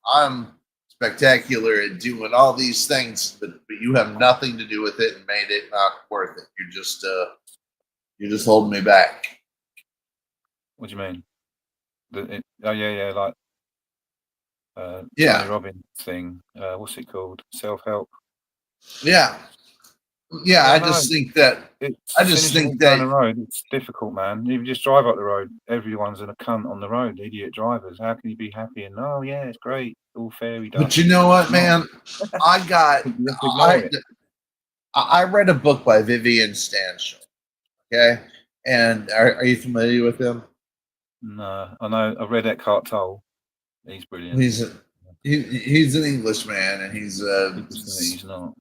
I'm spectacular at doing all these things, but you have nothing to do with it and made it not worth it. You're just holding me back. What do you mean? Like Tony Robbins thing. What's it called? Self-help. Yeah. I just think that down the road, it's difficult, man. You just drive up the road. Everyone's in a cunt on the road. Idiot drivers. How can you be happy? And it's great, all fairy dust. But you know what, man? I read a book by Vivian Stanshall. Okay, and are you familiar with him? No, I know. I read Eckhart Tolle. He's brilliant. He's an Englishman, and he's not.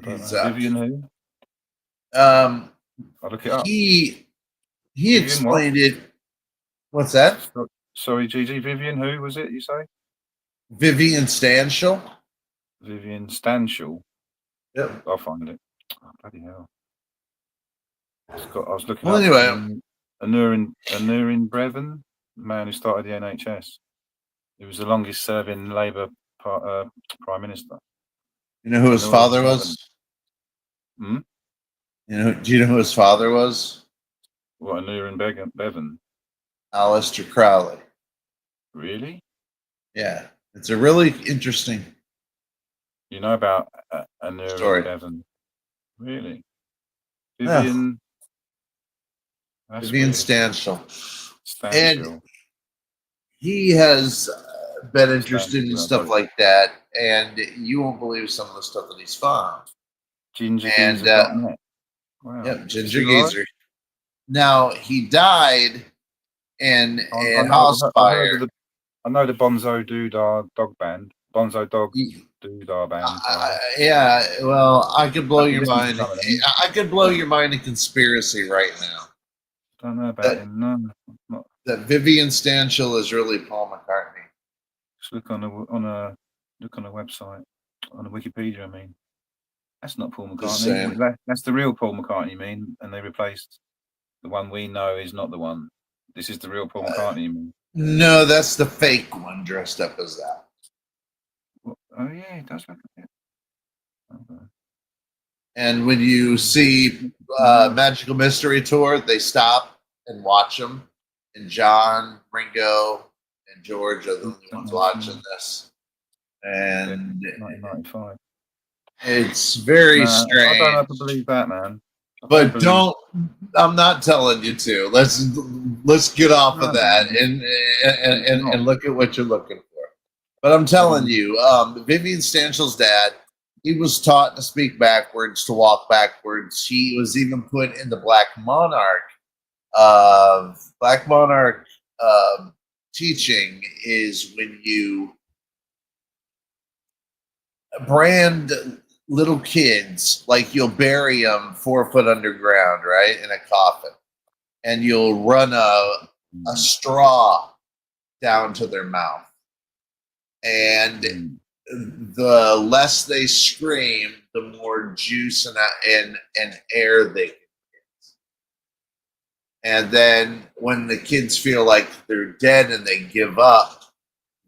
He's Vivian who? I'll look it up. He He Vivian explained it. What's that? Sorry, Gigi. Vivian, who was it? You say Vivian Stanshall. Vivian Stanshall. Yep. I'll find it. Oh, bloody hell! I was looking Well, up anyway, Anurin Brevin, the man who started the NHS. He was the longest-serving Labour Prime Minister. you know who his father was? Hmm? Do you know who his father was? What, Anurin Bevan? Aleister Crowley. Really? Yeah, it's a really interesting. You know about Anurin Story. Bevan? Really? Yeah. Vivian. Vivian weird. Stanshall. Stanshall. And he has been interested in stuff like that, and you won't believe some of the stuff that he's found. GingerGeezer.net. Wow. Yep, Ginger Is he alive? Geezer. Now he died in a I house fire. know the Bonzo Doodah dog band. Bonzo Dog Doodah band. Yeah, well, I could blow your listen to mind. some of them. I could blow your mind in conspiracy right now. Don't know about him. No, not. That Vivian Stanshall is really Paul McCartney. Just look on a website, on a Wikipedia. I mean, that's not Paul Just saying. McCartney. That's the real Paul McCartney. I mean, and they replaced the one we know is not the one. This is the real Paul McCartney. I mean. No, that's the fake one dressed up as that. Oh yeah, it does look like it. Okay. And when you see Magical Mystery Tour, they stop and watch them. And John, Ringo, and George are the only ones watching this. And 1995. it's very strange. I don't have to believe that, man. But I'm not telling you to. Let's get off of that and look at what you're looking for. But I'm telling you, Vivian Stanshall's dad, he was taught to speak backwards, to walk backwards. He was even put in the Black Monarch. Black Monarch teaching is when you brand little kids, like you'll bury them 4 foot underground, right, in a coffin, and you'll run a straw down to their mouth, and the less they scream, the more juice and air they get. And then when the kids feel like they're dead and they give up,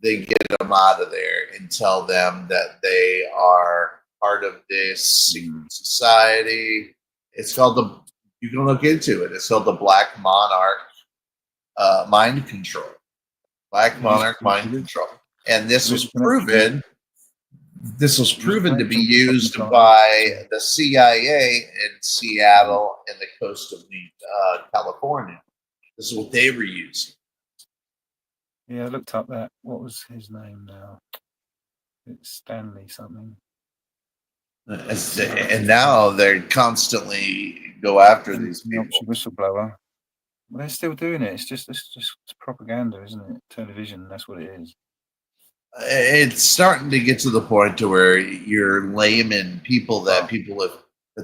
they get them out of there and tell them that they are part of this secret society. It's called you can look into it. It's called the Black Monarch mind control. Black Monarch mind control. And this was proven to be used by the CIA in Seattle and the coast of California. This is what they were using. Yeah, I looked up that. What was his name now? It's Stanley something. And now they constantly go after these people. Whistleblower. Well, they're still doing it. It's just propaganda, isn't it? Television. That's what it is. It's starting to get to the point to where your layman people that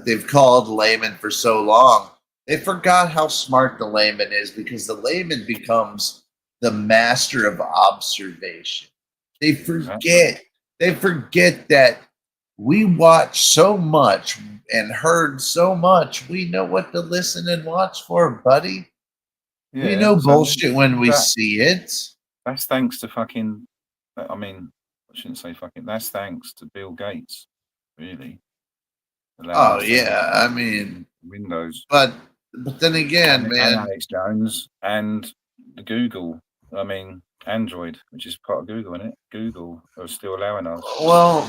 they've called layman for so long, they forgot how smart the layman is, because the layman becomes the master of observation. They forget that we watch so much and heard so much. We know what to listen and watch for, buddy. Yeah, we know bullshit when we see it. That's thanks to fucking. I mean, I shouldn't say fucking. That's thanks to Bill Gates, really. Oh yeah, I mean Windows. But then again, man, and Alex Jones and Google. I mean, Android, which is part of Google, isn't it? Google are still allowing us. Well,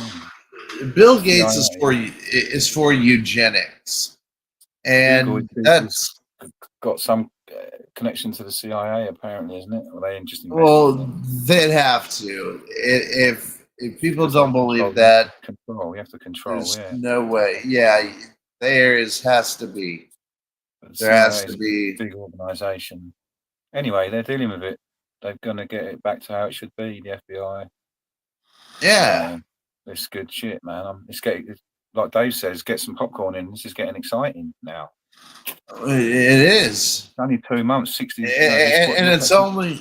Bill Gates is for eugenics, and that's got some connection to the CIA, apparently, isn't it? Or they just they'd have to. If people don't believe that, control. You have to control. There's yeah. no way. Yeah, has to be. There has to be a big organisation. Anyway, they're dealing with it. They're going to get it back to how it should be. The FBI. Yeah, it's good shit, man. It's getting, like Dave says, get some popcorn in. This is getting exciting now. It is. Only 2 months, 60. And it's only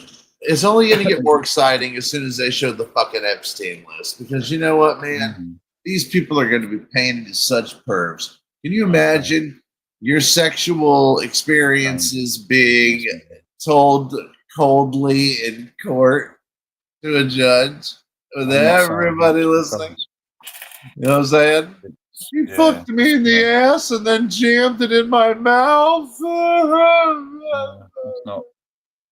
going to get more exciting as soon as they show the fucking Epstein list. Because you know what, man? These people are going to be painted as such pervs. Can you imagine your sexual experiences being told coldly in court to a judge with everybody listening? You know what I'm saying? You fucked me in the ass and then jammed it in my mouth. It's not.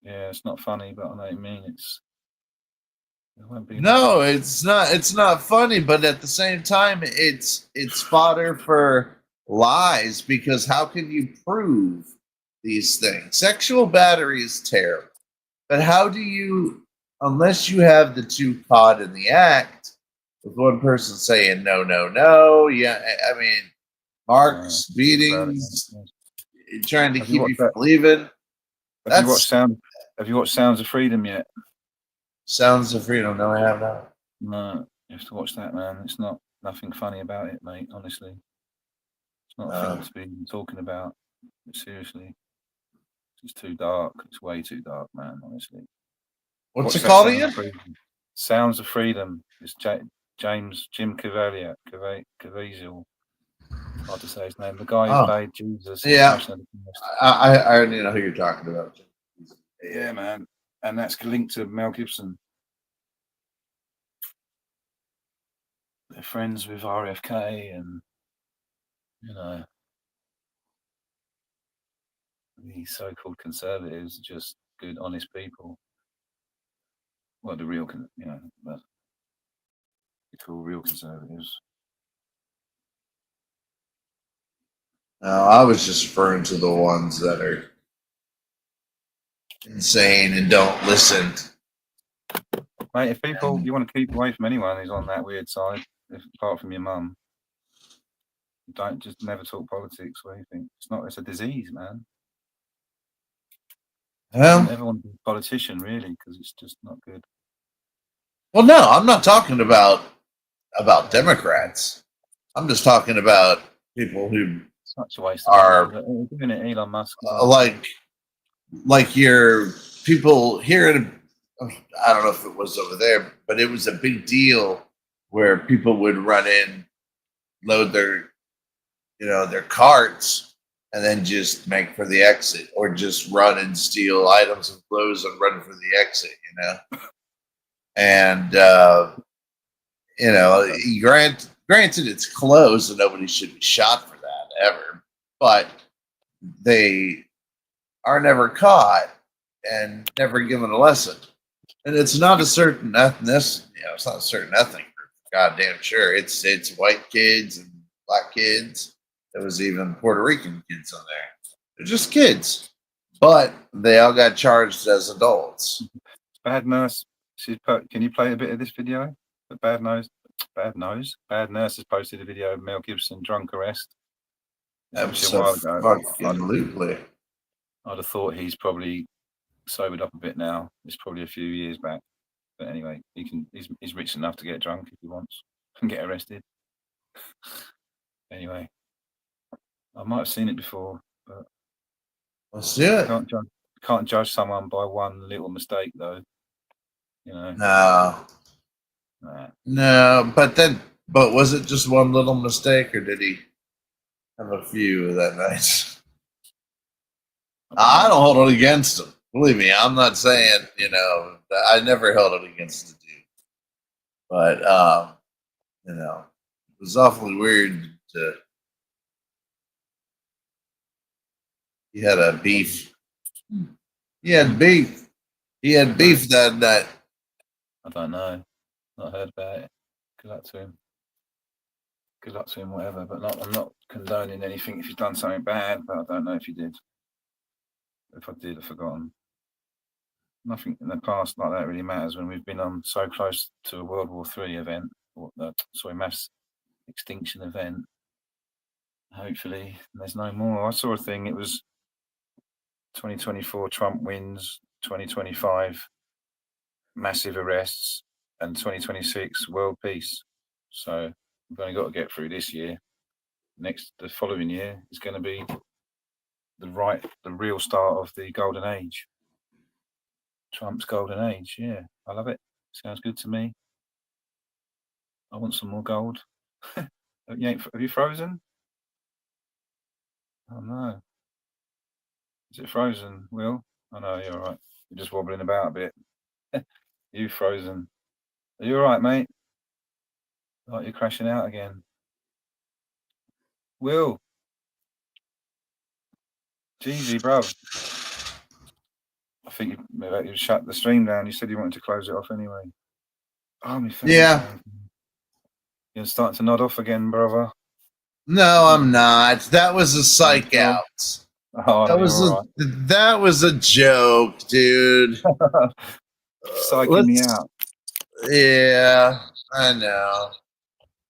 Yeah, it's not funny, but I know what you mean. It won't be. No, it's not. It's not funny, but at the same time, it's fodder for lies because how can you prove these things? Sexual battery is terrible, but how do you, unless you have the two caught in the act, with one person saying no, no, no? Yeah, I mean, marks, beatings, trying to keep you from leaving. Have you watched Sounds of Freedom yet? Sounds of Freedom? No, I have not. No, you have to watch that, man. It's nothing funny about it, mate. Honestly, it's not a thing to be talking about. Seriously, it's too dark. It's way too dark, man. Honestly. What's it called again? Sounds of Freedom. It's Jim Caviezel. Hard to say his name. The guy who played Jesus. Yeah, I already know who you're talking about. Yeah, man, and that's linked to Mel Gibson. They're friends with RFK, and these so-called conservatives are just good, honest people. Well, the real, but we call real conservatives. No, I was just referring to the ones that are insane and don't listen. Mate, if you want to keep away from anyone who's on that weird side, apart from your mum, don't just never talk politics or anything. It's a disease, man. You never want to be a politician, really, because it's just not good. Well, no, I'm not talking about Democrats. I'm just talking about people who such a waste are doing it. Elon Musk, like your people here in, I don't know if it was over there, but it was a big deal where people would run in, load their carts, and then just make for the exit, or just run and steal items and clothes and run for the exit, And granted, it's closed and nobody should be shot for that ever, but they are never caught and never given a lesson. And it's not a certain ethnicity, it's not a certain ethnic group. Goddamn sure. It's white kids and black kids. There was even Puerto Rican kids on there. They're just kids. But they all got charged as adults. Bad Nurse. Can you play a bit of this video? Bad Nurse has posted a video of Mel Gibson drunk arrest. That was a while ago. Absolutely. I'd have thought he's probably sobered up a bit now. It's probably a few years back. But anyway, he's rich enough to get drunk if he wants and get arrested. Anyway, I might have seen it before, but let's see it. Can't judge someone by one little mistake, though. No, but was it just one little mistake, or did he have a few that night? I don't hold it against him. Believe me, I'm not saying, I never held it against the dude. But, it was awfully weird he had a beef. He had beef that night. I don't know. Not heard about it. Good luck to him. Good luck to him, whatever. But I'm not condoning anything if he's done something bad, but I don't know if he did. If I did, I've forgotten. Nothing in the past like that really matters when we've been on so close to a World War III event, mass extinction event. Hopefully, there's no more. I saw a thing. It was 2024 Trump wins, 2025 massive arrests, and 2026 world peace. So we've only got to get through this year. The following year is going to be the real start of the golden age. Trump's golden age. Yeah, I love it. Sounds good to me. I want some more gold. Have you frozen? Oh no. Is it frozen, Will? Oh no, you're all right. You're just wobbling about a bit. You frozen. Are you all right, mate? Like you're crashing out again. Will. Jeezy, bruv. I think you shut the stream down. You said you wanted to close it off anyway. Oh, my face. Yeah. You're starting to nod off again, brother. No, I'm not. That was a psych out. Oh, that was a joke, dude. Psyching me out. Yeah, I know.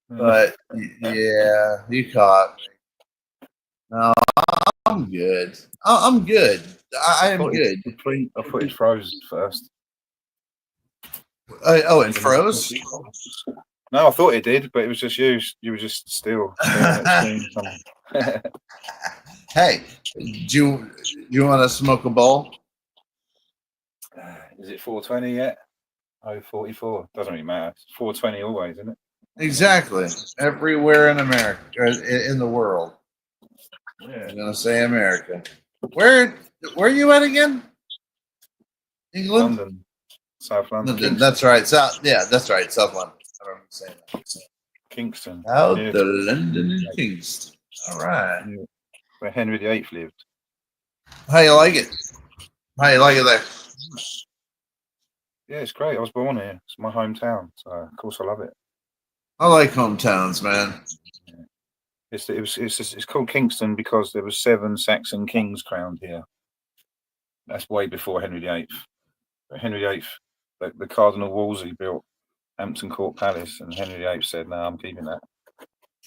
But yeah, you caught me. No, I'm good. I'm good. I am good. I thought it froze first. Oh, it froze? No, I thought it did, but it was just you. You were just still. Hey, do you want to smoke a bowl? Is it 420 yet? Oh, 44. Doesn't really matter. It's 420 always, isn't it? Exactly. Everywhere in America, or in the world. Yeah. I'm gonna say America. Where are you at again? England? London. South London. That's right. That's right. South London. I remember saying that. Kingston. Out the London and Kingston. All right. Yeah. Where Henry VIII lived. How you like it? How you like it there? Yeah, it's great. I was born here. It's my hometown, so of course I love it. I like hometowns, man. It's called Kingston because there were 7 Saxon kings crowned here. That's way before Henry VIII. But Henry VIII, the Cardinal Wolsey built Hampton Court Palace, and Henry VIII said, "No, I'm keeping that."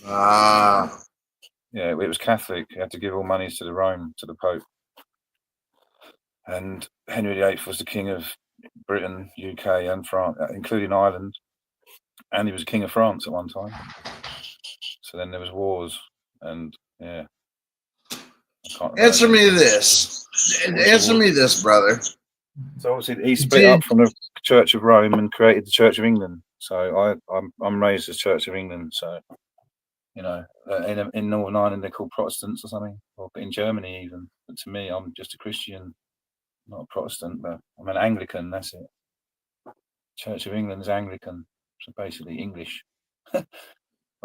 Ah. Yeah, it was Catholic. He had to give all monies to the Pope. And Henry VIII was the king of Britain, UK, and France, including Ireland. And he was king of France at one time. So then there was wars, and yeah. Answer me this. Answer me this, brother. So obviously he split up from the Church of Rome and created the Church of England. So I'm raised as Church of England. So you know, in Northern Ireland they're called Protestants or something, or in Germany even. But to me, I'm just a Christian, not a Protestant. But I'm an Anglican. That's it. Church of England is Anglican, so basically English. But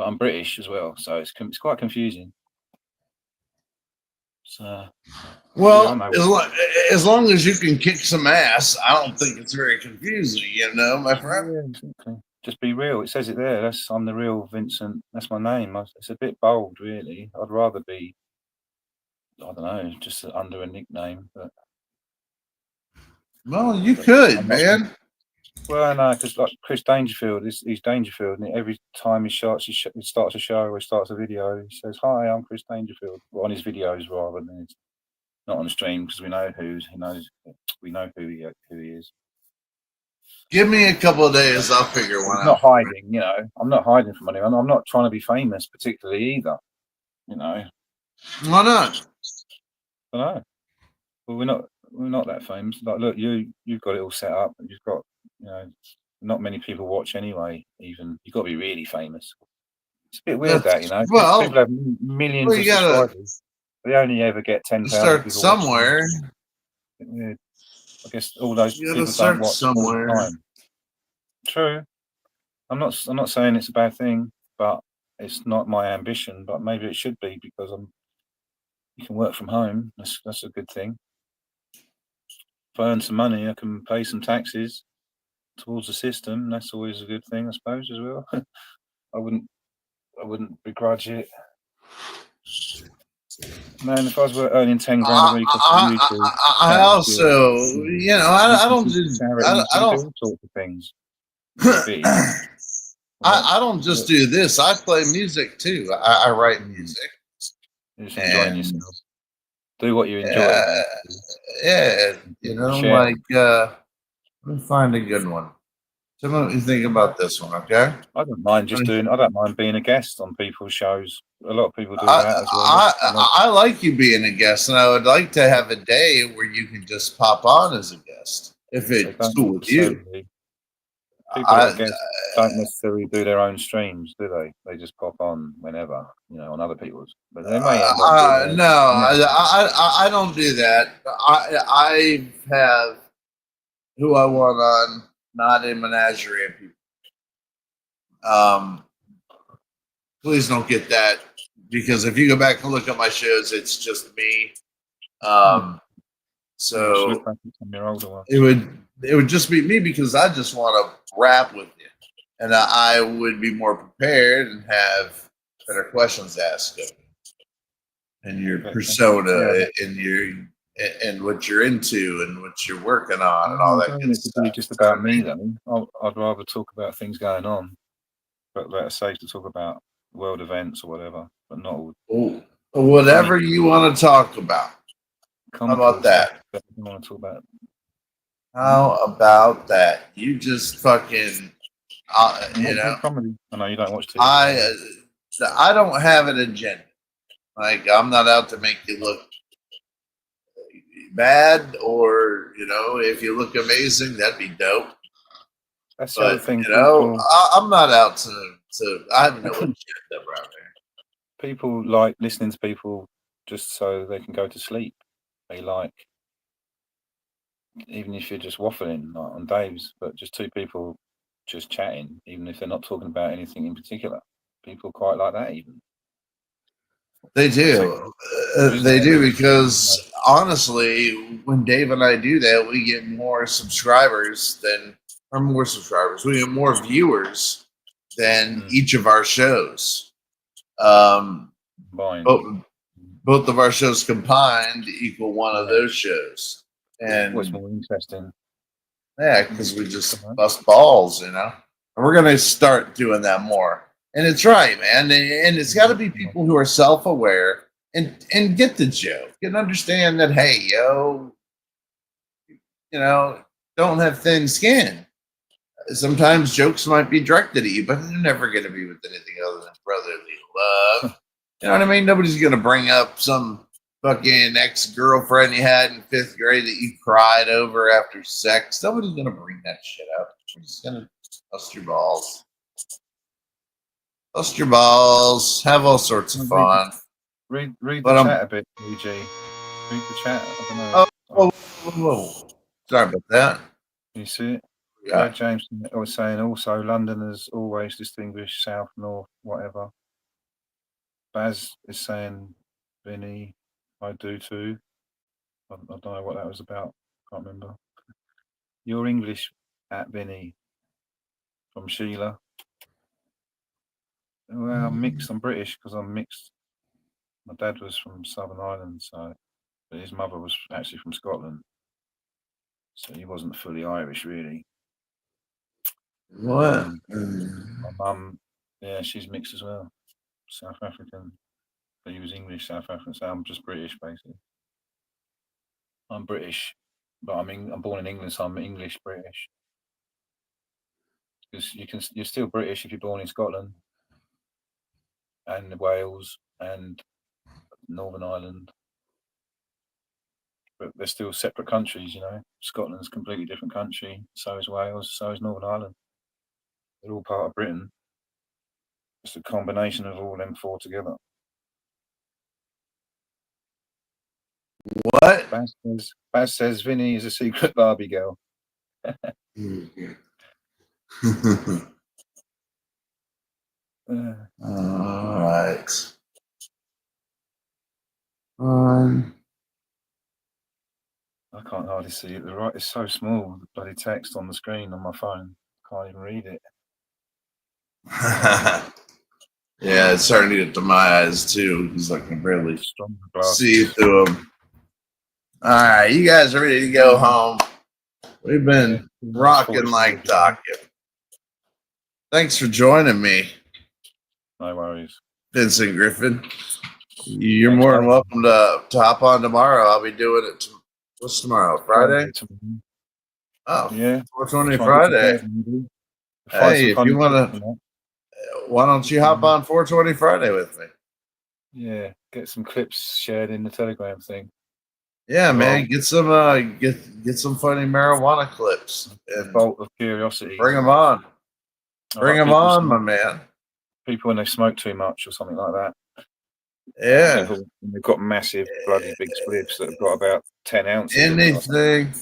I'm British as well, so it's quite confusing. So, well, as long as you can kick some ass, I don't think it's very confusing, you know, my friend. Yeah, exactly. Just be real. It says it there. I'm the real Vincent. That's my name. It's a bit bold, really. I'd rather be, I don't know, just under a nickname. But well, you could, man. Well, no, because like Chris Dangerfield, he's Dangerfield, and every time he starts a show or he starts a video, he says, "Hi, I'm Chris Dangerfield." Well, on his videos rather than it's not on the stream, because we know who he is. Give me a couple of days, I'll figure one out. I'm not hiding, you know. I'm not hiding from anyone. I'm not trying to be famous particularly either, you know. Why not? I don't know. Well, we're not that famous. Like, look, you've got it all set up, and you've got, you know, not many people watch anyway. Even you've got to be really famous. It's a bit weird that, you know. Well, people have millions of subscribers. They only ever get 10,000. Start somewhere. Yeah, I guess all those you people start don't watch somewhere. all the time. True. I'm not saying it's a bad thing, but it's not my ambition. But maybe it should be, because you can work from home. That's a good thing. If I earn some money, I can pay some taxes towards the system. That's always a good thing, I suppose, as well. I wouldn't begrudge it. Man, if I was earning 10 grand a week off YouTube, I also, you know, I don't do all sorts of things. I don't just do this. I play music too. I write music. You're just enjoying yourself. Do what you enjoy. Yeah, you know, like let me find a good one. Tell me what you think about this one, okay? I don't mind I don't mind being a guest on people's shows. A lot of people do that as well. I like you being a guest, and I would like to have a day where you can just pop on as a guest if it's cool with you. People that guest don't necessarily do their own streams, do they? They just pop on whenever, on other people's. But they may end up doing I don't do that. I have who I want on, not a menagerie of people. Please don't get that, because if you go back and look at my shows, it's just me. So it would just be me, because I just want to rap with you, and I would be more prepared and have better questions asked of you, and your persona, and what you're into, and what you're working on, and all that good stuff. Just about me, then. I'd rather talk about things going on, but let's say to talk about world events or whatever, but not all. Whatever you want to talk about. How about that? Want to talk about? How about that? You just fucking, comedy. I know you don't watch TV. I don't have an agenda. Like, I'm not out to make you look bad, or if you look amazing, that'd be dope. That's the other thing. I'm not out to. I have no agenda around there. People like listening to people just so they can go to sleep. They like, even if you're just waffling like on Dave's, but just two people just chatting, even if they're not talking about anything in particular. People quite like that, even. They do. They do, because honestly, when Dave and I do that, we get more subscribers we get more viewers than each of our shows. Both of our shows combined equal one of those shows. And what's more interesting? Yeah, because we just bust balls, and we're gonna start doing that more. And it's right, man. And it's got to be people who are self-aware and get the joke and understand that, hey, don't have thin skin. Sometimes jokes might be directed at you, but they're never going to be with anything other than brotherly love. You know what I mean? Nobody's going to bring up some fucking ex-girlfriend you had in 5th grade that you cried over after sex. Nobody's going to bring that shit up. We're just going to bust your balls. Bust your balls. Have all sorts of fun. Read the chat a bit, EG. Read the chat. I don't know. Whoa. Sorry about that. You see it? Yeah. James was saying also Londoners always distinguish south, north, whatever. Baz is saying, Vinny, I do too. I don't know what that was about. Can't remember. You're English at Vinny from Sheila. Well, I'm mixed. I'm British because I'm mixed. My dad was from Southern Ireland, but his mother was actually from Scotland. So he wasn't fully Irish, really. What? My mum, yeah, she's mixed as well. South African. But he was English, South African. So I'm just British, basically. I'm British, but I'm born in England, so I'm English British. Because you're still British if you're born in Scotland and Wales and Northern Ireland. But they're still separate countries, Scotland's a completely different country. So is Wales. So is Northern Ireland. They're all part of Britain. It's a combination of all them four together. What? Baz says Vinny is a secret Barbie girl. All right. I can't hardly see it. The right is so small. The bloody text on the screen on my phone. Can't even read it. Yeah, it's starting to get to my eyes too, because I can barely see through them. All right, you guys are ready to go home. We've been rocking like talking. Thanks for joining me. No worries. Vincent Griffin. You're more than welcome to hop on tomorrow. I'll be doing it. What's tomorrow? Friday? Oh, yeah. 420 Friday. Find Hey, some if funny you want clips to, on why don't you hop on 420 Friday with me? that. Yeah, get some clips shared in the Telegram thing. Yeah, Well, man, get some get some funny marijuana clips and bolt of curiosity. bring them on. Bring them on, my man. People when they smoke too much or something like that. Yeah. People when they've got massive bloody big spliffs that have got about 10 ounces. in it or something.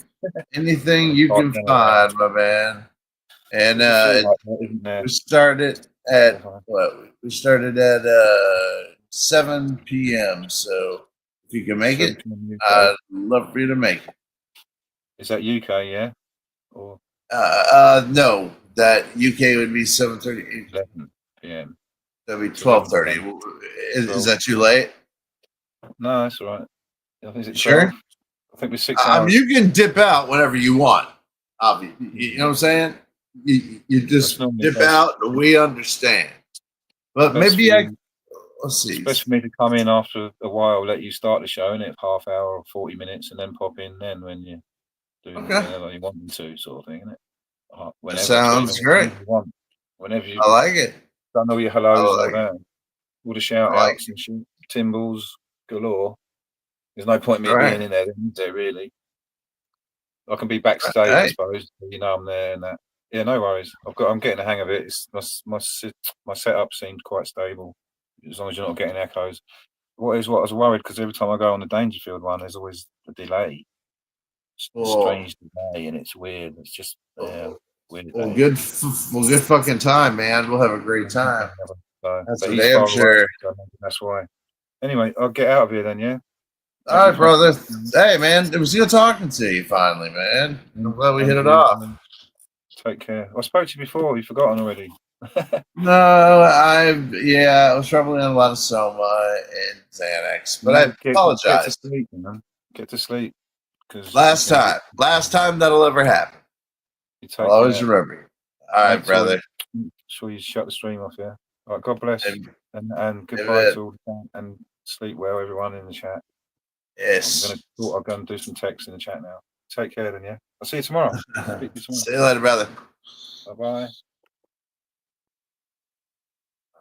Anything you can find, my man. And we started at what? We started at 7 p.m. So if you can make it, I'd love for you to make it. Is that UK? Yeah. Or no, that UK would be 7:30. 11 p.m. That'd be 12:30. Is that too late? No, that's all right. I think it's Sure. 12. I think we're 6 hours. You can dip out whenever you want. You know what I'm saying? You just dip out. We understand. But maybe let's see. It's best for me to come in after a while, let you start the show, and it's half hour or 40 minutes, and then pop in then when you're doing whatever you want me to, sort of thing, isn't it? Whenever, sounds great. Whenever you I like it. Done all your hellos I and like all that. All the shout outs and shit, Timbles galore. There's no point in me being in there, is there, really? I can be backstage, I suppose. You know I'm there and that. Yeah, no worries. I'm getting the hang of it. It's my setup seemed quite stable, as long as you're not getting echoes. What I was worried because every time I go on the Dangerfield one, there's always a delay. It's a strange delay, and it's weird. It's just weird. Well, good fucking time, man. We'll have a great time. That's for damn sure. That's why. Anyway, I'll get out of here then, yeah? All right, brother. Hey, man, it was good talking to you finally, man. I'm glad we hit it off. Take care. I spoke to you before. You've forgotten already. No, I was probably on a lot of Soma and Xanax, but I apologize. Get to sleep, man. Get to sleep. Last time that'll ever happen. I'll always remember you. All right, brother. Sure, you shut the stream off, yeah. All right, God bless, and goodbye to all, and sleep well, everyone in the chat. Yes. I'm gonna do some text in the chat now. Take care, then, yeah. I'll see you tomorrow. See you later, brother. Bye bye.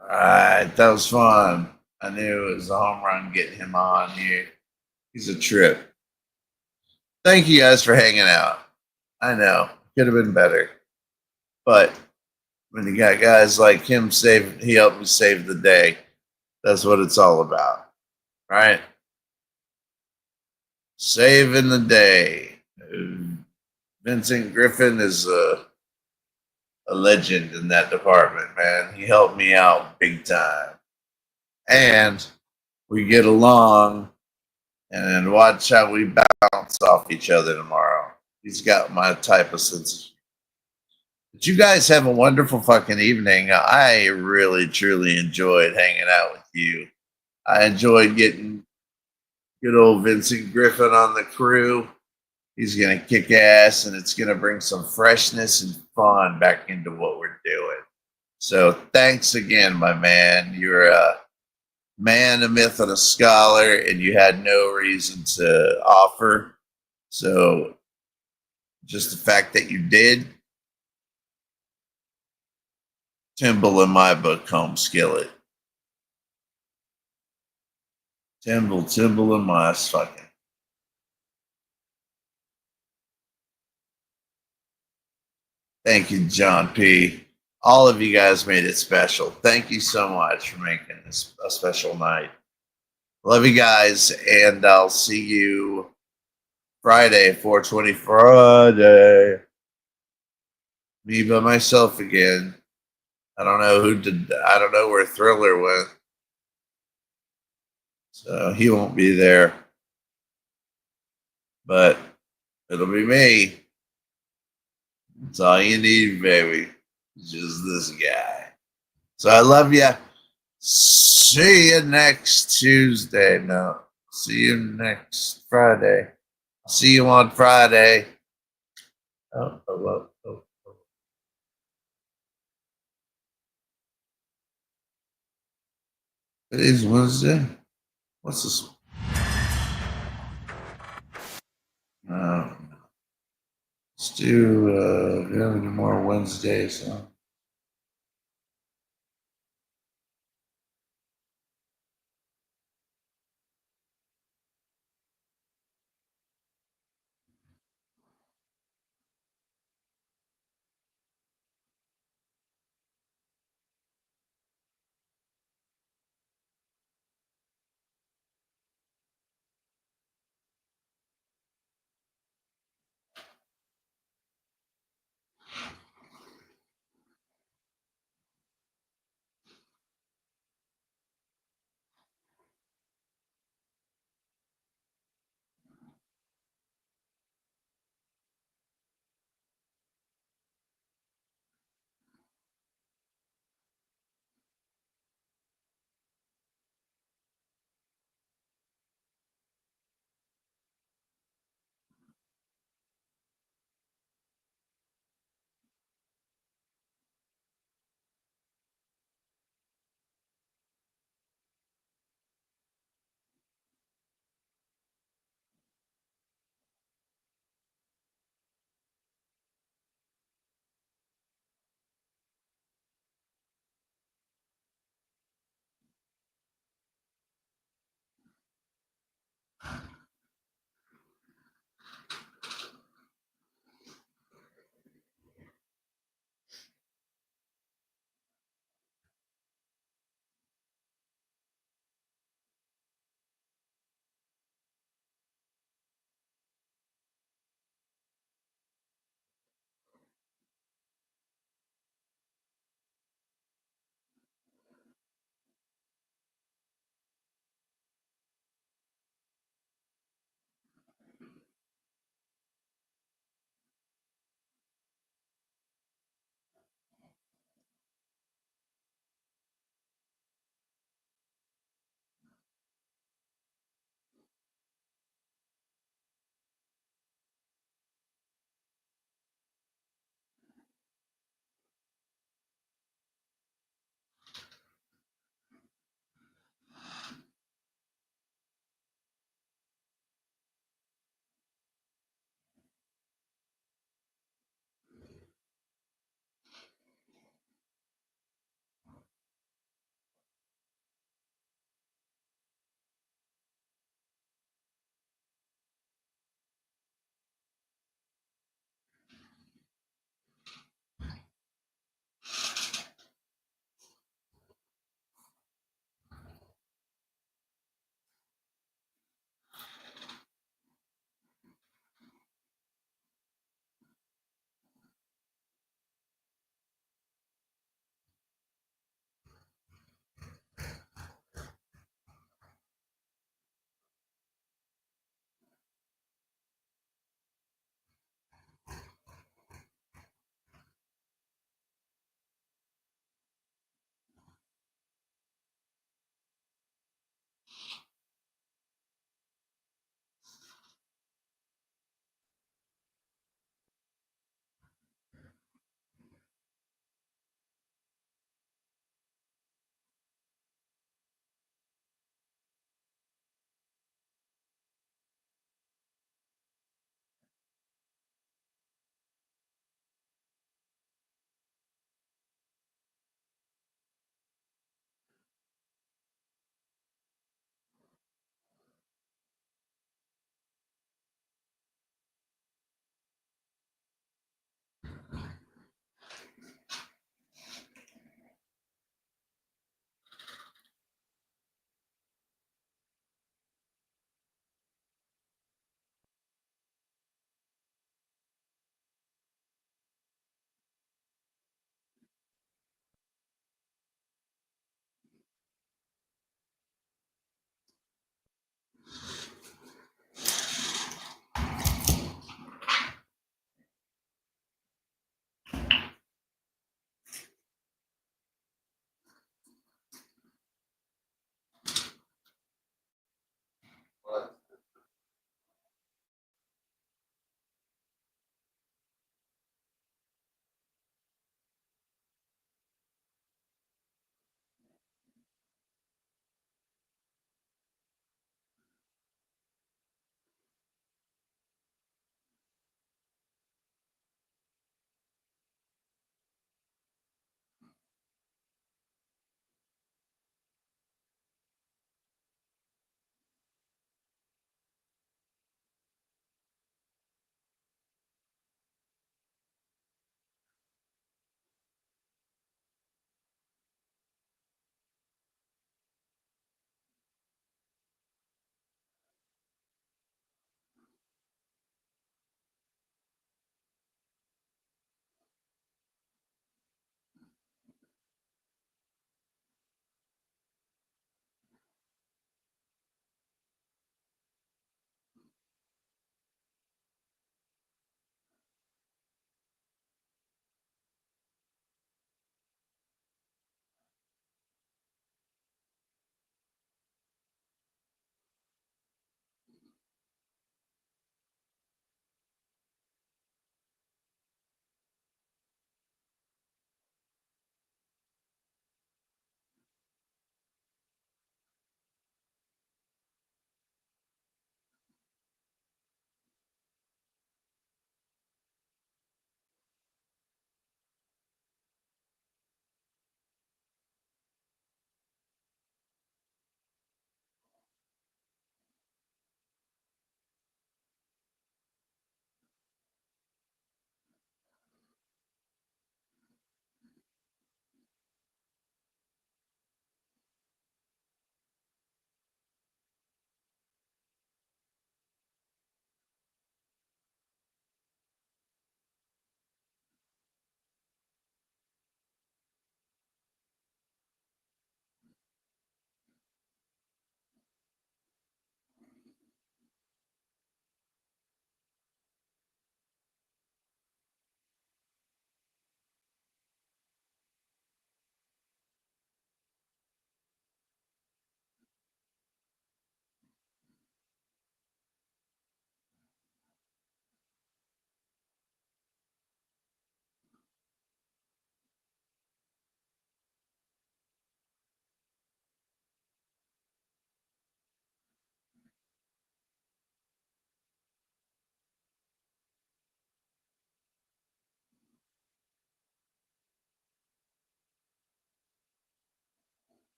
All right, that was fun. I knew it was a home run getting him on here. He's a trip. Thank you guys for hanging out. I know, could have been better. But when you got guys like him he helped me save the day. That's what it's all about. Right? Saving the day. Vincent Griffin is a legend in that department, man. He helped me out big time. And we get along, and watch how we bounce off each other tomorrow. He's got my type of sense of humor. But you guys have a wonderful fucking evening. I really, truly enjoyed hanging out with you. I enjoyed getting good old Vincent Griffin on the crew. He's going to kick ass, and it's going to bring some freshness and fun back into what we're doing. So thanks again, my man. You're a man, a myth, and a scholar, and you had no reason to offer. So just the fact that you did, Timble in my book, home skillet. Timble in my fucking. Thank you, John P. All of you guys made it special. Thank you so much for making this a special night. Love you guys, and I'll see you Friday, 420 Friday. Me by myself again. I don't know where Thriller went. So he won't be there. But it'll be me. That's all you need, baby. Just this guy. So I love you. See you next Tuesday. No. See you next Friday. See you on Friday. Oh. It is Wednesday. What's this? Let's do more Wednesdays. Huh?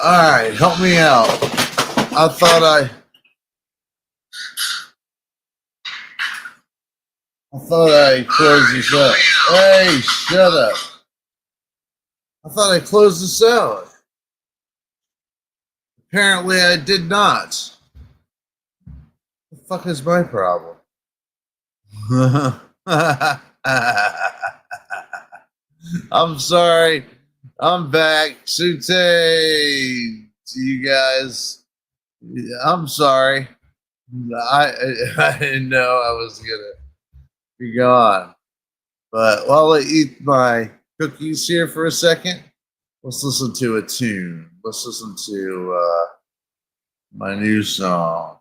All right, help me out. I thought I closed this out. Hey, shut up. I thought I closed this out. Apparently I did not. What the fuck is my problem? I'm sorry. I'm back. Sute to you guys. I'm sorry. I didn't know I was gonna be gone. But while I eat my cookies here for a second, let's listen to a tune. Let's listen to my new song.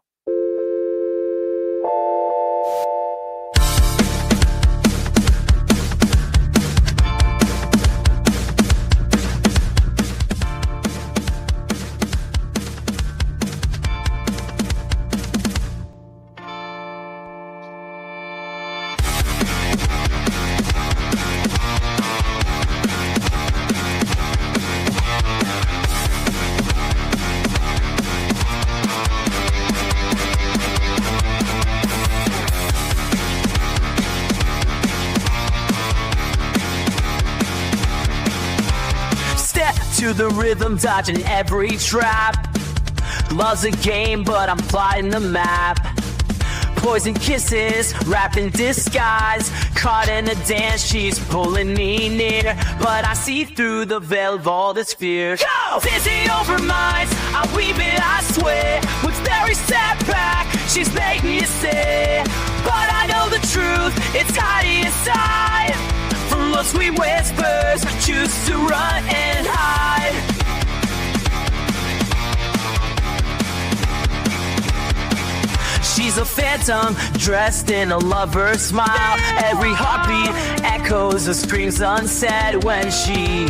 To the rhythm, dodging every trap. Love's a game, but I'm plotting the map. Poison kisses, wrapped in disguise. Caught in a dance, she's pulling me near. But I see through the veil of all this fear. Go! Dizzy over minds, I weave it, I swear. With every step back, she's making me stay. But I know the truth, it's hiding inside. From love's sweet whispers, choose to run and hide. She's a phantom, dressed in a lover's smile. Every heartbeat echoes her screams unsaid. When she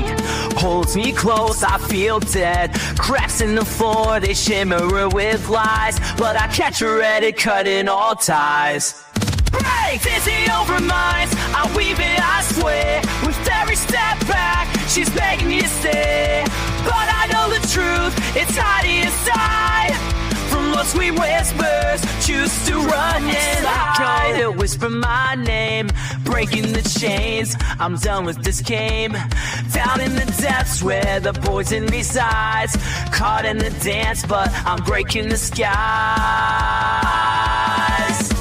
holds me close, I feel dead. Cracks in the floor, they shimmer with lies. But I catch her at it, cutting all ties. Break! Dizzy over minds, I weave it, I swear. With every step back, she's begging me to stay. But I know the truth, it's hiding inside. From love's sweet whispers, choose to run and hide. To whisper my name, breaking the chains. I'm done with this game. Down in the depths where the poison resides. Caught in the dance, but I'm breaking the skies.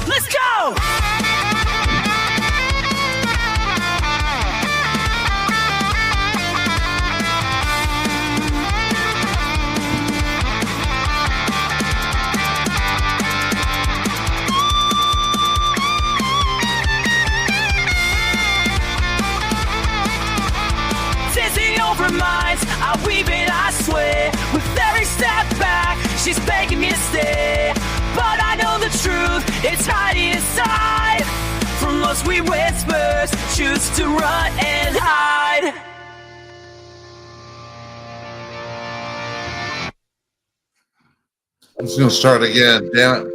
Let's go! Minds, I weave it, I swear. With every step back, she's begging me to stay. But I know the truth, it's hiding inside. From those sweet whispers, choose to run and hide. I'm just gonna start again, damn it.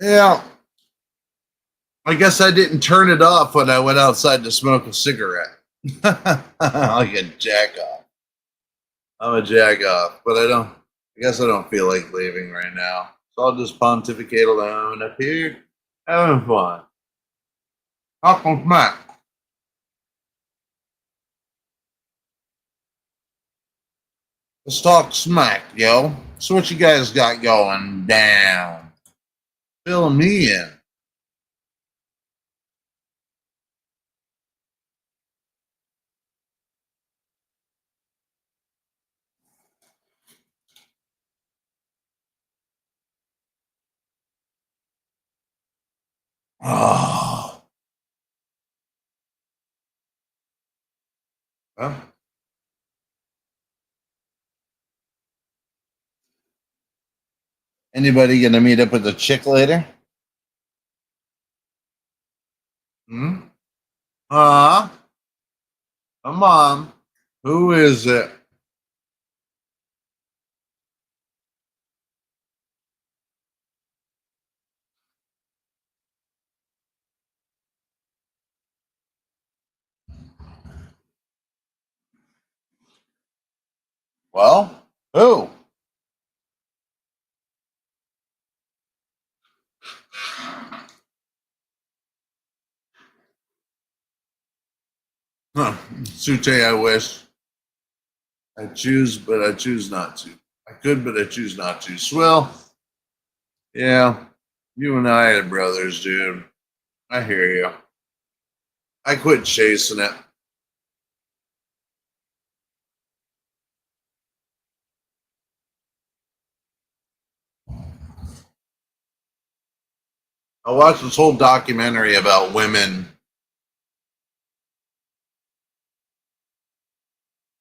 Yeah, I guess I didn't turn it off when I went outside to smoke a cigarette. Like a jack off. I'm a jack off, but I guess I don't feel like leaving right now. So I'll just pontificate alone up here, having fun. Talking smack. Let's talk smack, yo. So what you guys got going down? Fill me in. Oh. Huh? Anybody gonna meet up with a chick later? Hmm? Come on. Who is it? Well, who? Huh. Sute, I wish. I choose, but I choose not to. I could, but I choose not to. Swill, yeah, you and I are brothers, dude. I hear you. I quit chasing it. I watched this whole documentary about women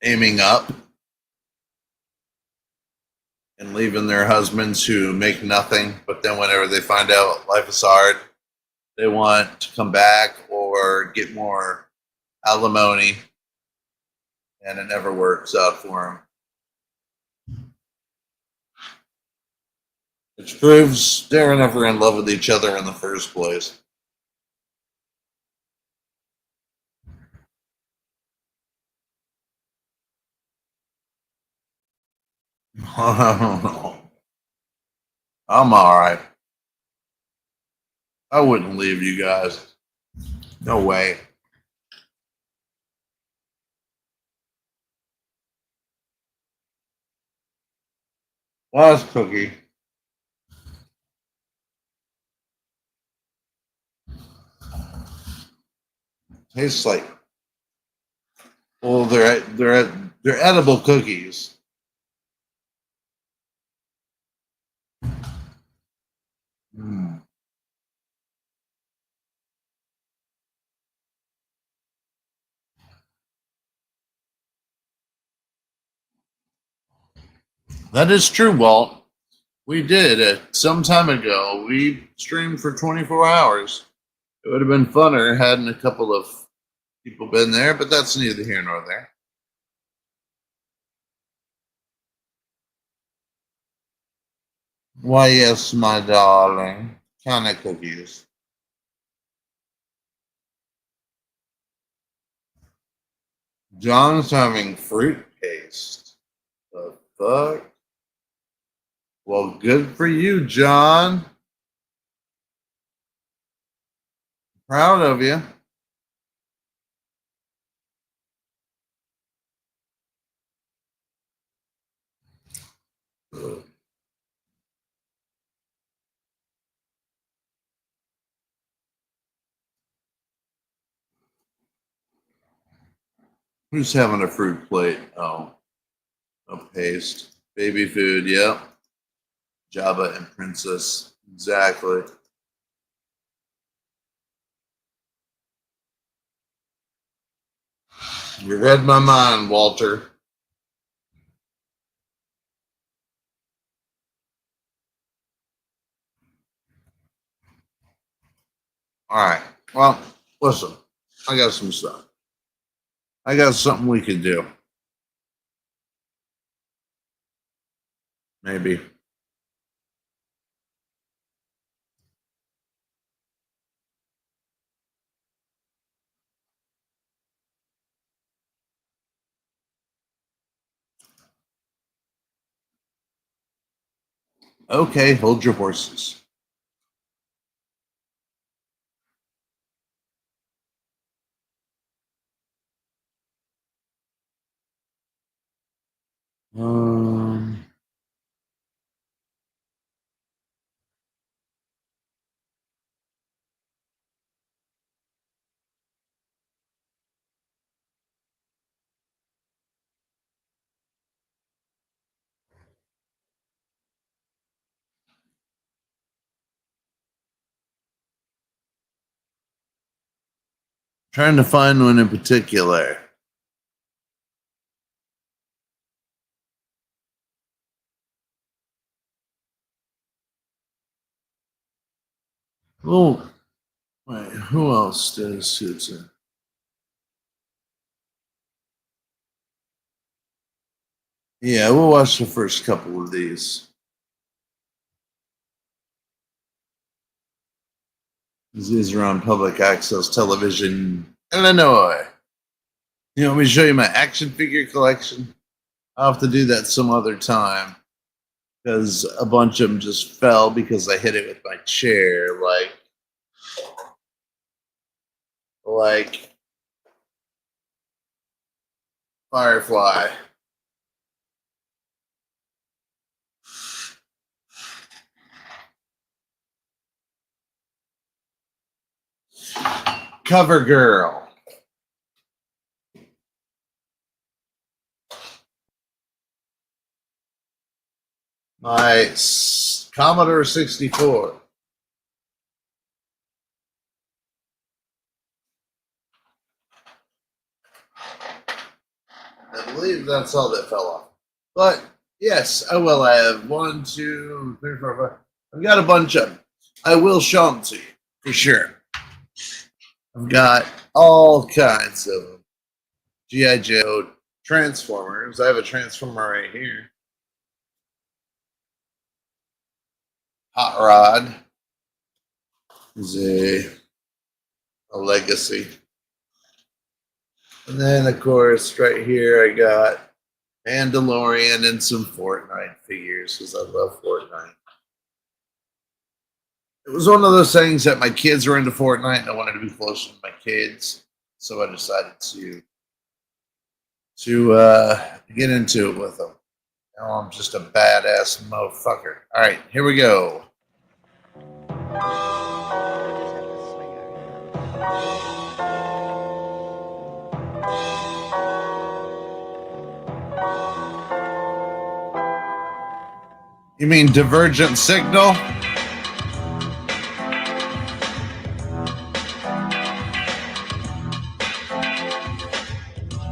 aiming up and leaving their husbands who make nothing, but then whenever they find out life is hard, they want to come back or get more alimony, and it never works out for them. Which proves they were never in love with each other in the first place. I don't know. I'm all right. I wouldn't leave you guys. No way. Last cookie. Tastes like, well, they're edible cookies. Mm. That is true, Walt. We did it some time ago. We streamed for 24 hours. It would have been funner hadn't a couple of people been there, but that's neither here nor there. Why, yes, my darling. Kind of cookies. John's having fruit paste. The fuck? Well, good for you, John. Proud of you. Who's having a fruit plate? Oh, a paste. Baby food, yep. Jabba and Princess. Exactly. You read my mind, Walter. All right. Well, listen, I got some stuff. I got something we could do. Maybe. Okay, hold your horses. Um, trying to find one in particular. Oh, wait, who else does Susan? Yeah, we'll watch the first couple of these. These are on public access television in Illinois. You want me to show you my action figure collection? I'll have to do that some other time because a bunch of them just fell because I hit it with my chair, like Firefly. Cover Girl. My Commodore 64. I believe that's all that fell off. But yes, I will have 1, 2, 3, 4, 5. I've got a bunch of them. I will show them to you for sure. I've got all kinds of them. G.I. Joe, Transformers. I have a Transformer right here. Hot Rod is a legacy. And then, of course, right here I got Mandalorian and some Fortnite figures because I love Fortnite. It was one of those things that my kids were into Fortnite and I wanted to be closer to my kids. So I decided to get into it with them. Now I'm just a badass motherfucker. All right, here we go. You mean Divergent Signal?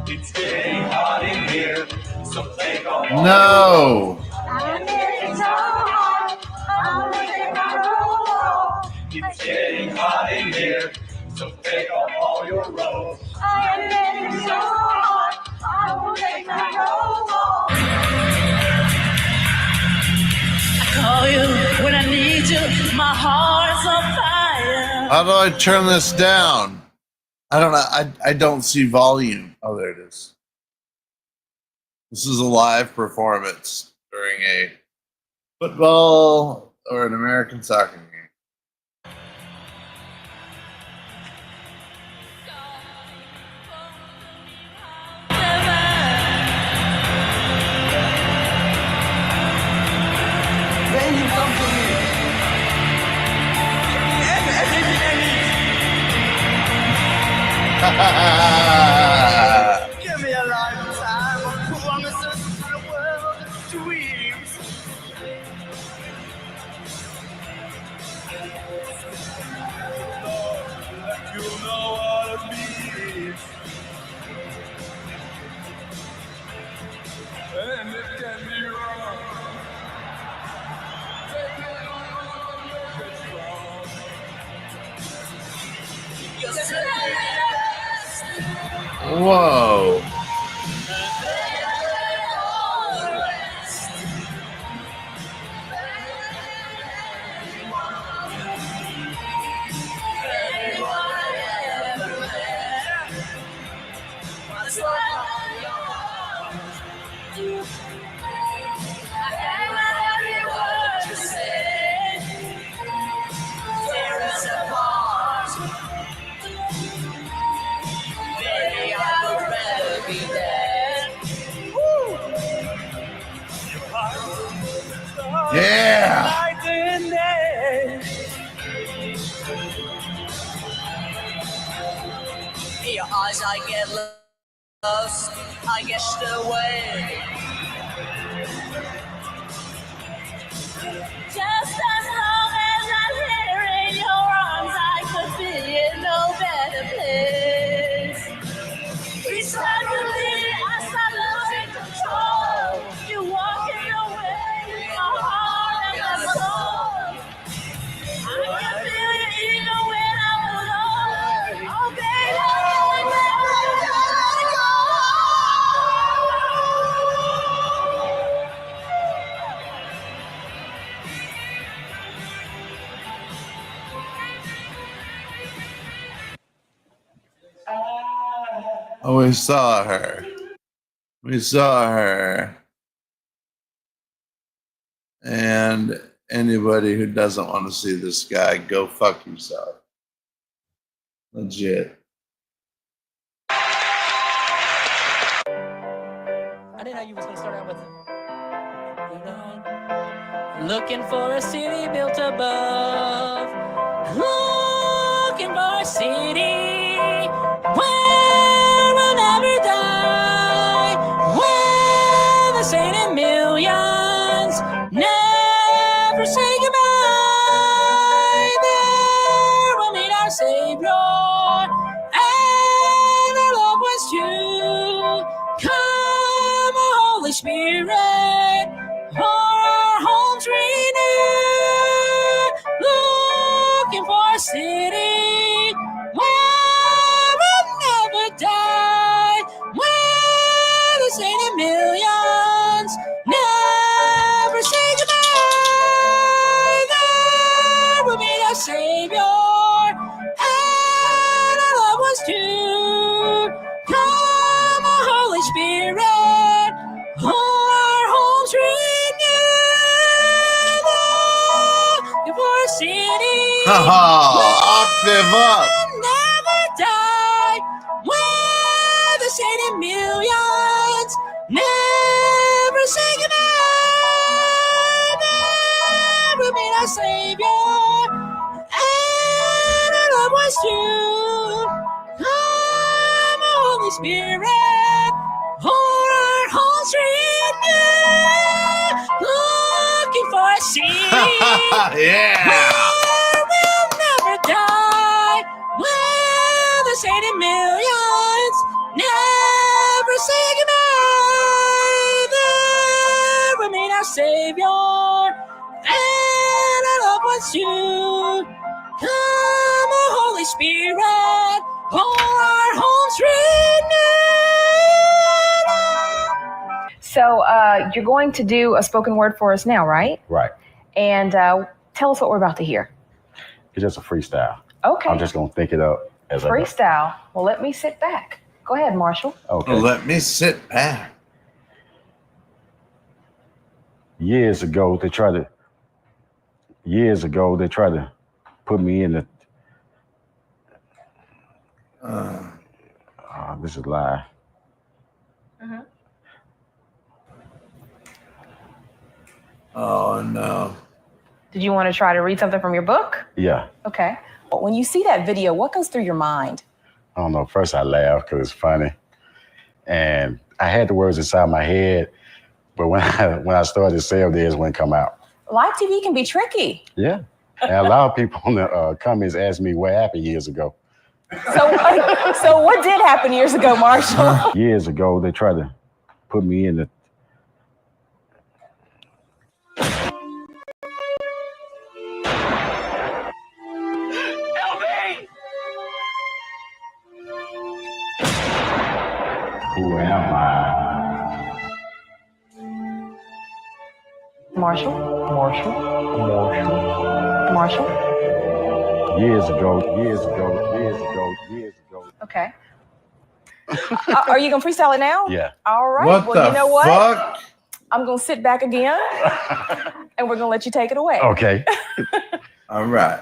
It's getting hot in here, so take off. No. It's getting hot in here, so take off all your robes. I am getting so hot, I will take my robes off. I call you when I need you, my heart's on fire. How do I turn this down? I don't know. I don't see volume. Oh, there it is. This is a live performance during a football or an American soccer game. Then you come to me. Give me a lifetime of promises and a world of dreams. You know what it means. And it can be wrong. Take it on, make it strong. Whoa. Yeah. In your eyes I get lost, I get away. Just as long as I'm here in your arms, I could be in no better place. We start to lead, I start losing control. You walking away, my heart and my soul. I can feel you even when I'm alone. Oh, baby, I never let go. Oh, we saw her. We saw her. And anybody who doesn't want to see this guy, go fuck yourself. Legit. I didn't know you was gonna start out with looking for a city built above. Looking for a city where we'll never die. Where the saint in millions never say goodbye. There we'll meet our Savior and our loved ones too. Come, Holy Spirit, our homes renewed. Looking for a city where we'll never die. Where the saint in millions never say goodbye. There we'll meet our Savior and our loved ones too. Come, Holy Spirit, our homes renewed. Looking for a city Octave up. never die. Where the saint in millions never say goodbye. There will meet our Savior and our loved ones too. Come, Holy Spirit, our homes renewed. Looking for a city Yeah. where we'll never die. Where the saint in millions never say goodbye. There we meet our Savior and our loved ones too. Come, Holy Spirit, our homes renewed. So you're going to do a spoken word for us now, right? Right. And tell us what we're about to hear. It's just a freestyle. Okay. I'm just going to think it up as I go. Freestyle. Well, let me sit back. Go ahead, Marshall. Okay. Let me sit back. Years ago, they tried to put me in the. This is live. Oh, no. Did you want to try to read something from your book? Yeah. Okay. When you see that video, what goes through your mind? I don't know. First, I laughed because it's funny, and I had the words inside my head, but when I started to say them, theirs wouldn't come out. Live TV can be tricky. Yeah. And a lot of people in the comments asked me what happened years ago. So what did happen years ago, Marshall? Years ago, they tried to put me in the. Who am I? Marshall? Years ago. Okay. Are you going to freestyle it now? Yeah. All right. What well, the you know what? fuck? I'm going to sit back again, and we're going to let you take it away. Okay. All right.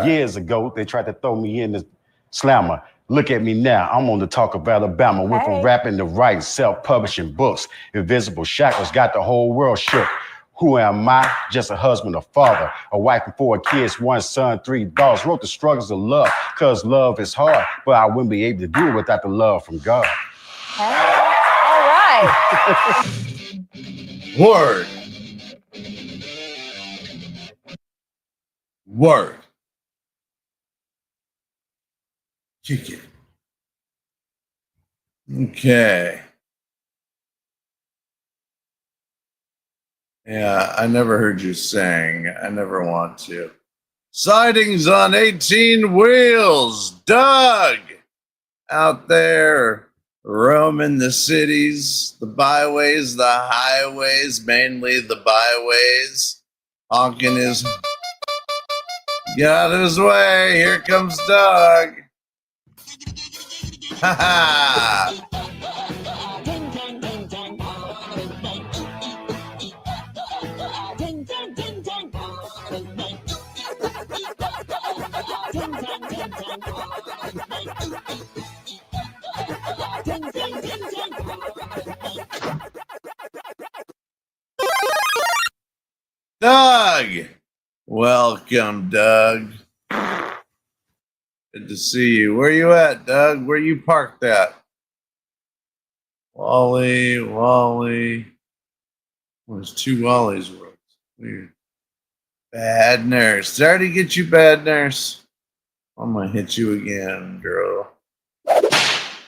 Years ago, they tried to throw me in the slammer. Look at me now. I'm on the Talk of Alabama. Went from rapping to writing, self-publishing books. Invisible shackles got the whole world shook. Who am I? Just a husband, a father, a wife and 4 kids, 1 son, 3 daughters. Wrote the struggles of love, cause love is hard, but I wouldn't be able to do it without the love from God. All right. Word. Word. Kick it. Okay. Yeah, I never heard you sing. I never want to. Sightings on 18 wheels. Doug out there roaming the cities, the byways, the highways, mainly the byways. Honking his. Get out of his way. Here comes Doug. Ha ha! Doug! Welcome, Doug. Good to see you. Where you at, Doug? Where you parked at? Wally. There's two Wallies. Weird. Bad nurse. Did I already get you, bad nurse? I'm gonna hit you again, girl.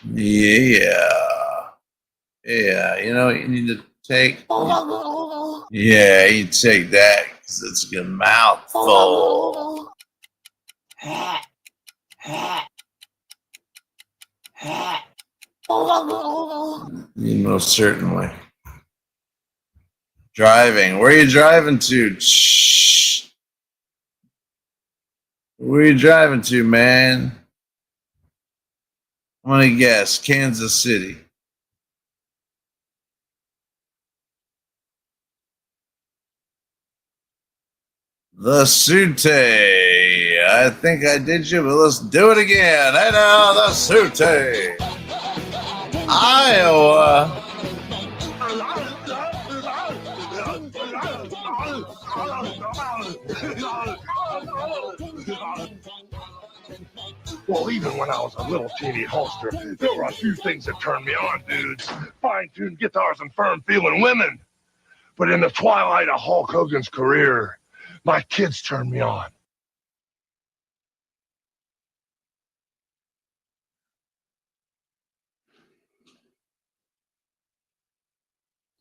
Yeah. You know what you need to take? Yeah, you take that because it's a mouthful. You most certainly. Driving. Where are you driving to? Shh. Where are you driving to, man? I'm gonna guess Kansas City. The Sute. I think I did you, but let's do it again. I know the Sute. Iowa. Well, even when I was a little teeny holster, there were a few things that turned me on, dudes. Fine-tuned guitars and firm-feeling women. But in the twilight of Hulk Hogan's career, my kids turned me on.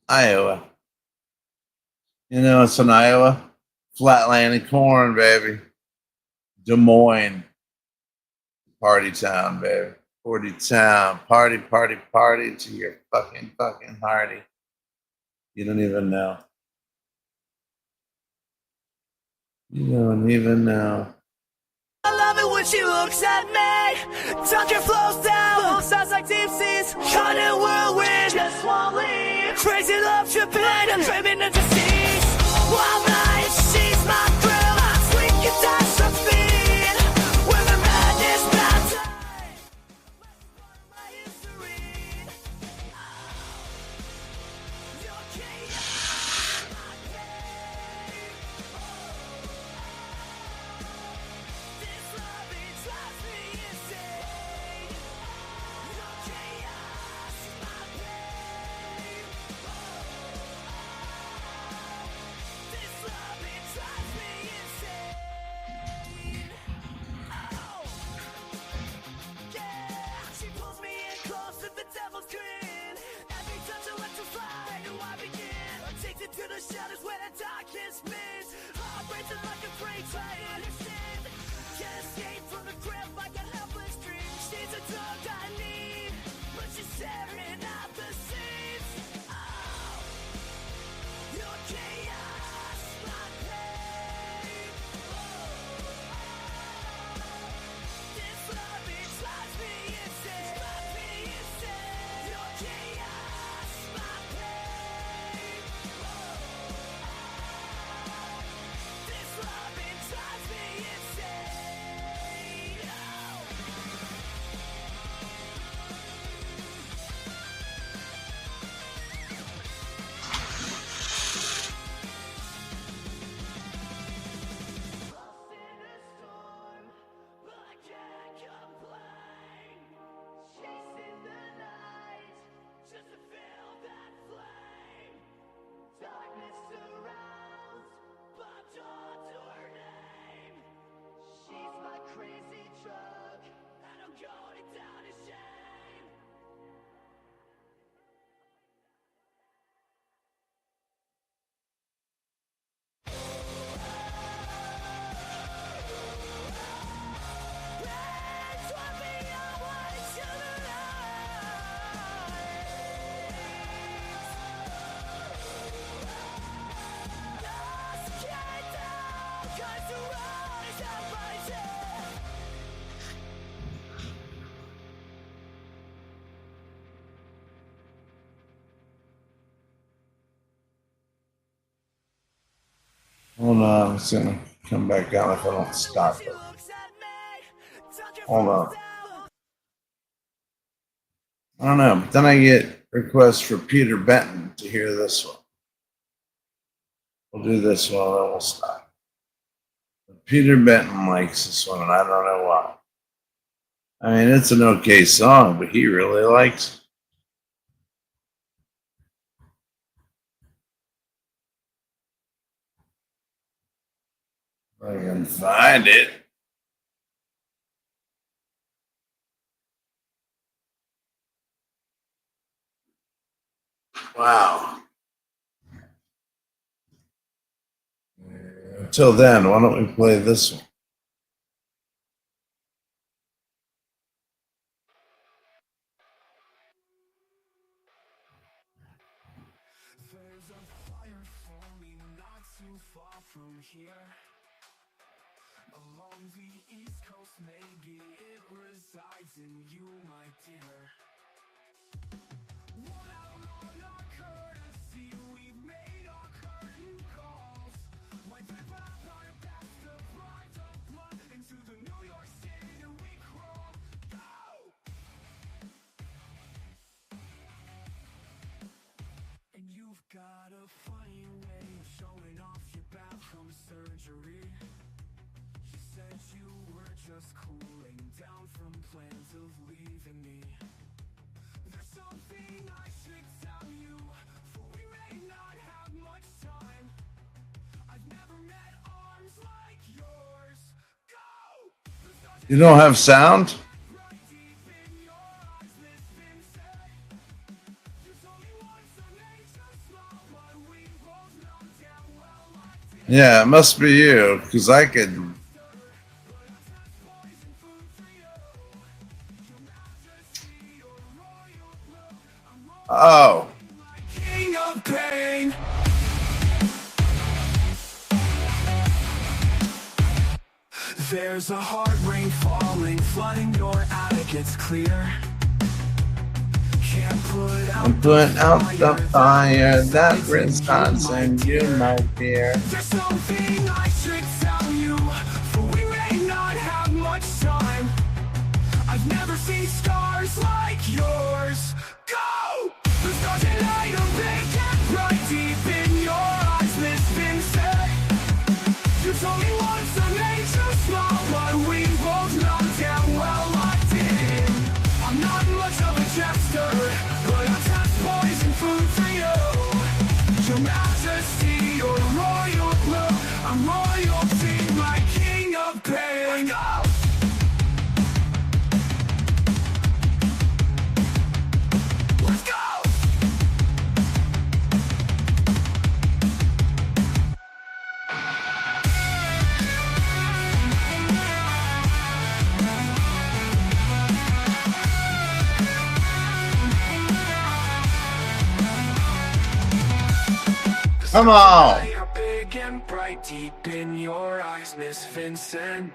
Iowa. You know it's in Iowa? Flatland and corn, baby. Des Moines. Party town, baby. Party town. Party to your fucking hearty. You don't even know. You don't even know. I love it when she looks at me. Tucker flows down, sounds like deep seas. Caught in a whirlwind, just won't leave. Crazy love tripping, I'm dreaming of disease. Wild night, she's my thrill. Sweet guitar struck speed. With a madness baptized. My history. Your chaos, my pain. This love, it drives me insane. Your chaos, my pain. This love, it drives me insane. Oh, yeah. She pulls me in close to the devil's grin. Every touch electrified, do I begin? Addicted to the shadows where the darkness spins. Heart racing like a freight train. Understand? Can't escape from the grip like a helpless dream. She's a drug I need, but she's staring at the seams. Oh, your chaos, my pain. This love, it drives me insane. Your chaos, my pain. This love, it drives me insane. Hold on, it's gonna come back down if I don't stop it. Hold on. I don't know, but then I get requests for Peter Benton to hear this one. We'll do this one and then we'll stop. But Peter Benton likes this one, and I don't know why. I mean, it's an okay song, but he really likes it. If I can find it. Wow. Until then, why don't we play this one? There's a fire forming not too far from here. Along the east coast, maybe it resides in you, my dear. One out on our courtesy, we've made our curtain calls. Like the vampire bats that bribed of blood into the New York City we crawl. Go! And you've got a funny way of showing off your bathroom surgery. You said you were just cooling down from plans of leaving me. There's something I should tell you, for we may not have much time. I've never met arms like yours. Go! You don't have sound? Yeah, it must be you, because I could. Oh. King of pain. There's a hard rain falling, flooding your attic, it's clear. Can't put out I'm putting out the fire that resides in you, my dear. There's something I should tell you, for we may not have much time. I've never seen stars like yours. Go! The stars at night are big and bright, deep in your eyes, this been said. You told me once I made you smile, but we both know damn well I did. I'm not much of a jester, but I test poison food for you. Your Majesty, your royal blue, I'm royalty, my king of pain. Go! Let's go! Come on. Fire big and bright, deep in your eyes, Miss Vincent.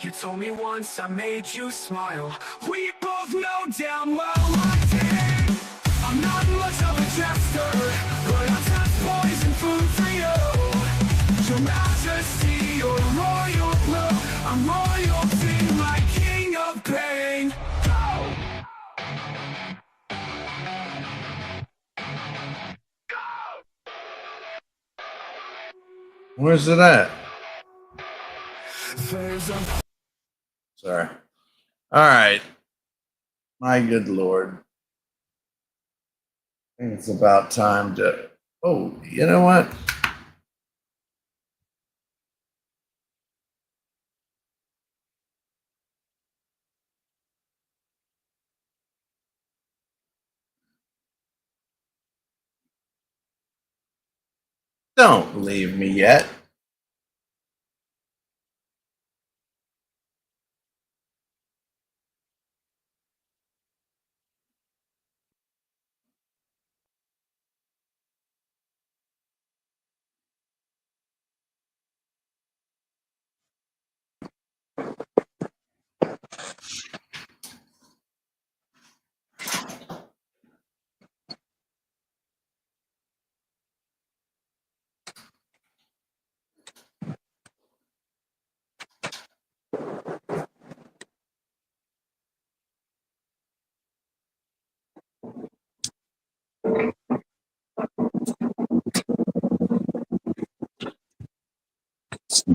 You told me once I made you smile. We both know damn well I did. I'm not much of a jester, but I test poison food for you. Your Majesty, your royal blue, I'm royalty, my king of pain. Go! Where's it at? There's a Sorry. All right. My good Lord. I think it's about time to. Oh, you know what? Don't leave me yet.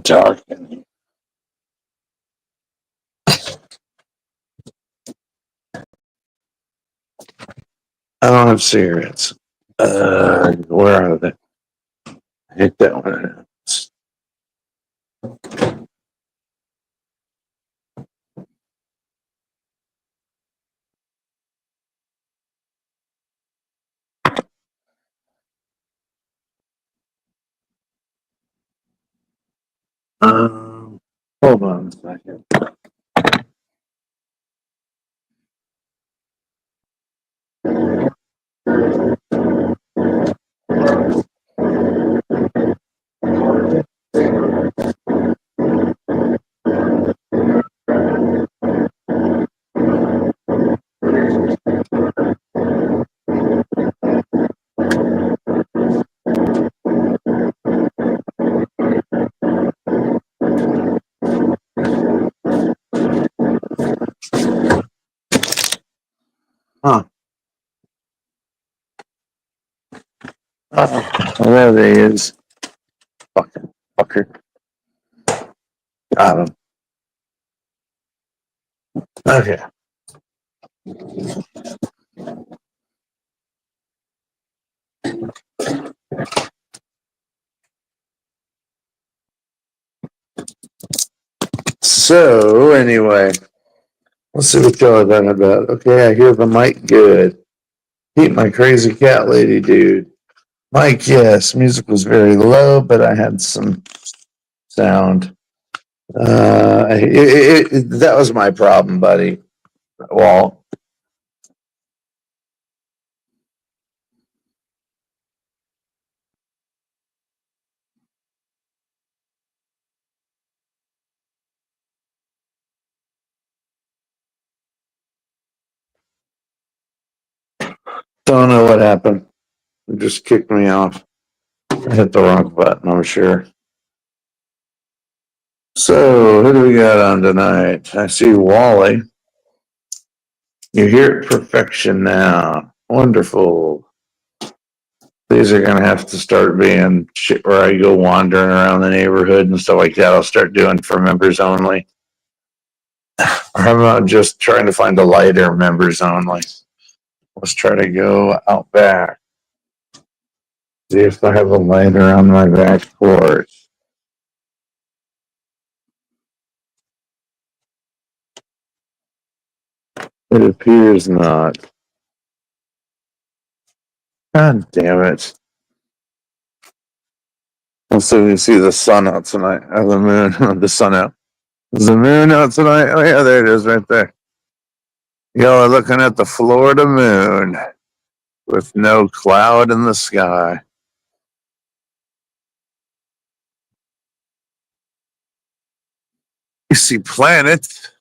dark in here. I don't have cigarettes. Where are they? I hit that one. Hold on a second. Huh. There it is. Fucking fucker. Got him. Okay. So, anyway, let's see what y'all are talking about. Okay, I hear the mic good. Keep my crazy cat lady, dude. Mike, yes, music was very low, but I had some sound. That was my problem, buddy. Walt. Don't know what happened. It just kicked me off. I hit the wrong button, I'm sure. So, who do we got on tonight? I see Wally. You hear perfection now. Wonderful. These are going to have to start being shit where I go wandering around the neighborhood and stuff like that. I'll start doing for members only. Or how about just trying to find a lighter members only? Let's try to go out back. See if I have a lighter on my back porch. It appears not. God damn it. Let's see if we see the sun out tonight. Or the moon. The sun out. Is the moon out tonight? Oh, yeah, there it is right there. Y'all are looking at the Florida moon with no cloud in the sky. You see planets.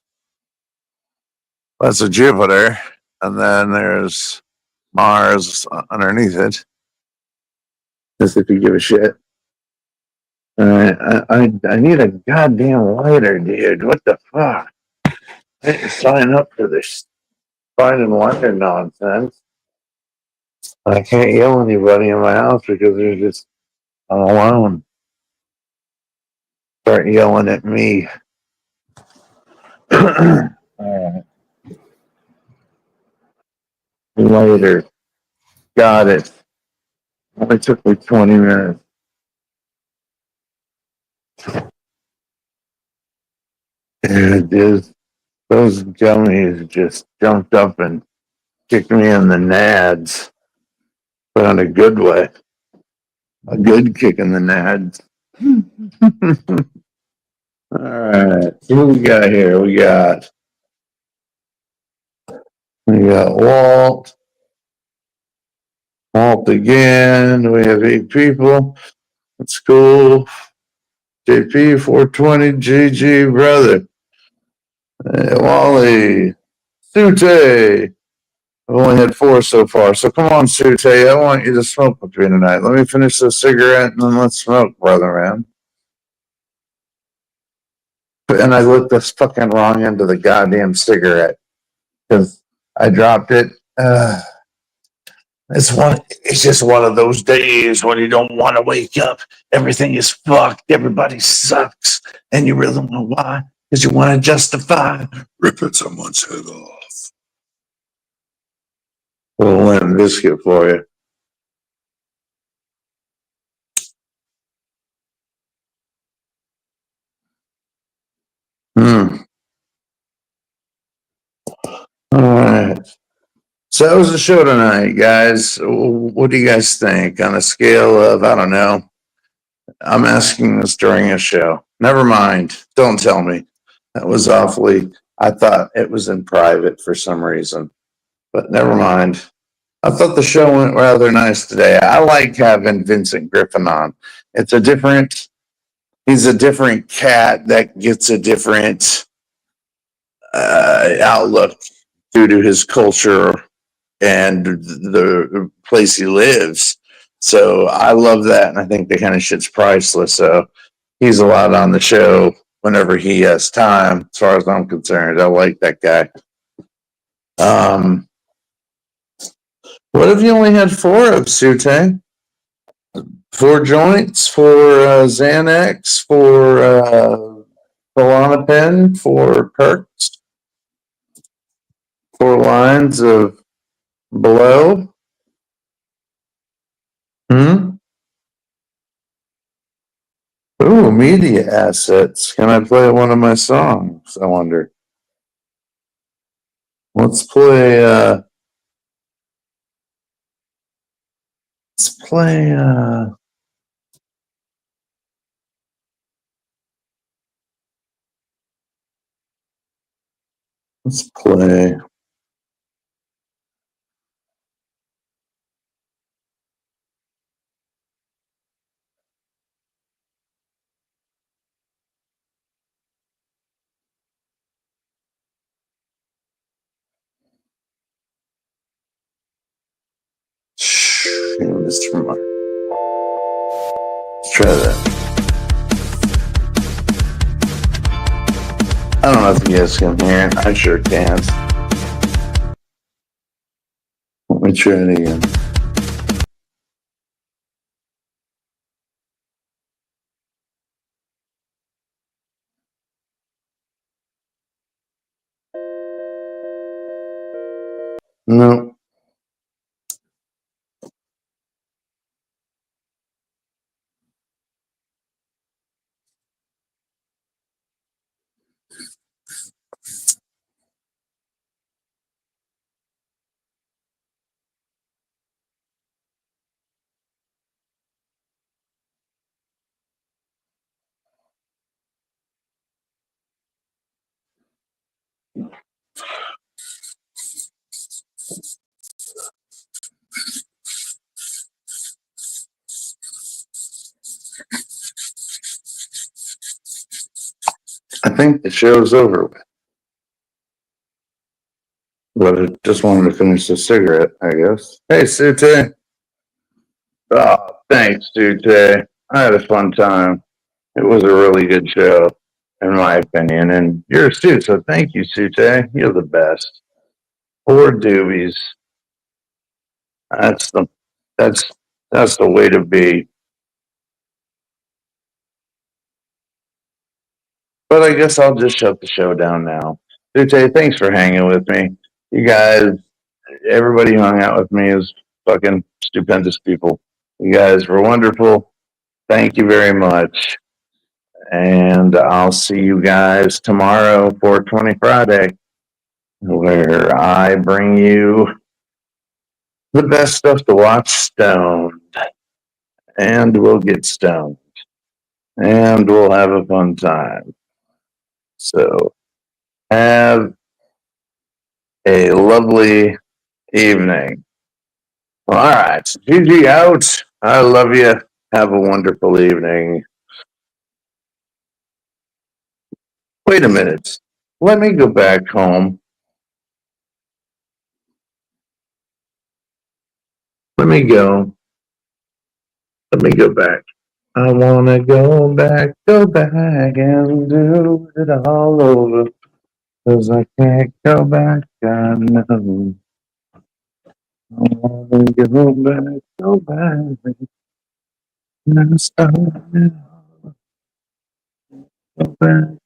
That's a Jupiter. And then there's Mars underneath it. As if you give a shit. I need a goddamn lighter, dude. What the fuck? I didn't sign up for this finding lighter nonsense. I can't yell at anybody in my house because they're just I'm alone. Start yelling at me. Alright. Later. Got it. Only took me 20 minutes. And those gummies just jumped up and kicked me in the nads. But in a good way. A good kick in the nads. Alright. What we got here? We got Walt. Walt again. We have 8 people. That's cool. JP 420 GG brother. Wally. Sute. I've only had 4 so far. So come on, Sute. I want you to smoke with me tonight. Let me finish this cigarette and then let's smoke, brother man. And I lit this fucking wrong end of the goddamn cigarette. Because I dropped it. It's just one of those days when you don't want to wake up. Everything is fucked. Everybody sucks. And you really know why? Because you want to justify ripping someone's head off. Little Limp Bizkit for you. All right. So that was the show tonight, guys. What do you guys think on a scale of, I don't know, I'm asking this during a show. Never mind. Don't tell me. That was awfully, I thought it was in private for some reason, but never mind. I thought the show went rather nice today. I like having Vincent Griffin on. He's a different cat that gets a different outlook due to his culture and the place he lives. So I love that, and I think the kind of shit's priceless. So he's allowed on the show whenever he has time, as far as I'm concerned. I like that guy. What if you only had 4 of, Sute? 4 joints, 4 Xanax, 4 Klonopin, 4 perks, 4 lines of blow. Ooh, media assets. Can I play one of my songs? I wonder. Let's play. Let's play. Let's play. Mr. Mark. Let's try that. I don't know if you guys can hear. I sure can. Let me try it again. No. I think the show's over with. But I just wanted to finish the cigarette, I guess. Hey, Sute. Oh, thanks, Sute. I had a fun time. It was a really good show, in my opinion. And you're Sute, so thank you, Sute. You're the best. Poor doobies. That's the way to be. But I guess I'll just shut the show down now. Sute, thanks for hanging with me. You guys, everybody who hung out with me is fucking stupendous people. You guys were wonderful. Thank you very much. And I'll see you guys tomorrow, 420 Friday, where I bring you the best stuff to watch stoned. And we'll get stoned. And we'll have a fun time. So have a lovely evening. All right. GG out. I love you. Have a wonderful evening. Wait a minute. Let me go back home. Let me go back. I want to go back and do it all over. 'Cause I can't go back, I know. Go back, go back. Let's go back.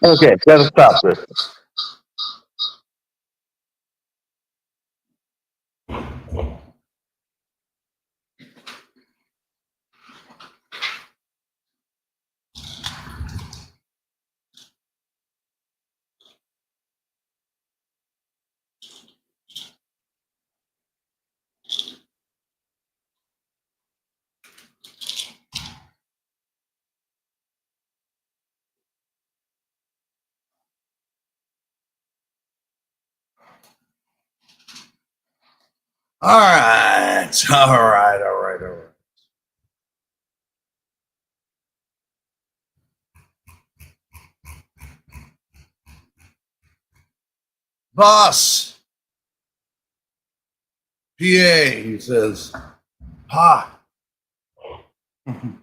Okay, gotta stop this. All right. All right. Boss. PA, he says, ha. Man.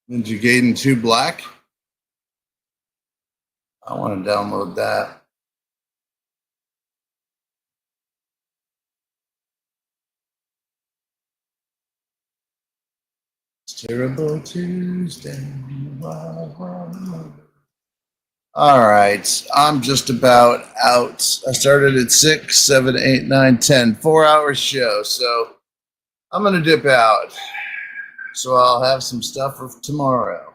Ninja Gaiden 2 Black. I want to download that. It's Terrible Tuesday. All right. I'm just about out. I started at 6, 7, 8, 9, 10. 4-hour show. So I'm going to dip out. So I'll have some stuff for tomorrow.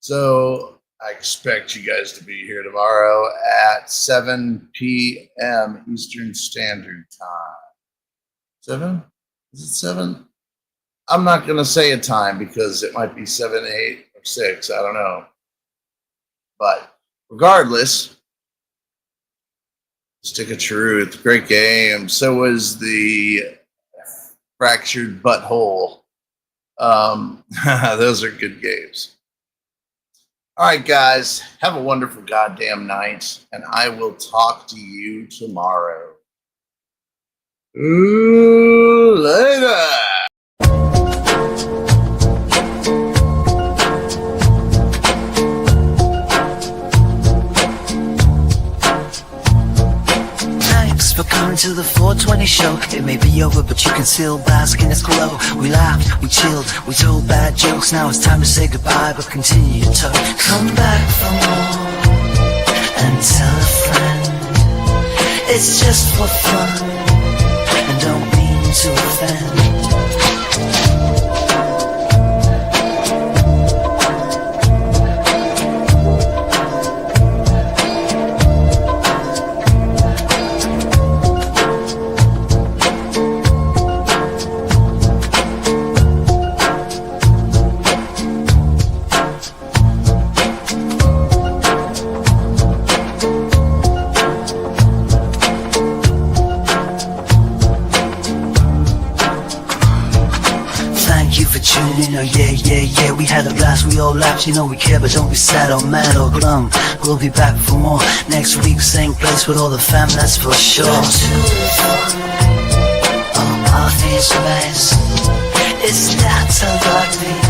So I expect you guys to be here tomorrow at 7 p.m. Eastern Standard Time. 7? Is it 7? I'm not going to say a time because it might be 7, 8, or 6. I don't know. But regardless, Stick of Truth, great game. So was the Fractured Butthole. Those are good games. All right, guys, have a wonderful goddamn night, and I will talk to you tomorrow. Ooh, later. For coming to the 420 show. It may be over, but you can still bask in its glow. We laughed, we chilled, we told bad jokes. Now it's time to say goodbye, but continue to talk. Come back for more and tell a friend. It's just for fun and don't mean to offend. Oh yeah, we had a blast, we all laughed, you know we care, but don't be sad or mad or glum. We'll be back for more next week, same place with all the fam, that's for sure. All my face, it's that I like me.